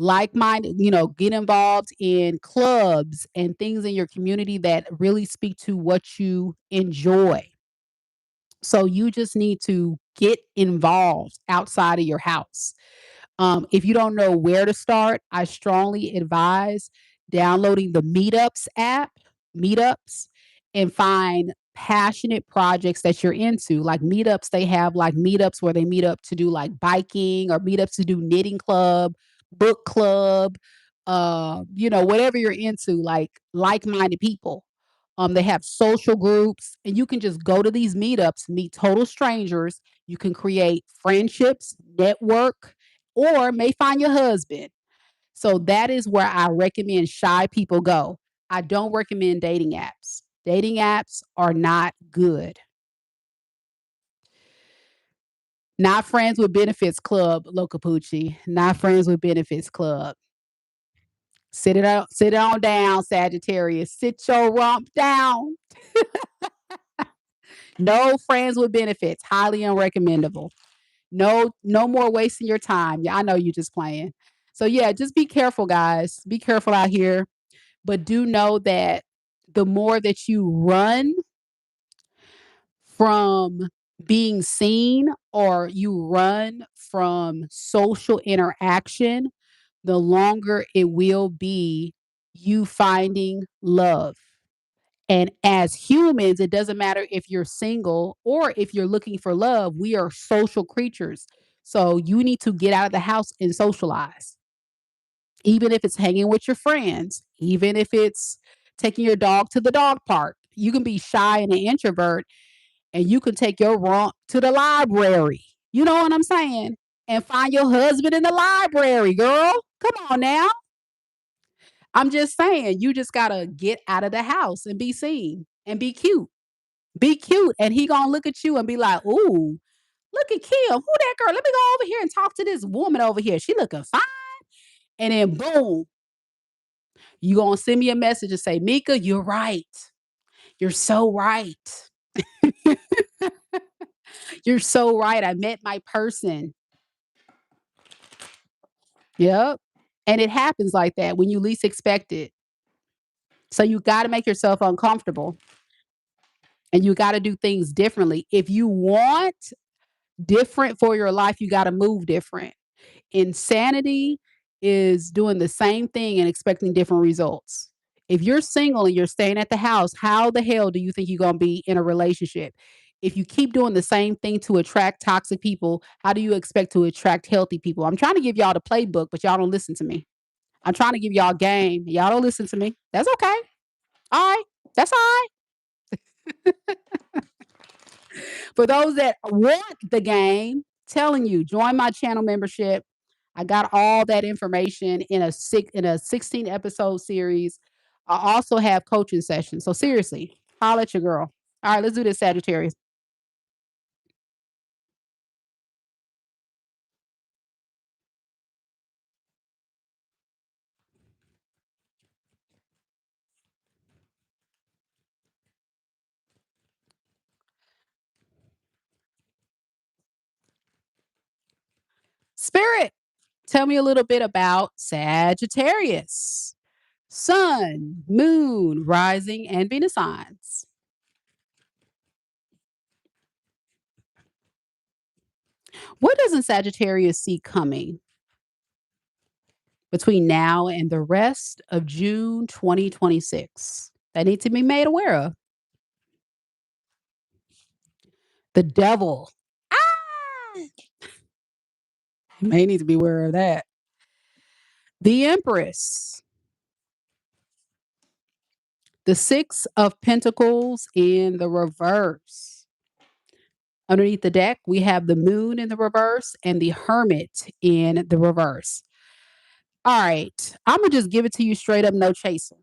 like minded, get involved in clubs and things in your community that really speak to what you enjoy. So you just need to get involved outside of your house. If you don't know where to start, I strongly advise downloading the Meetups app, Meetups, and find passionate projects that you're into. Like Meetups, they have like Meetups where they meet up to do like biking, or Meetups to do knitting club, book club, whatever you're into, like-minded people. They have social groups, and you can just go to these meetups, meet total strangers. You can create friendships, network, or may find your husband. So that is where I recommend shy people go. I don't recommend dating apps. Dating apps are not good. Not friends with benefits club, Locapucci. Not friends with benefits club. Sit it on down, Sagittarius. Sit your rump down. No friends with benefits. Highly unrecommendable. No more wasting your time. Yeah, I know you just playing. So yeah, just be careful, guys. Be careful out here. But do know that the more that you run from being seen, or you run from social interaction, the longer it will be you finding love. And as humans, it doesn't matter if you're single or if you're looking for love, we are social creatures. So you need to get out of the house and socialize, even if it's hanging with your friends, even if it's taking your dog to the dog park. You can be shy and an introvert, and you can take your rump to the library. You know what I'm saying? And find your husband in the library, girl. Come on now. I'm just saying, you just gotta get out of the house and be seen and be cute. Be cute, and he gonna look at you and be like, "Ooh, look at Kim. Who that girl? Let me go over here and talk to this woman over here. She looking fine." And then boom, you gonna send me a message and say, "Mika, you're right. You're so right. You're so right. I met my person." Yep. And it happens like that when you least expect it. So you got to make yourself uncomfortable, and you got to do things differently. If you want different for your life, you got to move different. Insanity is doing the same thing and expecting different results. If you're single and you're staying at the house, how the hell do you think you're gonna be in a relationship? If you keep doing the same thing to attract toxic people, how do you expect to attract healthy people? I'm trying to give y'all the playbook, but y'all don't listen to me. I'm trying to give y'all game. Y'all don't listen to me. That's okay. All right. That's all right. For those that want the game, telling you, join my channel membership. I got all that information in a 16 episode series. I also have coaching sessions. So seriously, holla at your girl. All right, let's do this, Sagittarius. Spirit, tell me a little bit about Sagittarius. Sun, moon, rising, and Venus signs. What doesn't Sagittarius see coming between now and the rest of June 2026 that need to be made aware of? The devil. Ah! You may need to be aware of that. The Empress. The Six of Pentacles in the reverse. Underneath the deck, we have the Moon in the reverse and the Hermit in the reverse. All right. I'm going to just give it to you straight up, no chaser.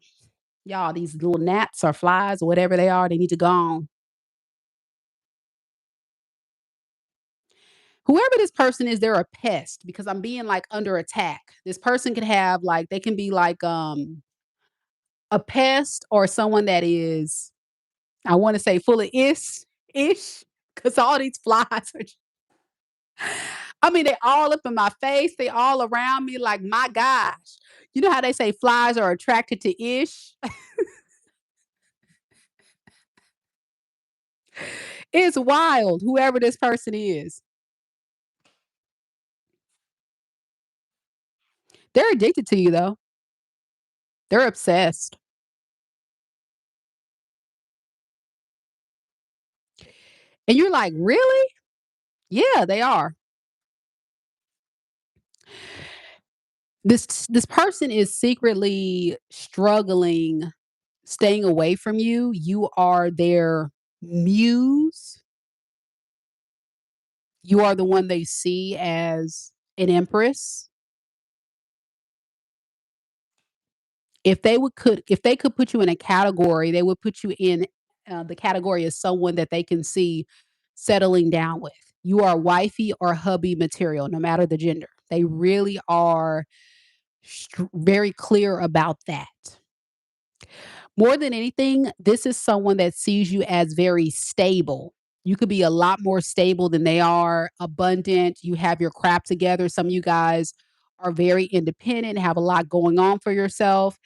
Y'all, these little gnats or flies or whatever they are, they need to go on. Whoever this person is, they're a pest because I'm being like under attack. This person could have like, they can be like a pest or someone that is, I want to say full of ish, because all these flies are, I mean, they all up in my face. They all around me. Like, my gosh. You know how they say flies are attracted to ish? It's wild, whoever this person is. They're addicted to you, though. They're obsessed. And you're like, really? Yeah, they are. This person is secretly struggling staying away from you. You are their muse. You are the one they see as an empress. If they could put you in a category, they would put you in the category as someone that they can see settling down with. You are wifey or hubby material, no matter the gender. They really are very clear about that. More than anything, this is someone that sees you as very stable. You could be a lot more stable than they are, abundant. You have your crap together. Some of you guys are very independent, have a lot going on for yourself,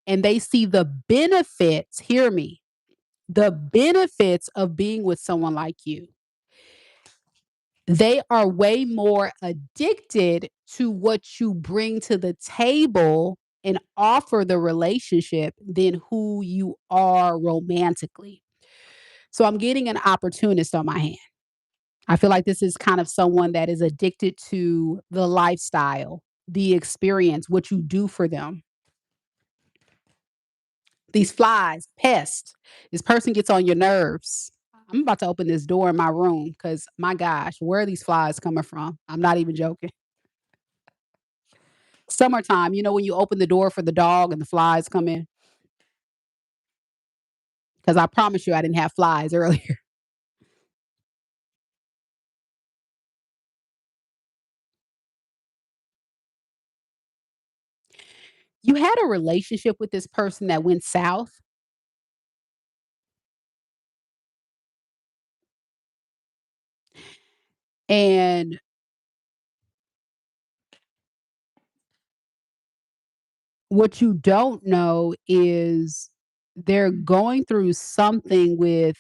and they see the benefits, hear me, the benefits of being with someone like you. They are way more addicted to what you bring to the table and offer the relationship than who you are romantically. So I'm getting an opportunist on my hand. I feel like this is kind of someone that is addicted to the lifestyle, the experience, what you do for them. These flies, pests. This person gets on your nerves. I'm about to open this door in my room because my gosh, where are these flies coming from? I'm not even joking. Summertime, you know, when you open the door for the dog and the flies come in? Because I promise you I didn't have flies earlier. You had a relationship with this person that went south. And what you don't know is they're going through something with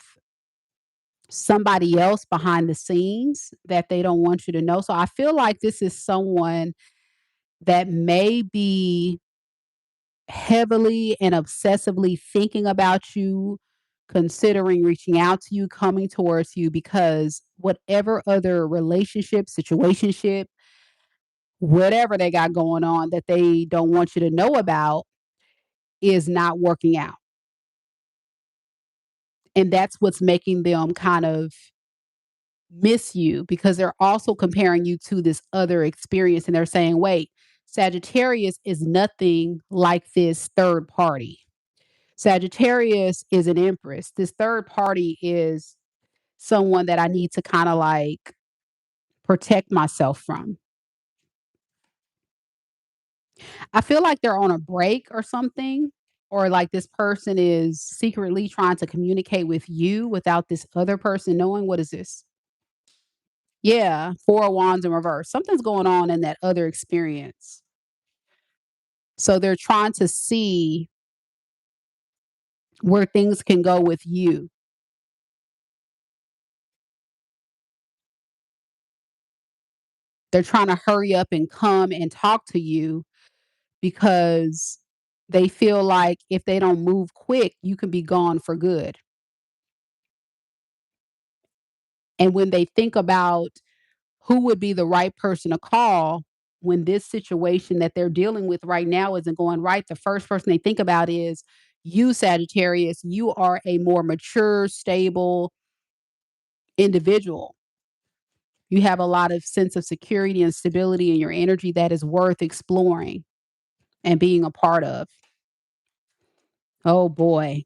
somebody else behind the scenes that they don't want you to know. So I feel like this is someone that may be heavily and obsessively thinking about you, considering reaching out to you, coming towards you, because whatever other relationship, situationship, whatever they got going on that they don't want you to know about is not working out. And that's what's making them kind of miss you, because they're also comparing you to this other experience, and they're saying, wait, Sagittarius is nothing like this third party. Sagittarius is an empress. This third party is someone that I need to kind of like protect myself from. I feel like they're on a break or something, or like this person is secretly trying to communicate with you without this other person knowing. What is this? Yeah, Four of Wands in reverse. Something's going on in that other experience. So they're trying to see where things can go with you. They're trying to hurry up and come and talk to you because they feel like if they don't move quick, you can be gone for good. And when they think about who would be the right person to call when this situation that they're dealing with right now isn't going right, the first person they think about is you, Sagittarius. You are a more mature, stable individual. You have a lot of sense of security and stability in your energy that is worth exploring and being a part of. Oh boy.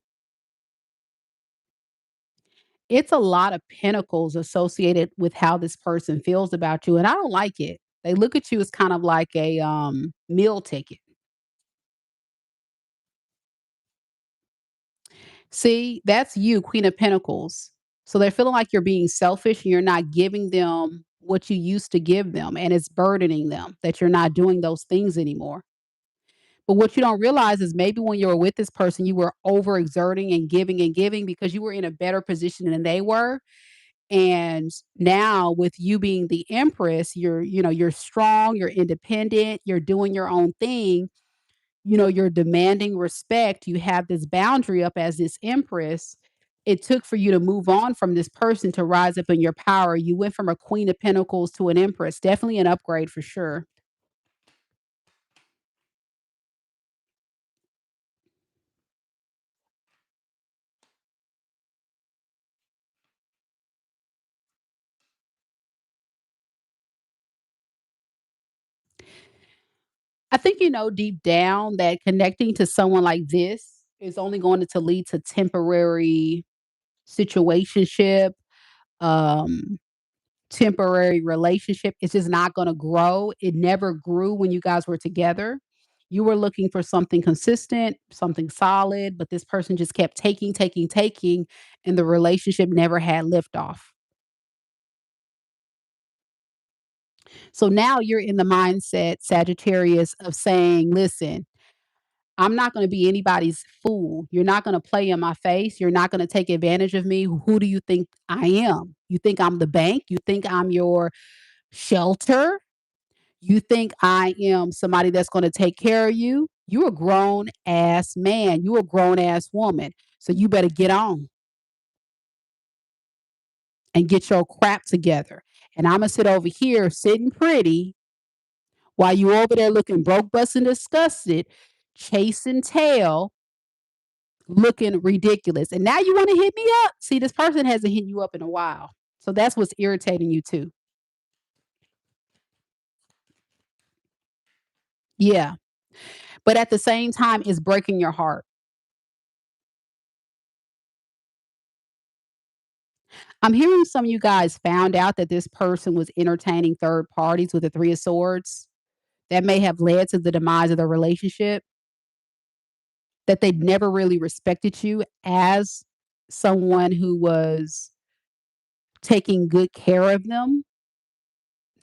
It's a lot of pentacles associated with how this person feels about you, and I don't like it. They look at you as kind of like a meal ticket. See, that's you, Queen of Pentacles. So they're feeling like you're being selfish and you're not giving them what you used to give them, and it's burdening them that you're not doing those things anymore. But what you don't realize is maybe when you were with this person, you were overexerting and giving because you were in a better position than they were. And now with you being the Empress, you're strong, you're independent, you're doing your own thing. You're demanding respect. You have this boundary up as this Empress. It took for you to move on from this person to rise up in your power. You went from a Queen of Pentacles to an Empress. Definitely an upgrade for sure. I think you know deep down that connecting to someone like this is only going to lead to temporary situationship, um, temporary relationship. It's just not going to grow. It never grew when you guys were together. You were looking for something consistent, something solid, but this person just kept taking, taking, taking, and the relationship never had liftoff. So now you're in the mindset, Sagittarius, of saying, listen, I'm not going to be anybody's fool. You're not going to play in my face. You're not going to take advantage of me. Who do you think I am? You think I'm the bank? You think I'm your shelter? You think I am somebody that's going to take care of you? You're a grown ass man. You're a grown ass woman. So you better get on and get your crap together. And I'm going to sit over here sitting pretty while you over there looking broke, busting, disgusted, chasing tail, looking ridiculous. And now you want to hit me up? See, this person hasn't hit you up in a while. So that's what's irritating you too. Yeah. But at the same time, it's breaking your heart. I'm hearing some of you guys found out that this person was entertaining third parties with the Three of Swords. That may have led to the demise of the relationship, that they never really respected you as someone who was taking good care of them.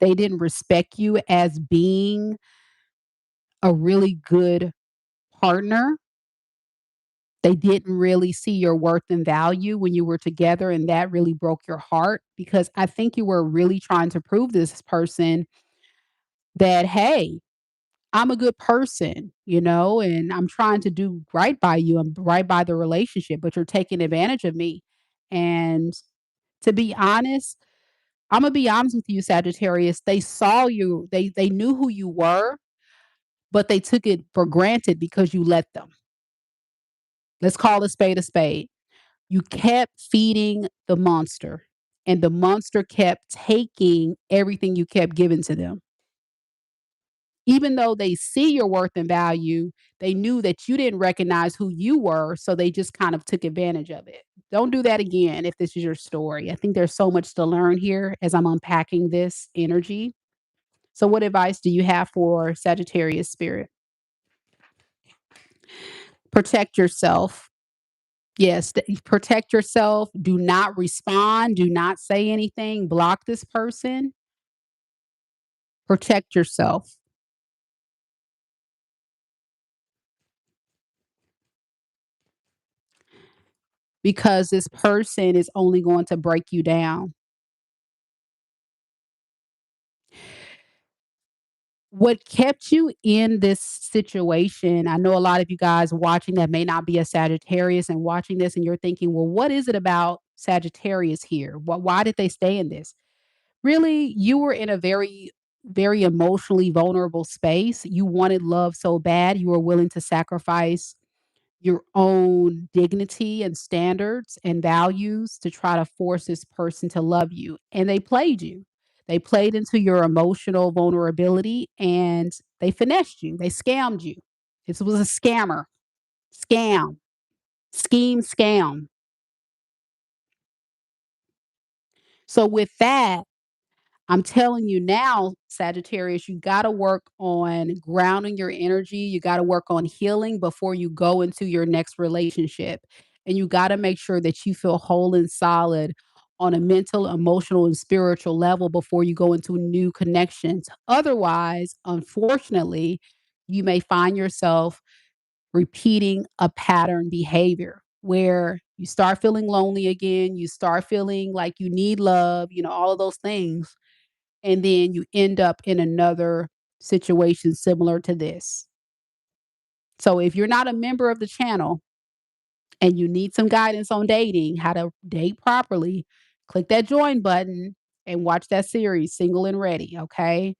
They didn't respect you as being a really good partner. They didn't really see your worth and value when you were together, and that really broke your heart because I think you were really trying to prove this person that, hey, I'm a good person, and I'm trying to do right by you. I'm right by the relationship, but you're taking advantage of me. And to be honest, I'm gonna be honest with you, Sagittarius. They saw you, they knew who you were, but they took it for granted because you let them. Let's call a spade a spade. You kept feeding the monster, and the monster kept taking everything you kept giving to them. Even though they see your worth and value, they knew that you didn't recognize who you were, so they just kind of took advantage of it. Don't do that again if this is your story. I think there's so much to learn here as I'm unpacking this energy. So, what advice do you have for Sagittarius spirit? Protect yourself. Yes, protect yourself. Do not respond. Do not say anything. Block this person. Protect yourself. Because this person is only going to break you down. What kept you in this situation, I know a lot of you guys watching that may not be a Sagittarius and watching this, and you're thinking, well, what is it about Sagittarius here? Why did they stay in this? Really, you were in a very, very emotionally vulnerable space. You wanted love so bad, you were willing to sacrifice your own dignity and standards and values to try to force this person to love you. And they played you. They played into your emotional vulnerability and they finessed you. They scammed you. This was a scammer, scam, scheme, scam. So, with that, I'm telling you now, Sagittarius, you got to work on grounding your energy. You got to work on healing before you go into your next relationship. And you got to make sure that you feel whole and solid on a mental, emotional, and spiritual level before you go into new connections. Otherwise, unfortunately, you may find yourself repeating a pattern behavior where you start feeling lonely again, you start feeling like you need love, all of those things, and then you end up in another situation similar to this. So if you're not a member of the channel and you need some guidance on dating, how to date properly, click that join button and watch that series, Single and Ready. Okay.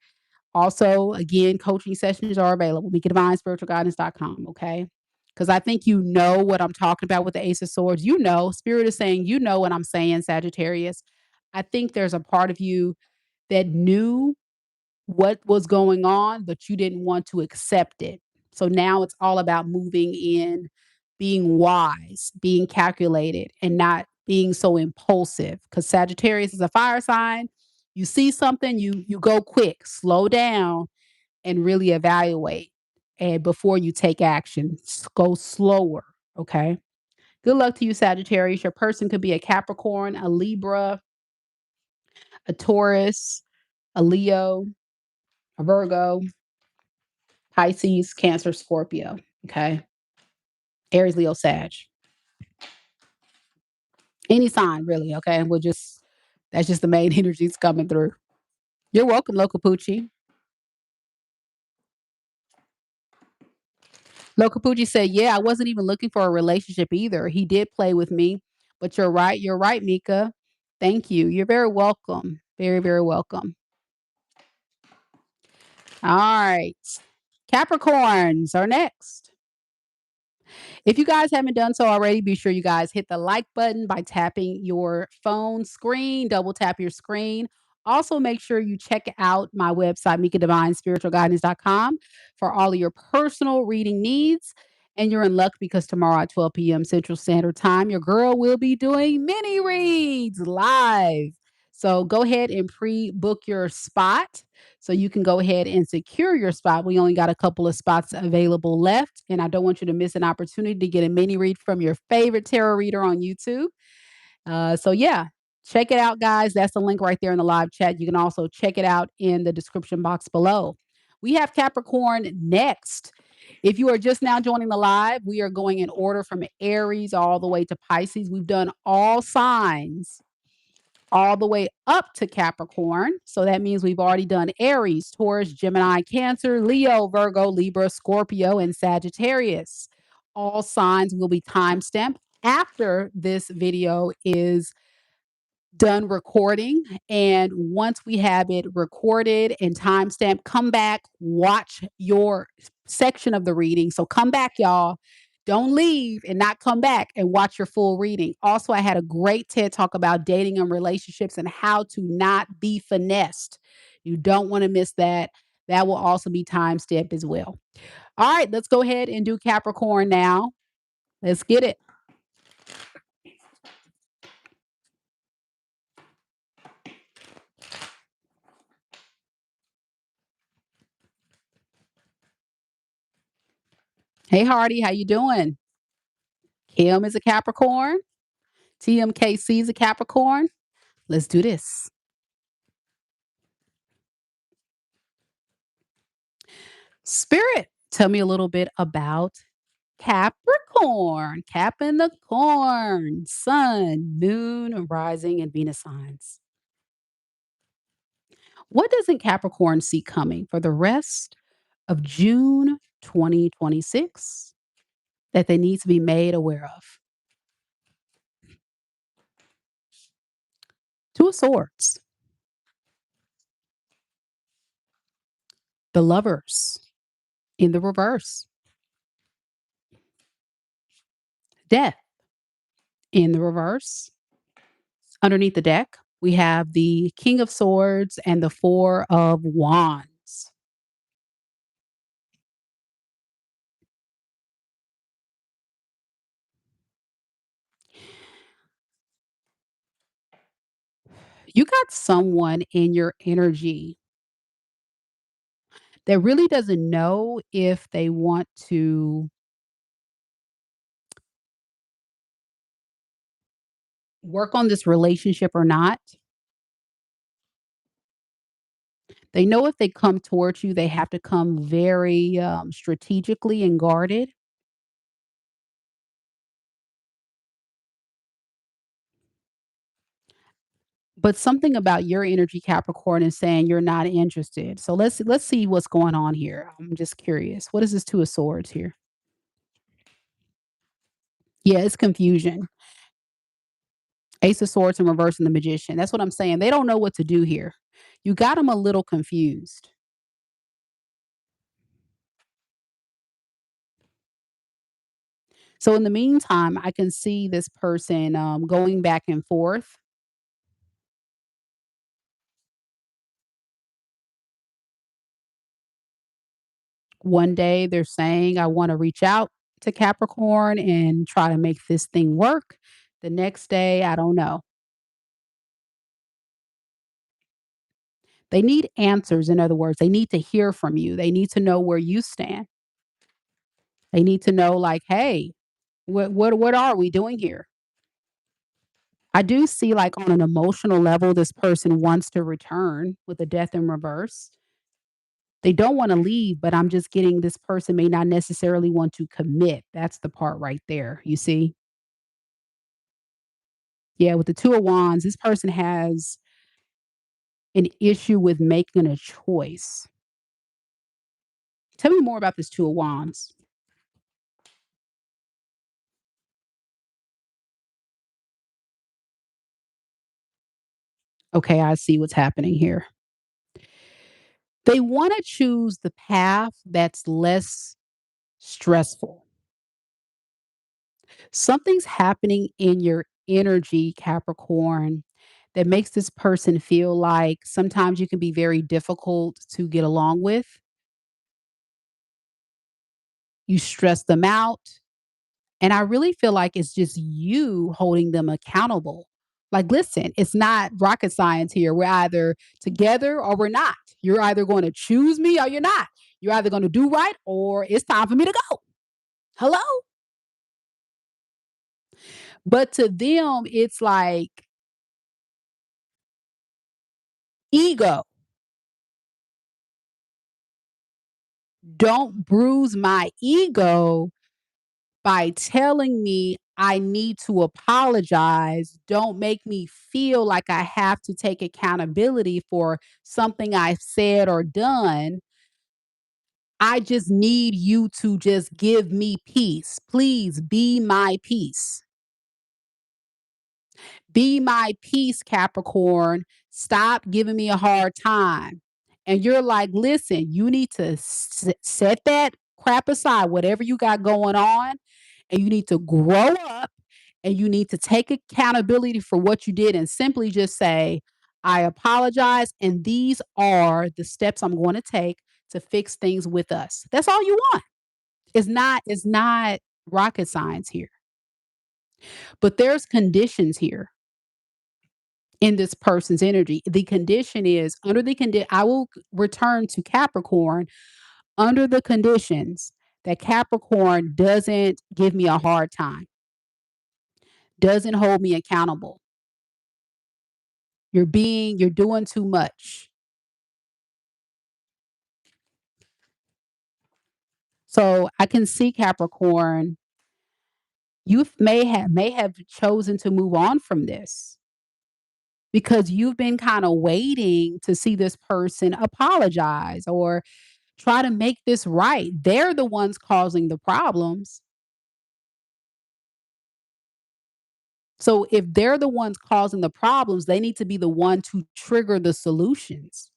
Also, again, coaching sessions are available. MEKA'S okay. Because I think you know what I'm talking about with the Ace of Swords. Spirit is saying, what I'm saying, Sagittarius. I think there's a part of you that knew what was going on, but you didn't want to accept it. So now it's all about moving in, being wise, being calculated, and not being so impulsive. Because Sagittarius is a fire sign. You see something, you go quick, slow down, and really evaluate. And before you take action, go slower. Okay. Good luck to you, Sagittarius. Your person could be a Capricorn, a Libra, a Taurus, a Leo, a Virgo, Pisces, Cancer, Scorpio. Okay. Aries, Leo, Sag. Any sign, really. Okay. That's just the main energies coming through. You're welcome, Locapucci. Locapucci said, yeah, I wasn't even looking for a relationship either. He did play with me, but you're right. You're right, Mika. Thank you. You're very welcome. Very, very welcome. All right. Capricorns are next. If you guys haven't done so already, be sure you guys hit the like button by tapping your phone screen, double tap your screen. Also, make sure you check out my website, MikaDivineSpiritualGuidance.com, for all of your personal reading needs. And you're in luck because tomorrow at 12 p.m. Central Standard Time, your girl will be doing mini reads live. So go ahead and pre-book your spot so you can go ahead and secure your spot. We only got a couple of spots available left, and I don't want you to miss an opportunity to get a mini read from your favorite tarot reader on YouTube. So yeah, check it out, guys. That's the link right there in the live chat. You can also check it out in the description box below. We have Capricorn next. If you are just now joining the live, we are going in order from Aries all the way to Pisces. We've done all signs all the way up to Capricorn. So that means we've already done Aries, Taurus, Gemini, Cancer, Leo, Virgo, Libra, Scorpio, and Sagittarius. All signs will be timestamped after this video is done recording. And once we have it recorded and timestamped, come back, watch your section of the reading. So come back, y'all. Don't leave and not come back and watch your full reading. Also, I had a great TED talk about dating and relationships and how to not be finessed. You don't want to miss that. That will also be time stamped as well. All right, let's go ahead and do Capricorn now. Let's get it. Hey, Hardy, how you doing? Kim is a Capricorn. TMKC is a Capricorn. Let's do this. Spirit, tell me a little bit about Capricorn, Cap in the corn, sun, moon, rising, and Venus signs. What doesn't Capricorn see coming for the rest of June 2026 that they need to be made aware of? Two of Swords, the Lovers in the reverse, Death in the reverse. Underneath the deck, we have the King of Swords and the Four of Wands. You got someone in your energy that really doesn't know if they want to work on this relationship or not. They know if they come towards you, they have to come very strategically and guarded. But something about your energy, Capricorn, is saying you're not interested. So let's see what's going on here. I'm just curious. What is this Two of Swords here? Yeah, it's confusion. Ace of Swords in reverse and the Magician. That's what I'm saying. They don't know what to do here. You got them a little confused. So in the meantime, I can see this person going back and forth. One day they're saying, I want to reach out to Capricorn and try to make this thing work. The next day, I don't know. They need answers. In other words, they need to hear from you. They need to know where you stand. They need to know, like, hey, what are we doing here? I do see, like, on an emotional level, this person wants to return with the Death in reverse. They don't wanna leave, but I'm just getting this person may not necessarily want to commit. That's the part right there, you see? Yeah, with the Two of Wands, this person has an issue with making a choice. Tell me more about this Two of Wands. Okay, I see what's happening here. They wanna choose the path that's less stressful. Something's happening in your energy, Capricorn, that makes this person feel like sometimes you can be very difficult to get along with. You stress them out. And I really feel like it's just you holding them accountable. Like, listen, it's not rocket science here. We're either together or we're not. You're either going to choose me or you're not. You're either going to do right or it's time for me to go. Hello? But to them, it's like ego. Don't bruise my ego by telling me I need to apologize. Don't make me feel like I have to take accountability for something I've said or done. I just need you to just give me peace. Please be my peace. Be my peace, Capricorn. Stop giving me a hard time. And you're like, listen, you need to set that crap aside, whatever you got going on, and you need to grow up and you need to take accountability for what you did and simply just say, I apologize. And these are the steps I'm going to take to fix things with us. That's all you want. It's not rocket science here. But there's conditions here in this person's energy. The condition is under the condition, I will return to Capricorn under the conditions that Capricorn doesn't give me a hard time, doesn't hold me accountable. You're doing too much. So I can see Capricorn, you may have chosen to move on from this because you've been kind of waiting to see this person apologize or try to make this right. They're the ones causing the problems. So if they're the ones causing the problems, they need to be the one to trigger the solutions.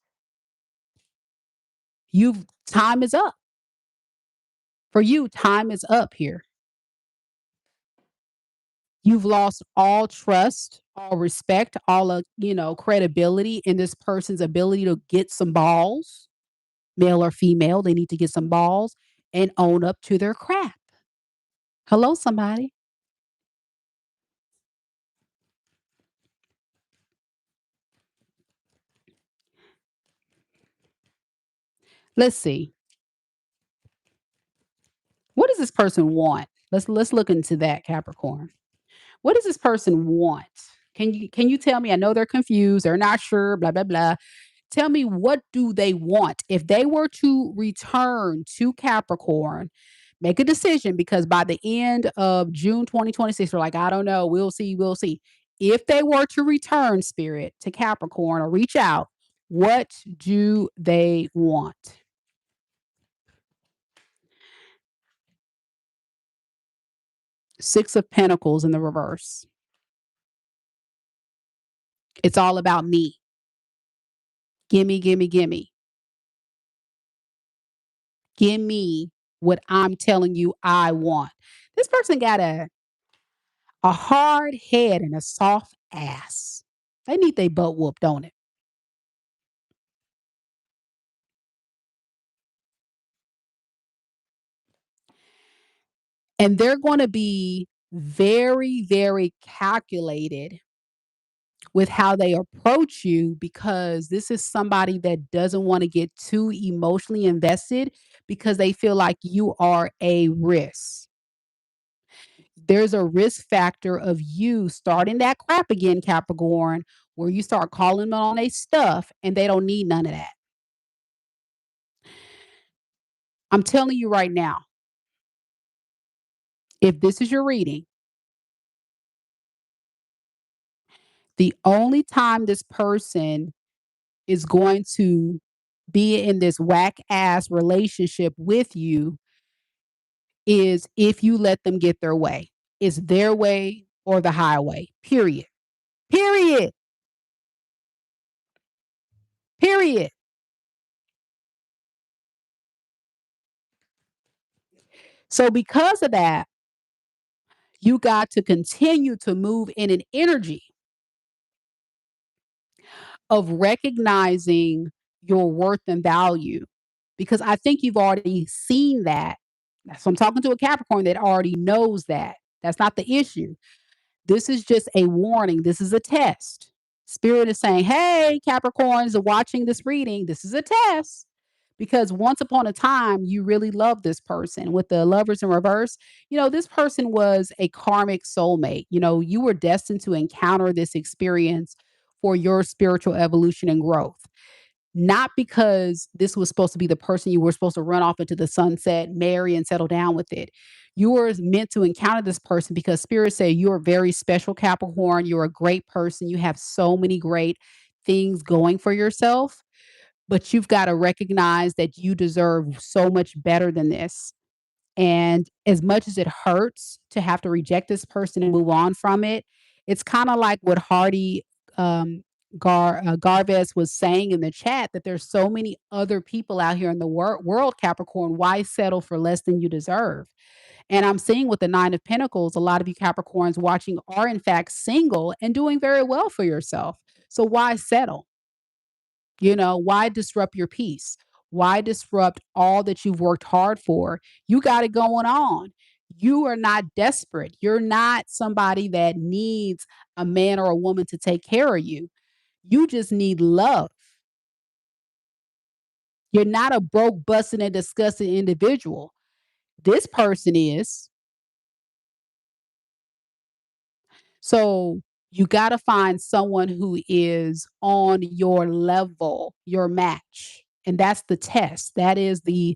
You've Time is up. For you, time is up here. You've lost all trust, all respect, all credibility in this person's ability to get some balls, male or female. They need to get some balls and own up to their crap. Hello, somebody. Let's see. What does this person want? Let's look into that, Capricorn. What does this person want? Can you tell me? I know they're confused, they're not sure, blah blah blah. Tell me, what do they want? If they were to return to Capricorn, make a decision because by the end of June 2026, they're like, I don't know, we'll see, we'll see. If they were to return, spirit, to Capricorn or reach out, what do they want? Six of Pentacles in the reverse. It's all about me. Gimme, gimme, gimme. Give me what I'm telling you I want. This person got a hard head and a soft ass. They need their butt whooped, don't it? And they're going to be very, very calculated with how they approach you because this is somebody that doesn't want to get too emotionally invested because they feel like you are a risk. There's a risk factor of you starting that crap again, Capricorn, where you start calling them on their stuff and they don't need none of that. I'm telling you right now, if this is your reading, the only time this person is going to be in this whack ass relationship with you is if you let them get their way. It's their way or the highway. Period. Period. Period. So because of that, you got to continue to move in an energy of recognizing your worth and value because I think you've already seen that. So I'm talking to a Capricorn that already knows that. That's not the issue. This is just a warning. This is a test. Spirit is saying, hey, Capricorns are watching this reading. This is a test. Because once upon a time, you really loved this person. With the lovers in reverse, this person was a karmic soulmate. You were destined to encounter this experience for your spiritual evolution and growth. not because this was supposed to be the person you were supposed to run off into the sunset, marry, and settle down with it. You were meant to encounter this person because Spirit said you're very special, Capricorn. You're a great person. You have so many great things going for yourself, but you've got to recognize that you deserve so much better than this. And as much as it hurts to have to reject this person and move on from it, it's kind of like what Hardy Garvez was saying in the chat, that there's so many other people out here in the world, Capricorn. Why settle for less than you deserve? And I'm seeing with the Nine of Pentacles, a lot of you Capricorns watching are in fact single and doing very well for yourself. So why settle? Why disrupt your peace? Why disrupt all that you've worked hard for? You got it going on. You are not desperate. You're not somebody that needs a man or a woman to take care of you. You just need love. You're not a broke, busting, and disgusting individual. This person is. So you got to find someone who is on your level, your match. And that's the test. That is the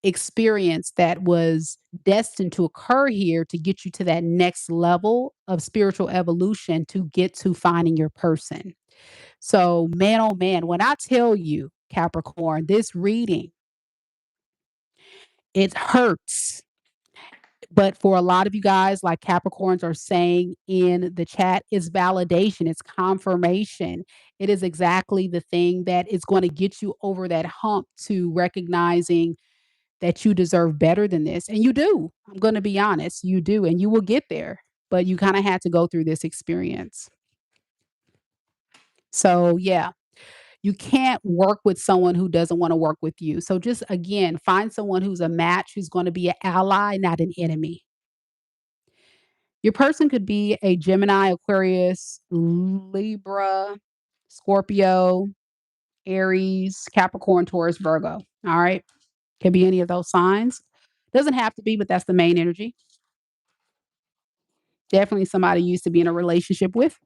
experience that was destined to occur here to get you to that next level of spiritual evolution to get to finding your person. So, man, oh man, when I tell you, Capricorn, this reading, it hurts. But for a lot of you guys, like Capricorns are saying in the chat, it's validation, it's confirmation. It is exactly the thing that is going to get you over that hump to recognizing that you deserve better than this. And you do. I'm going to be honest, you do. And you will get there. But you kind of had to go through this experience. So, yeah, you can't work with someone who doesn't want to work with you. So, just again, find someone who's a match, who's going to be an ally, not an enemy. Your person could be a Gemini, Aquarius, Libra, Scorpio, Aries, Capricorn, Taurus, Virgo. All right. Can be any of those signs. Doesn't have to be, but that's the main energy. Definitely somebody you used to be in a relationship with.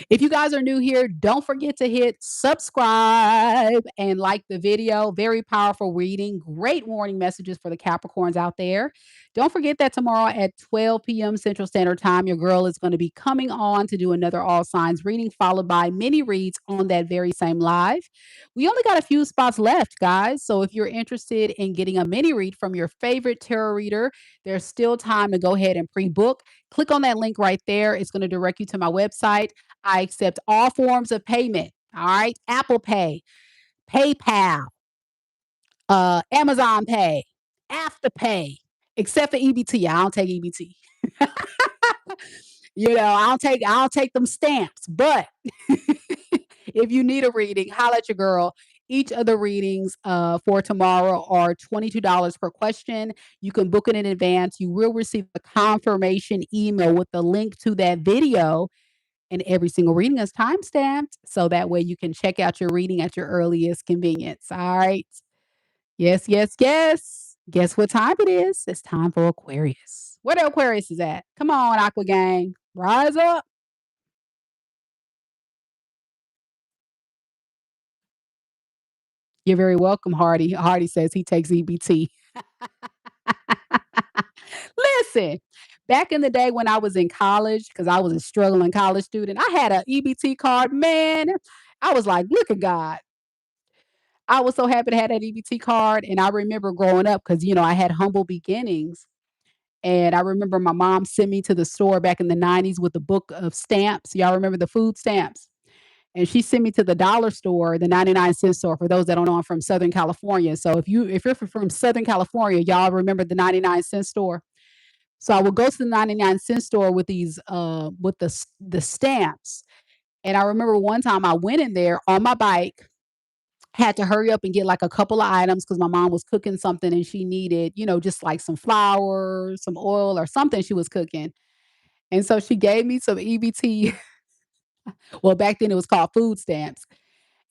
If you guys are new here, don't forget to hit subscribe and like the video. Very powerful reading. Great warning messages for the Capricorns out there. Don't forget that tomorrow at 12 p.m. Central Standard Time, your girl is going to be coming on to do another all signs reading, followed by mini reads on that very same live. We only got a few spots left, guys. So if you're interested in getting a mini read from your favorite tarot reader, there's still time to go ahead and pre-book. Click on that link right there. It's going to direct you to my website. I accept all forms of payment. All right. Apple Pay, PayPal, Amazon Pay, Afterpay, except for EBT. I don't take EBT. I don't take them stamps. But if you need a reading, holla at your girl. Each of the readings for tomorrow are $22 per question. You can book it in advance. You will receive a confirmation email with the link to that video, and every single reading is time stamped. So that way you can check out your reading at your earliest convenience. All right. Yes, yes, yes. Guess what time it is? It's time for Aquarius. Where the Aquarius is at? Come on, Aqua Gang. Rise up. You're very welcome, Hardy. Hardy says he takes EBT. Listen, back in the day when I was in college, because I was a struggling college student, I had an EBT card. Man, I was like, look at God. I was so happy to have that EBT card. And I remember growing up because, I had humble beginnings. And I remember my mom sent me to the store back in the 90s with a book of stamps. Y'all remember the food stamps? And she sent me to the dollar store, the 99-cent store. For those that don't know, I'm from Southern California. So if you're from Southern California, y'all remember the 99-cent store. So I would go to the 99-cent store with these with the stamps. And I remember one time I went in there on my bike, had to hurry up and get like a couple of items because my mom was cooking something and she needed, just like some flour, some oil, or something she was cooking. And so she gave me some EBT. Well, back then it was called food stamps.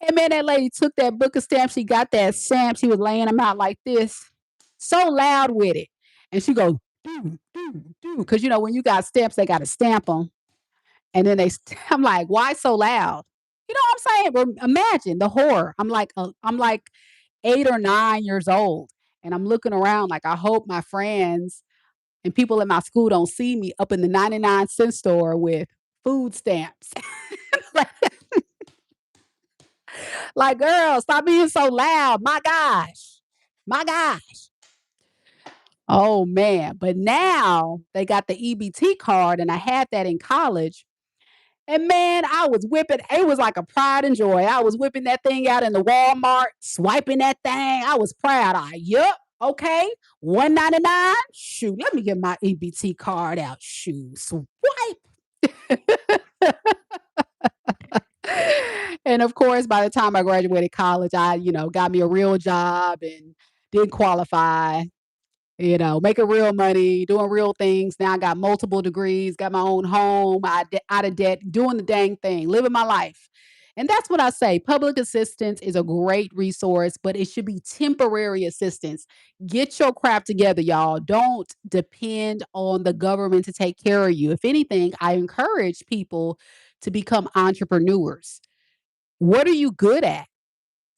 And man, that lady took that book of stamps. She got that stamp. She was laying them out like this, so loud with it. And she goes, do, do, do. Because, when you got stamps, they got to stamp them. And then I'm like, why so loud? You know what I'm saying? Imagine the horror. I'm like 8 or 9 years old, and I'm looking around like I hope my friends and people in my school don't see me up in the 99-cent store with food stamps. like, like, girl, stop being so loud. My gosh. My gosh. Oh man. But now they got the EBT card, and I had that in college. And man, I was whipping. It was like a pride and joy. I was whipping that thing out in the Walmart, swiping that thing. I was proud. Yup, okay, 199. Shoot, let me get my EBT card out. Shoot, swipe. And of course, by the time I graduated college, I, got me a real job and did qualify, making real money, doing real things. Now I got multiple degrees, got my own home, out of debt, doing the dang thing, living my life. And that's what I say. Public assistance is a great resource, but it should be temporary assistance. Get your crap together, y'all. Don't depend on the government to take care of you. If anything, I encourage people to become entrepreneurs. What are you good at?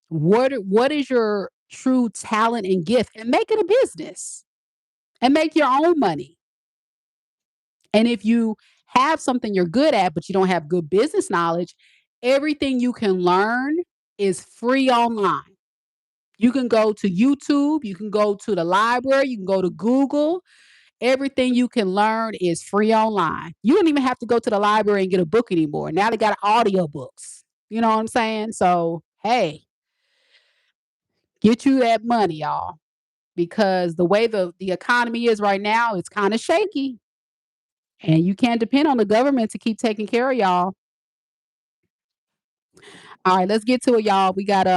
What is your true talent and gift? And make it a business and make your own money. And if you have something you're good at, but you don't have good business knowledge, everything you can learn is free online. You can go to YouTube, you can go to the library, you can go to Google. Everything you can learn is free online. You don't even have to go to the library and get a book anymore. Now they got audiobooks. You know what I'm saying? So, hey, get you that money, y'all, because the way the economy is right now, it's kind of shaky. And you can't depend on the government to keep taking care of y'all. All right, let's get to it, y'all. We got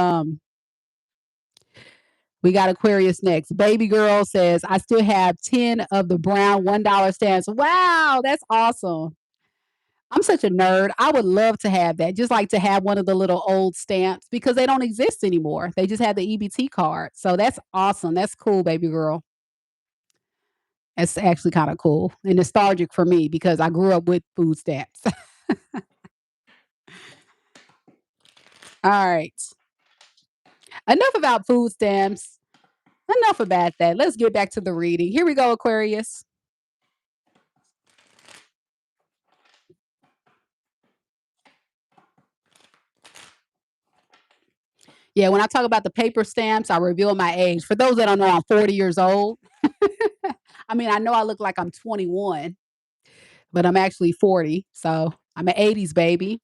Aquarius next. Baby girl says, I still have 10 of the brown $1 stamps. Wow, that's awesome. I'm such a nerd. I would love to have that. Just like to have one of the little old stamps because they don't exist anymore. They just have the EBT card. So that's awesome. That's cool, baby girl. That's actually kind of cool and nostalgic for me because I grew up with food stamps. All right. Enough about food stamps. Enough about that. Let's get back to the reading. Here we go, Aquarius. Yeah, when I talk about the paper stamps, I reveal my age. For those that don't know, I'm 40 years old. I mean, I know I look like I'm 21, but I'm actually 40. So I'm an 80s baby.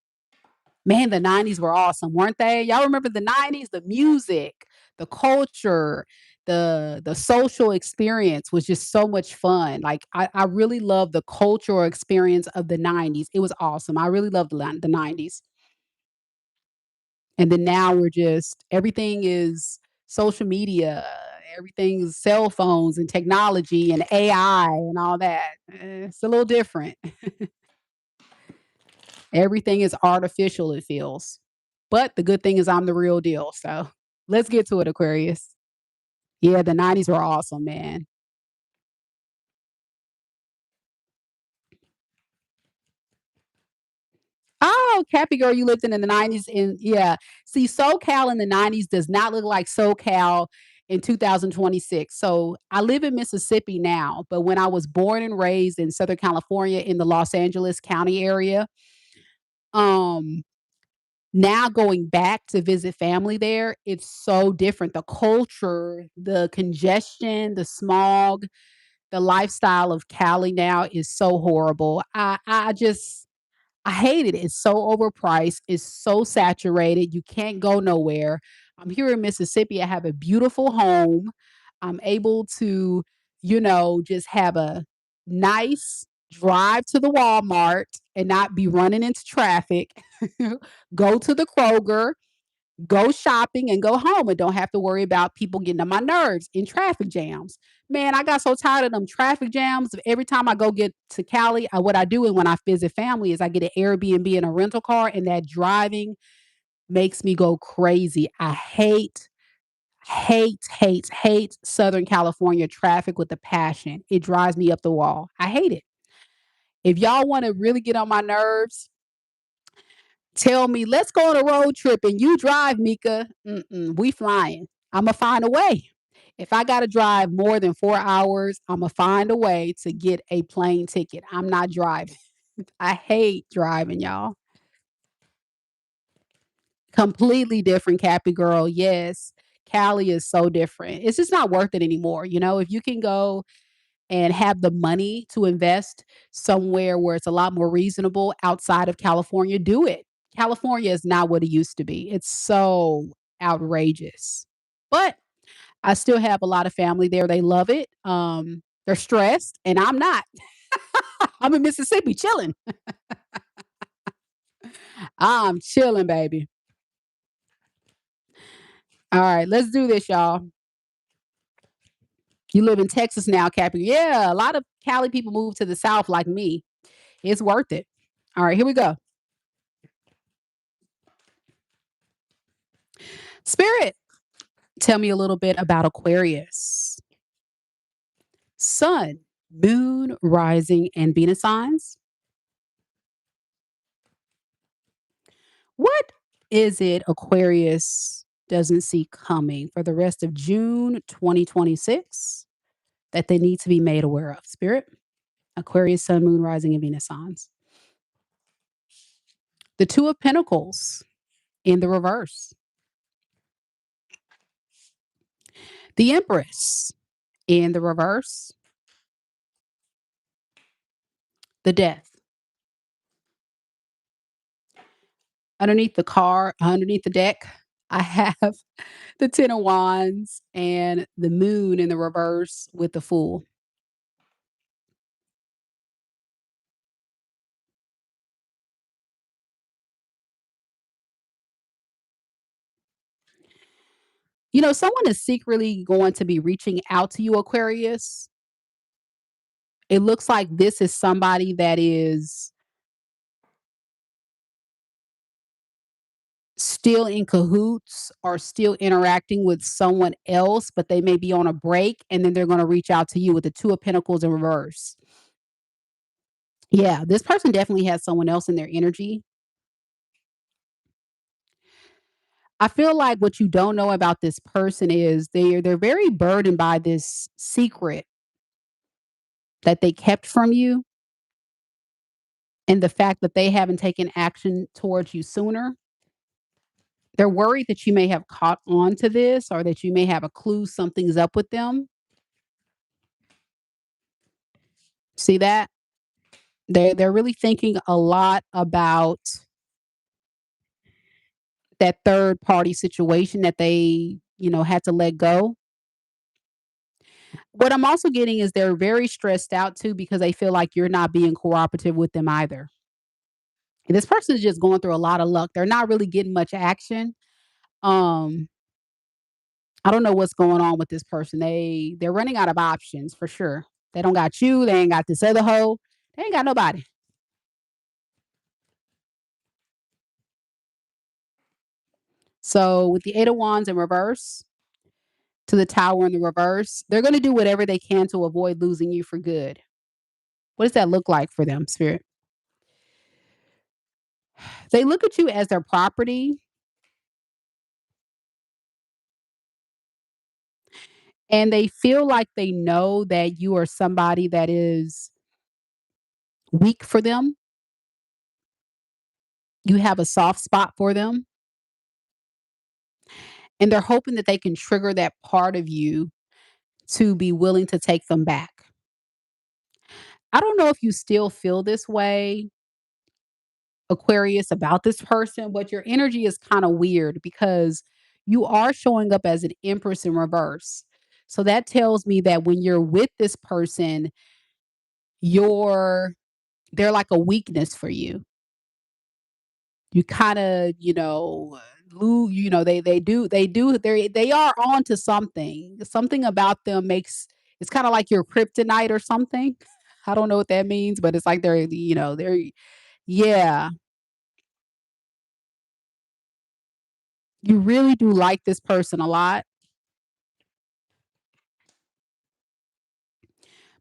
Man, the 90s were awesome, weren't they? Y'all remember the 90s? The music, the culture, the social experience was just so much fun. Like I really love the cultural experience of the 90s. It was awesome. I really loved the 90s. And then now we're just everything is social media, everything's cell phones and technology and AI and all that. It's a little different. Everything is artificial, it feels. But the good thing is I'm the real deal. So let's get to it, Aquarius. Yeah, the 90s were awesome, man. Oh, Cappy girl, you lived in the 90s. And yeah, see, SoCal in the 90s does not look like SoCal in 2026. So I live in Mississippi now, but when I was born and raised in Southern California in the Los Angeles County area, um, now going back to visit family there, it's so different. The culture, the congestion, the smog, the lifestyle of Cali now is so horrible. I hate it. It's so overpriced. It's so saturated. You can't go nowhere. I'm here in Mississippi. I have a beautiful home. I'm able to, just have a nice drive to the Walmart and not be running into traffic. Go to the Kroger, go shopping and go home and don't have to worry about people getting on my nerves in traffic jams. Man, I got so tired of them traffic jams. Every time I go get to Cali, what I do when I visit family is I get an Airbnb and a rental car, and that driving makes me go crazy. I hate Southern California traffic with a passion. It drives me up the wall. I hate it. If y'all want to really get on my nerves, Tell me, let's go on a road trip and you drive, Mika. Mm-mm, we flying. I'm going to find a way. If I got to drive more than 4 hours, I'm going to find a way to get a plane ticket. I'm not driving. I hate driving, y'all. Completely different, Cappy girl. Yes. Cali is so different. It's just not worth it anymore. If you can go and have the money to invest somewhere where it's a lot more reasonable outside of California, do it. California is not what it used to be. It's so outrageous. But I still have a lot of family there. They love it. They're stressed, and I'm not. I'm in Mississippi chilling. I'm chilling, baby. All right, let's do this, y'all. You live in Texas now, Cappy. Yeah, a lot of Cali people move to the South like me. It's worth it. All right, here we go. Spirit, tell me a little bit about Aquarius. Sun, moon, rising, and Venus signs. What is it Aquarius doesn't see coming for the rest of June 2026 that they need to be made aware of? Spirit, Aquarius, Sun, Moon, Rising, and Venus signs. The Two of Pentacles in the reverse. The Empress in the reverse. The Death. Underneath the deck, I have the Ten of Wands and the Moon in the reverse with the Fool. Someone is secretly going to be reaching out to you, Aquarius. It looks like this is somebody that is still in cahoots or still interacting with someone else, but they may be on a break and then they're going to reach out to you with the Two of Pentacles in reverse. Yeah, this person definitely has someone else in their energy. I feel like what you don't know about this person is they're very burdened by this secret that they kept from you and the fact that they haven't taken action towards you sooner. They're worried that you may have caught on to this or that you may have a clue something's up with them. See that? They're really thinking a lot about that third party situation that they had to let go. What I'm also getting is they're very stressed out too because they feel like you're not being cooperative with them either. This person is just going through a lot of luck. They're not really getting much action. Um, I don't know what's going on with this person. They're running out of options for sure. They don't got you. They ain't got this other hoe. They ain't got nobody. So with the Eight of Wands in reverse to the Tower in the reverse, they're going to do whatever they can to avoid losing you for good. What does that look like for them, Spirit? They look at you as their property and they feel like they know that you are somebody that is weak for them. You have a soft spot for them. And they're hoping that they can trigger that part of you to be willing to take them back. I don't know if you still feel this way, Aquarius, about this person, but your energy is kind of weird because you are showing up as an Empress in reverse. So that tells me that when you're with this person, you're they're like a weakness for you. You kind of, they are on to something. Something about them makes it's kind of like your kryptonite or something. I don't know what that means, but it's like they're yeah. You really do like this person a lot,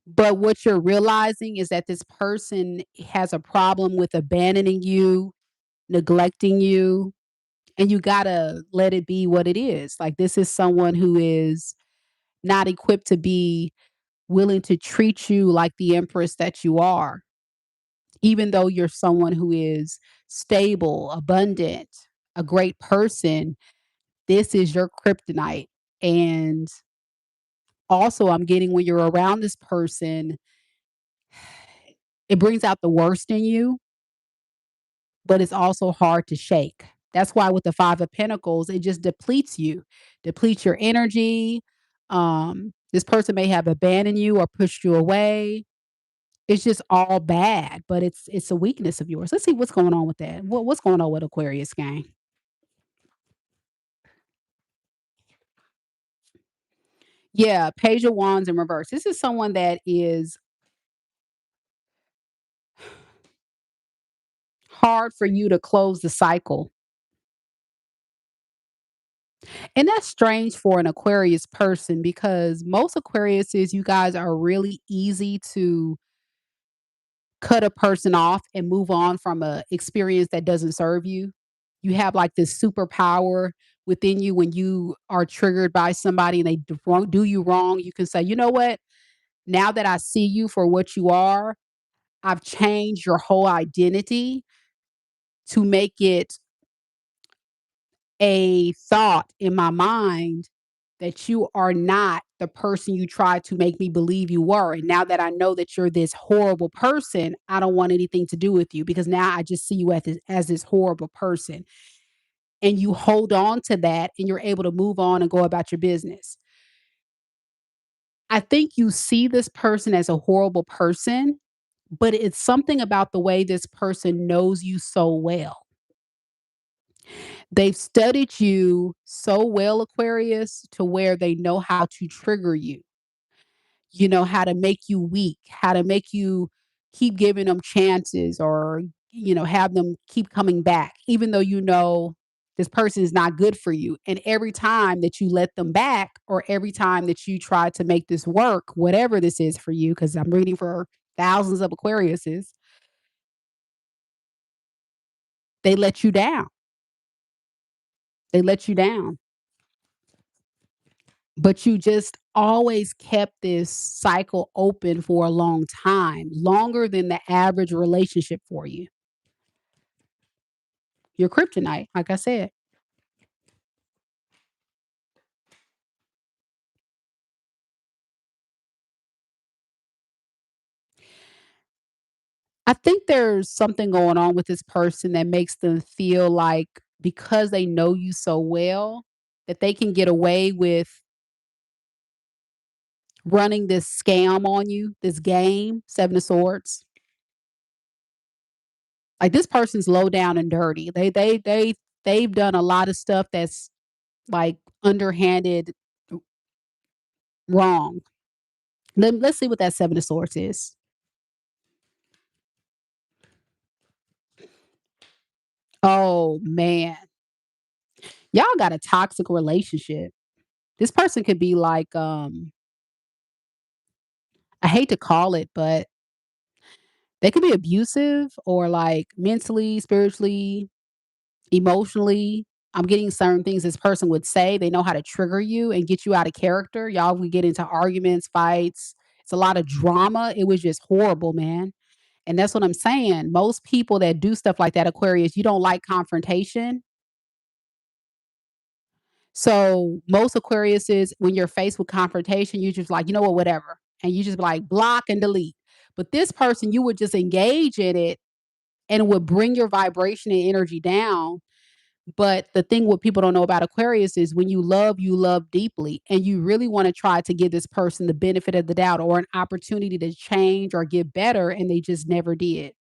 but what you're realizing is that this person has a problem with abandoning you neglecting you, and you gotta let it be what it is. Like, this is someone who is not equipped to be willing to treat you like the empress that you are, even though you're someone who is stable, abundant, a great person. This is your kryptonite. And also, I'm getting when you're around this person, it brings out the worst in you, but it's also hard to shake. That's why with the 5 of Pentacles, it just depletes you, depletes your energy. This person may have abandoned you or pushed you away. It's just all bad, but it's a weakness of yours. Let's see what's going on with that. What's going on with Aquarius gang? Yeah, Page of Wands in reverse. This is someone that is hard for you to close the cycle. And that's strange for an Aquarius person because most Aquariuses, you guys are really easy to cut a person off and move on from a experience that doesn't serve you. You have like this superpower within you when you are triggered by somebody and they do you wrong. You can say, you know what? Now that I see you for what you are, I've changed your whole identity to make it a thought in my mind that you are not the person you tried to make me believe you were. And now that I know that you're this horrible person, I don't want anything to do with you because now I just see you as this horrible person. And you hold on to that and you're able to move on and go about your business. I think you see this person as a horrible person, but it's something about the way this person knows you so well. They've studied you so well, Aquarius, to where they know how to trigger you. You know, how to make you weak, how to make you keep giving them chances or, have them keep coming back, even though you know this person is not good for you. And every time that you let them back, or every time that you try to make this work, whatever this is for you, because I'm reading for thousands of Aquariuses, they let you down. They let you down. But you just always kept this cycle open for a long time, longer than the average relationship for you. Your kryptonite, like I said. I think there's something going on with this person that makes them feel like because they know you so well, that they can get away with running this scam on you, this game, 7 of swords. Like, this person's low down and dirty. They've done a lot of stuff that's, like, underhanded, wrong. Let's see what that 7 of swords is. Oh, man. Y'all got a toxic relationship. This person could be like, I hate to call it, but they could be abusive or like mentally, spiritually, emotionally. I'm getting certain things this person would say. They know how to trigger you and get you out of character. Y'all would get into arguments, fights. It's a lot of drama. It was just horrible, man. And that's what I'm saying. Most people that do stuff like that, Aquarius, you don't like confrontation. So most Aquariuses, when you're faced with confrontation, you just like, you know what, whatever. And you just like block and delete. But this person, you would just engage in it and it would bring your vibration and energy down. But the thing what people don't know about Aquarius is when you love deeply, and you really want to try to give this person the benefit of the doubt or an opportunity to change or get better, and they just never did.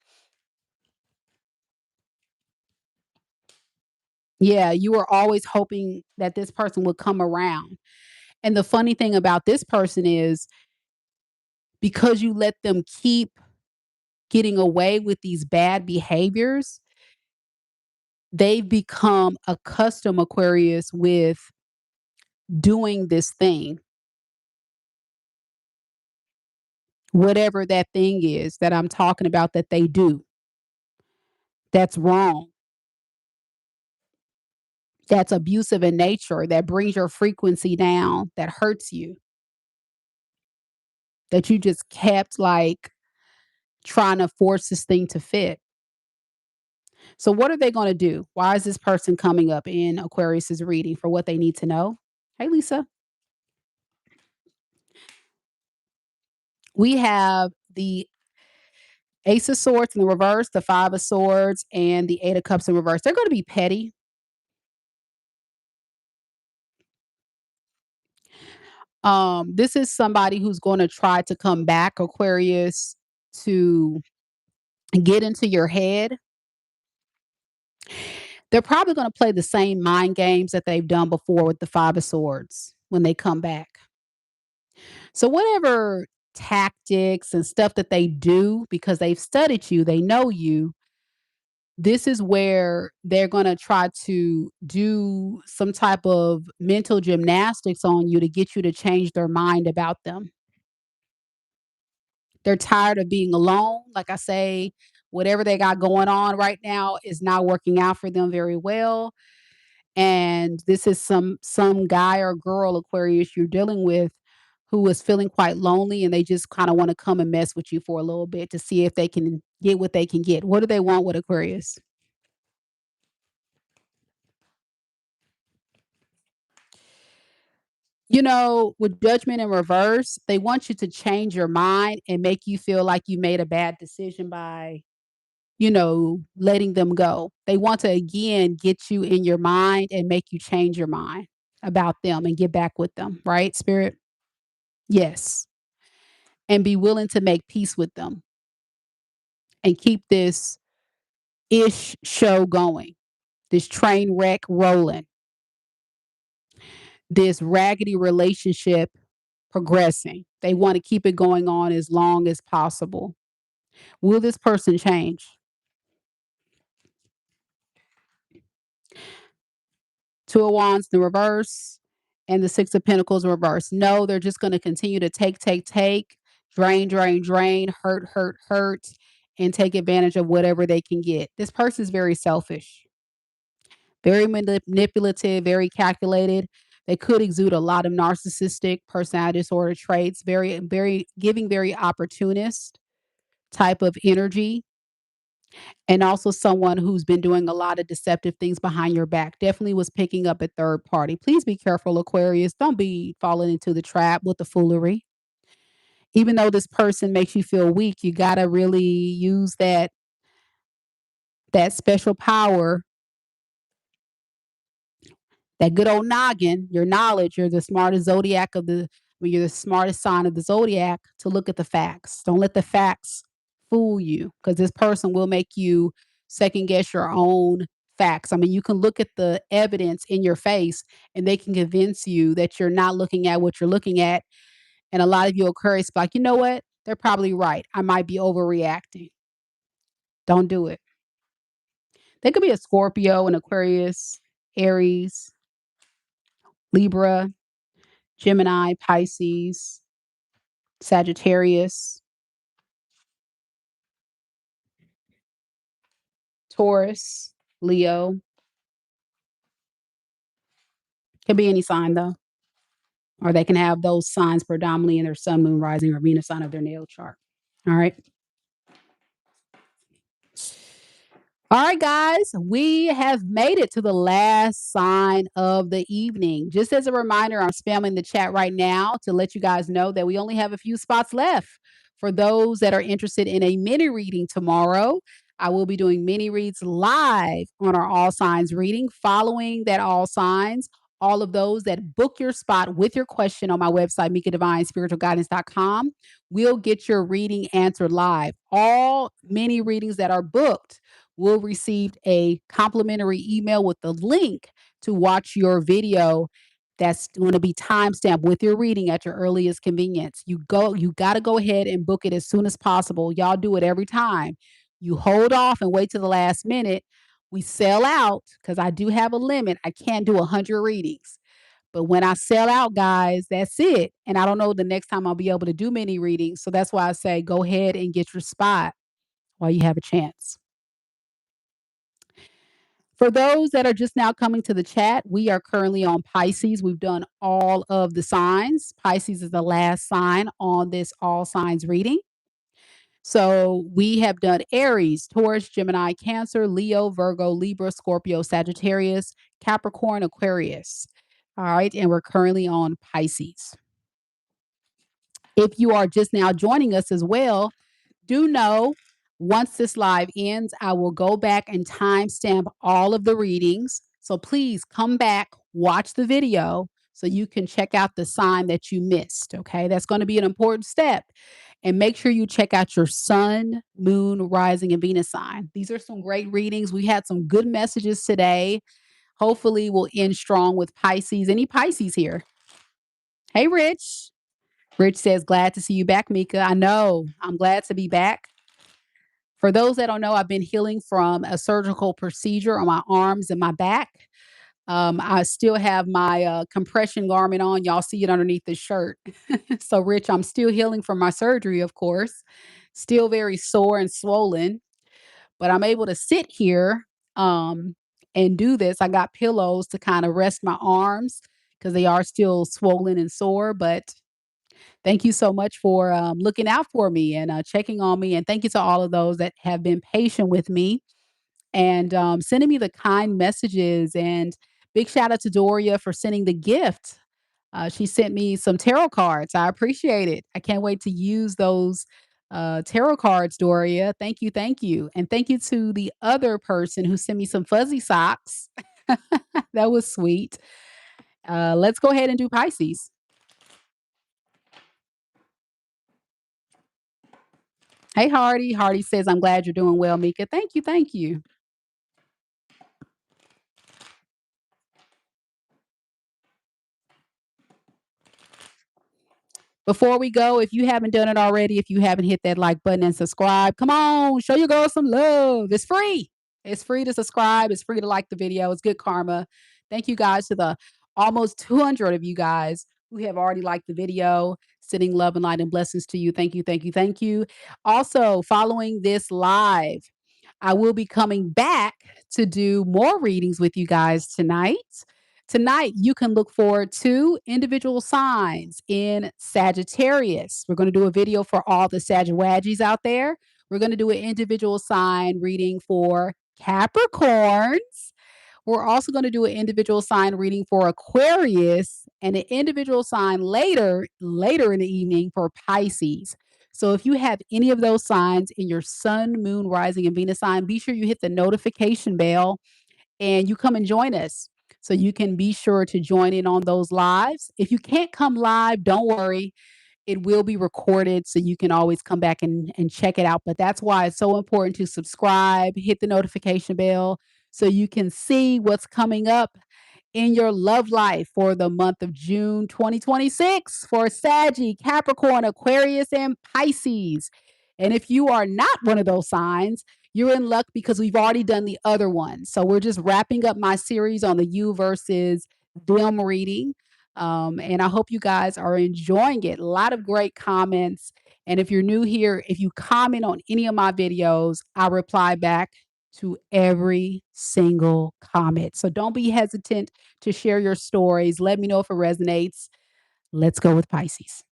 Yeah, you were always hoping that this person would come around. And the funny thing about this person is because you let them keep getting away with these bad behaviors, they've become accustomed, Aquarius, with doing this thing, whatever that thing is that I'm talking about that they do. That's wrong. that's abusive in nature, that brings your frequency down, that hurts you, that you just kept like trying to force this thing to fit. So, what are they going to do? Why is this person coming up in Aquarius's reading for what they need to know? Hey, Lisa. We have the Ace of Swords in the reverse, the Five of Swords, and the Eight of Cups in reverse. They're going to be petty. This is somebody who's going to try to come back, Aquarius, to get into your head. They're probably going to play the same mind games that they've done before with the Five of Swords when they come back. So, whatever tactics and stuff that they do because they've studied you, they know you, this is where they're going to try to do some type of mental gymnastics on you to get you to change their mind about them. They're tired of being alone. Like I say, whatever they got going on right now is not working out for them very well. And this is some guy or girl, Aquarius, you're dealing with who is feeling quite lonely and they just kind of want to come and mess with you for a little bit to see if they can get what they can get. What do they want with Aquarius? With judgment in reverse, they want you to change your mind and make you feel like you made a bad decision by letting them go. They want to again get you in your mind and make you change your mind about them and get back with them, right, Spirit? Yes. And be willing to make peace with them and keep this ish show going, this train wreck rolling, this raggedy relationship progressing. They want to keep it going on as long as possible. Will this person change? Two of Wands in reverse and the Six of Pentacles in reverse. No, they're just going to continue to take, drain, drain, drain, hurt, hurt, hurt, and take advantage of whatever they can get. This person is very selfish, very manipulative, very calculated. They could exude a lot of narcissistic personality disorder traits, very, very giving, very opportunist type of energy, and also someone who's been doing a lot of deceptive things behind your back. Definitely was picking up a third party. Please be careful, Aquarius. Don't be falling into the trap with the foolery. Even though this person makes you feel weak, you got to really use that special power, that good old noggin, your knowledge. You're the smartest zodiac of the when you're the smartest sign of the zodiac to look at the facts. Don't let the facts fool you because this person will make you second guess your own facts. I mean, you can look at the evidence in your face and they can convince you that you're not looking at what you're looking at. And a lot of you Aquarius like, you know what? They're probably right. I might be overreacting. Don't do it. They could be a Scorpio, an Aquarius, Aries, Libra, Gemini, Pisces, Sagittarius, Taurus, Leo. Could be any sign though. Or they can have those signs predominantly in their sun, moon, rising, or Venus sign of their natal chart. All right. All right, guys, we have made it to the last sign of the evening. Just as a reminder, I'm spamming the chat right now to let you guys know that we only have a few spots left. For those that are interested in a mini reading tomorrow, I will be doing mini reads live on our All Signs reading. Following that All Signs, all of those that book your spot with your question on my website, MikaDivineSpiritualGuidance.com, will get your reading answered live. All mini readings that are booked will receive a complimentary email with the link to watch your video that's going to be timestamped with your reading at your earliest convenience. You got to go ahead and book it as soon as possible. Y'all do it every time. You hold off and wait to the last minute. We sell out because I do have a limit. I can't do 100 readings. But when I sell out, guys, that's it. And I don't know the next time I'll be able to do many readings. So that's why I say go ahead and get your spot while you have a chance. For those that are just now coming to the chat, we are currently on Pisces. We've done all of the signs. Pisces is the last sign on this all signs reading. So we have done Aries, Taurus, Gemini, Cancer, Leo, Virgo, Libra, Scorpio, Sagittarius, Capricorn, Aquarius. All right. And we're currently on Pisces. If you are just now joining us as well, do know once this live ends, I will go back and timestamp all of the readings. So please come back, watch the video so you can check out the sign that you missed. Okay. That's going to be an important step. And make sure you check out your sun, moon, rising, and Venus sign. These are some great readings. We had some good messages today. Hopefully, we'll end strong with Pisces. Any Pisces here? Hey, Rich. Rich says, glad to see you back, Mika. I know. I'm glad to be back. For those that don't know, I've been healing from a surgical procedure on my arms and my back. I still have my compression garment on. Y'all see it underneath the shirt. So, Rich, I'm still healing from my surgery, of course. Still very sore and swollen, but I'm able to sit here um, and do this. I got pillows to kind of rest my arms because they are still swollen and sore. But thank you so much for looking out for me and checking on me. And thank you to all of those that have been patient with me and sending me the kind messages. And big shout out to Doria for sending the gift. She sent me some tarot cards. I appreciate it. I can't wait to use those tarot cards, Doria. Thank you. Thank you. And thank you to the other person who sent me some fuzzy socks. That was sweet. Let's go ahead and do Pisces. Hey, Hardy. Hardy says, I'm glad you're doing well, Mika. Thank you. Thank you. Before we go, if you haven't done it already, if you haven't hit that like button and subscribe, come on, show your girl some love. It's free. It's free to subscribe. It's free to like the video. It's good karma. Thank you guys to the almost 200 of you guys who have already liked the video. Sending love and light and blessings to you. Thank you. Thank you. Thank you. Also, following this live, I will be coming back to do more readings with you guys tonight. Tonight, you can look forward to individual signs in Sagittarius. We're going to do a video for all the Sagittarius out there. We're going to do an individual sign reading for Capricorns. We're also going to do an individual sign reading for Aquarius and an individual sign later in the evening for Pisces. So if you have any of those signs in your sun, moon, rising, and Venus sign, be sure you hit the notification bell and you come and join us. So you can be sure to join in on those lives. If you can't come live, don't worry. It will be recorded so you can always come back and check it out. But that's why it's so important to subscribe, hit the notification bell so you can see what's coming up in your love life for the month of June 2026 for Saggy, Capricorn, Aquarius, and Pisces. And if you are not one of those signs, you're in luck because we've already done the other one. So we're just wrapping up my series on the you versus them reading. And I hope you guys are enjoying it. A lot of great comments. And if you're new here, if you comment on any of my videos, I reply back to every single comment. So don't be hesitant to share your stories. Let me know if it resonates. Let's go with Pisces.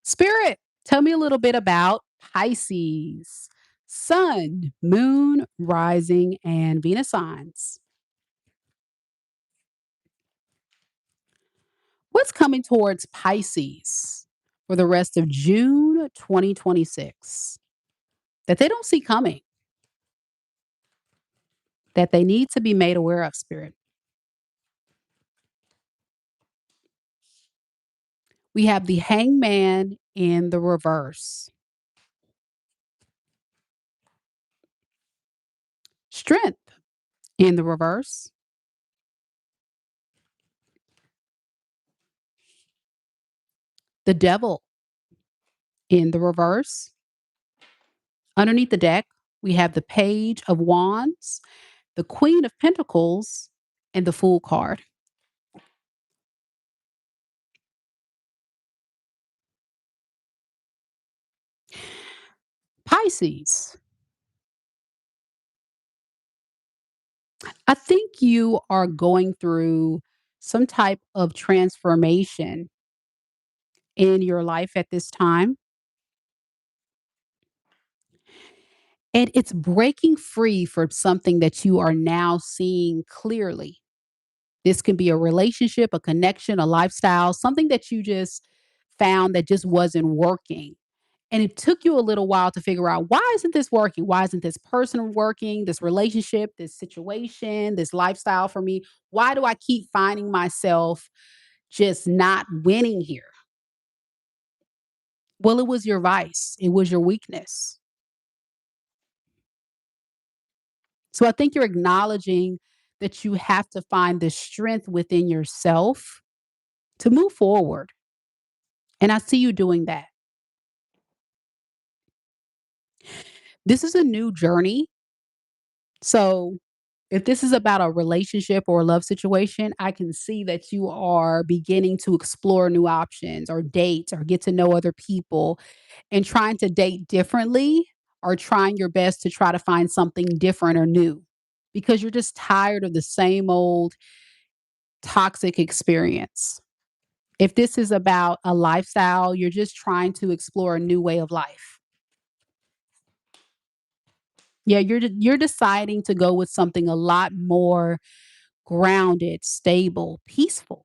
Spirit, tell me a little bit about Pisces. Sun, moon, rising, and Venus signs. What's coming towards Pisces for the rest of June 2026 that they don't see coming, that they need to be made aware of, Spirit? We have the hangman in the reverse. Strength in the reverse. The devil In the reverse, underneath the deck, we have the Page of Wands, the Queen of Pentacles, and the Fool card. Pisces, I think you are going through some type of transformation in your life at this time. And it's breaking free from something that you are now seeing clearly. This can be a relationship, a connection, a lifestyle, something that you just found that just wasn't working. And it took you a little while to figure out, why isn't this working? Why isn't this person working? This relationship, this situation, this lifestyle for me? Why do I keep finding myself just not winning here? Well, it was your vice, it was your weakness. So I think you're acknowledging that you have to find the strength within yourself to move forward. And I see you doing that. This is a new journey. So if this is about a relationship or a love situation, I can see that you are beginning to explore new options or date or get to know other people and trying to date differently or trying your best to try to find something different or new because you're just tired of the same old toxic experience. If this is about a lifestyle, you're just trying to explore a new way of life. Yeah, you're deciding to go with something a lot more grounded, stable, peaceful.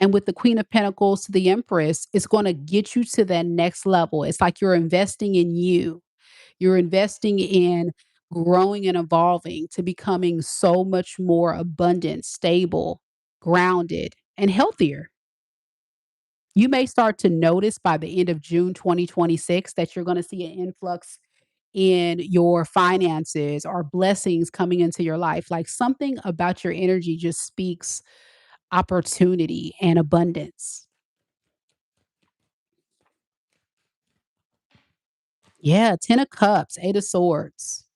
And with the Queen of Pentacles to the Empress, it's going to get you to that next level. It's like you're investing in you. You're investing in growing and evolving to becoming so much more abundant, stable, grounded, and healthier. You may start to notice by the end of June 2026 that you're going to see an influx in your finances or blessings coming into your life. Like something about your energy just speaks opportunity and abundance. Yeah, 10 of Cups, 8 of Swords.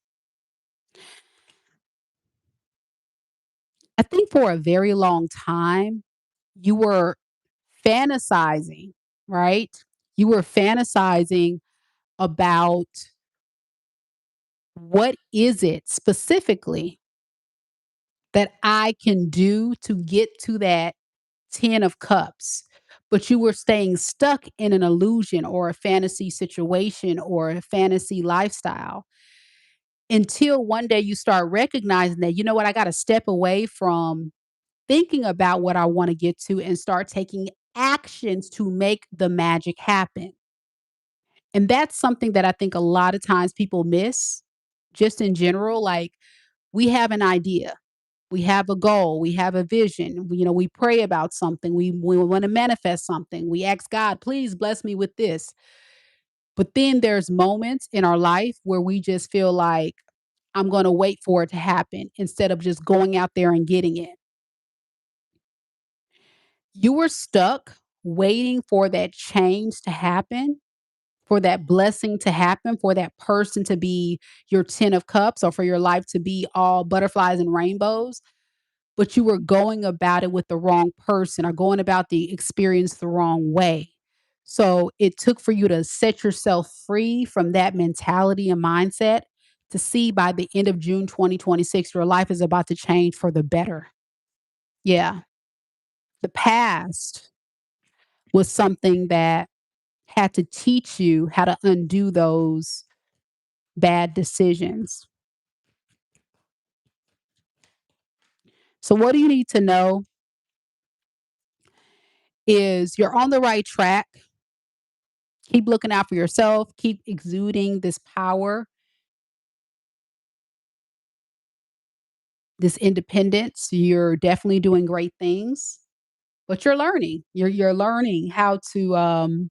I think for a very long time, you were fantasizing, right? You were fantasizing about what is it specifically that I can do to get to that 10 of Cups, but you were staying stuck in an illusion or a fantasy situation or a fantasy lifestyle until one day you start recognizing that, you know what, I got to step away from thinking about what I want to get to and start taking actions to make the magic happen. And that's something that I think a lot of times people miss just in general. Like we have an idea, we have a goal, we have a vision. We pray about something, we want to manifest something. We ask God, please bless me with this. But then there's moments in our life where we just feel like I'm going to wait for it to happen instead of just going out there and getting it. You were stuck waiting for that change to happen, for that blessing to happen, for that person to be your 10 of cups or for your life to be all butterflies and rainbows, but you were going about it with the wrong person or going about the experience the wrong way. So it took for you to set yourself free from that mentality and mindset to see by the end of June 2026, your life is about to change for the better. Yeah. The past was something that had to teach you how to undo those bad decisions. So, what do you need to know is you're on the right track. Keep looking out for yourself, keep exuding this power, this independence. You're definitely doing great things, but you're learning. You're learning how to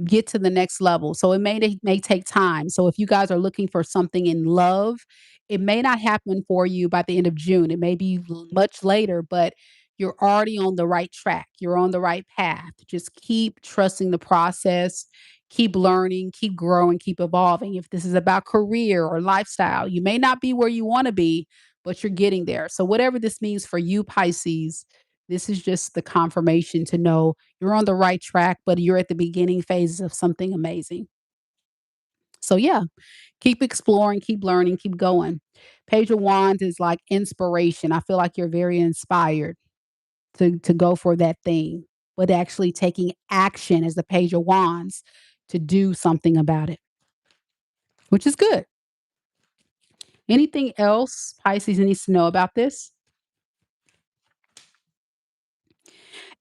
get to the next level. So it may take time. So if you guys are looking for something in love, it may not happen for you by the end of June. It may be much later, but you're already on the right track. You're on the right path. Just keep trusting the process, keep learning, keep growing, keep evolving. If this is about career or lifestyle, you may not be where you want to be, but you're getting there. So, whatever this means for you, Pisces, this is just the confirmation to know you're on the right track, but you're at the beginning phases of something amazing. So, yeah, keep exploring, keep learning, keep going. Page of Wands is like inspiration. I feel like you're very inspired to go for that thing, but actually taking action as the Page of Wands to do something about it, which is good. Anything else Pisces needs to know about this?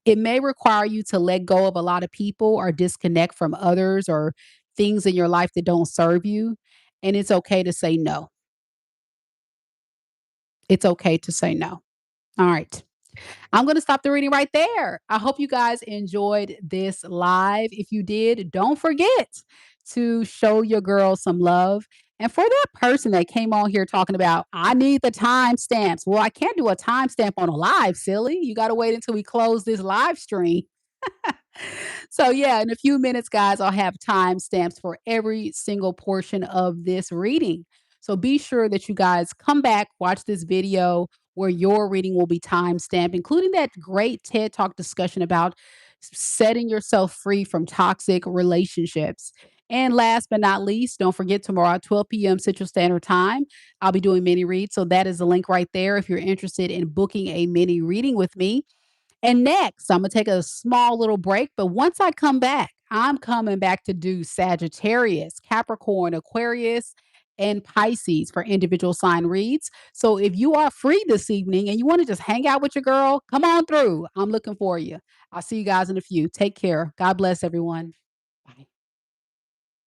It may require you to let go of a lot of people or disconnect from others or things in your life that don't serve you. And it's okay to say no. It's okay to say no. All right. I'm going to stop the reading right there. I hope you guys enjoyed this live. If you did, don't forget to show your girl some love. And for that person that came on here talking about, I need the timestamps. Well, I can't do a timestamp on a live, silly. You got to wait until we close this live stream. So, yeah, in a few minutes, guys, I'll have timestamps for every single portion of this reading. So be sure that you guys come back, watch this video where your reading will be timestamped, including that great TED Talk discussion about setting yourself free from toxic relationships. And last but not least, don't forget tomorrow at 12 p.m. Central Standard Time, I'll be doing mini reads. So that is the link right there if you're interested in booking a mini reading with me. And next, I'm gonna take a small little break, but once I come back, I'm coming back to do Sagittarius, Capricorn, Aquarius, and Pisces for individual sign reads. So if you are free this evening and you want to just hang out with your girl, come on through. I'm looking for you. I'll see you guys in a few. Take care. God bless everyone.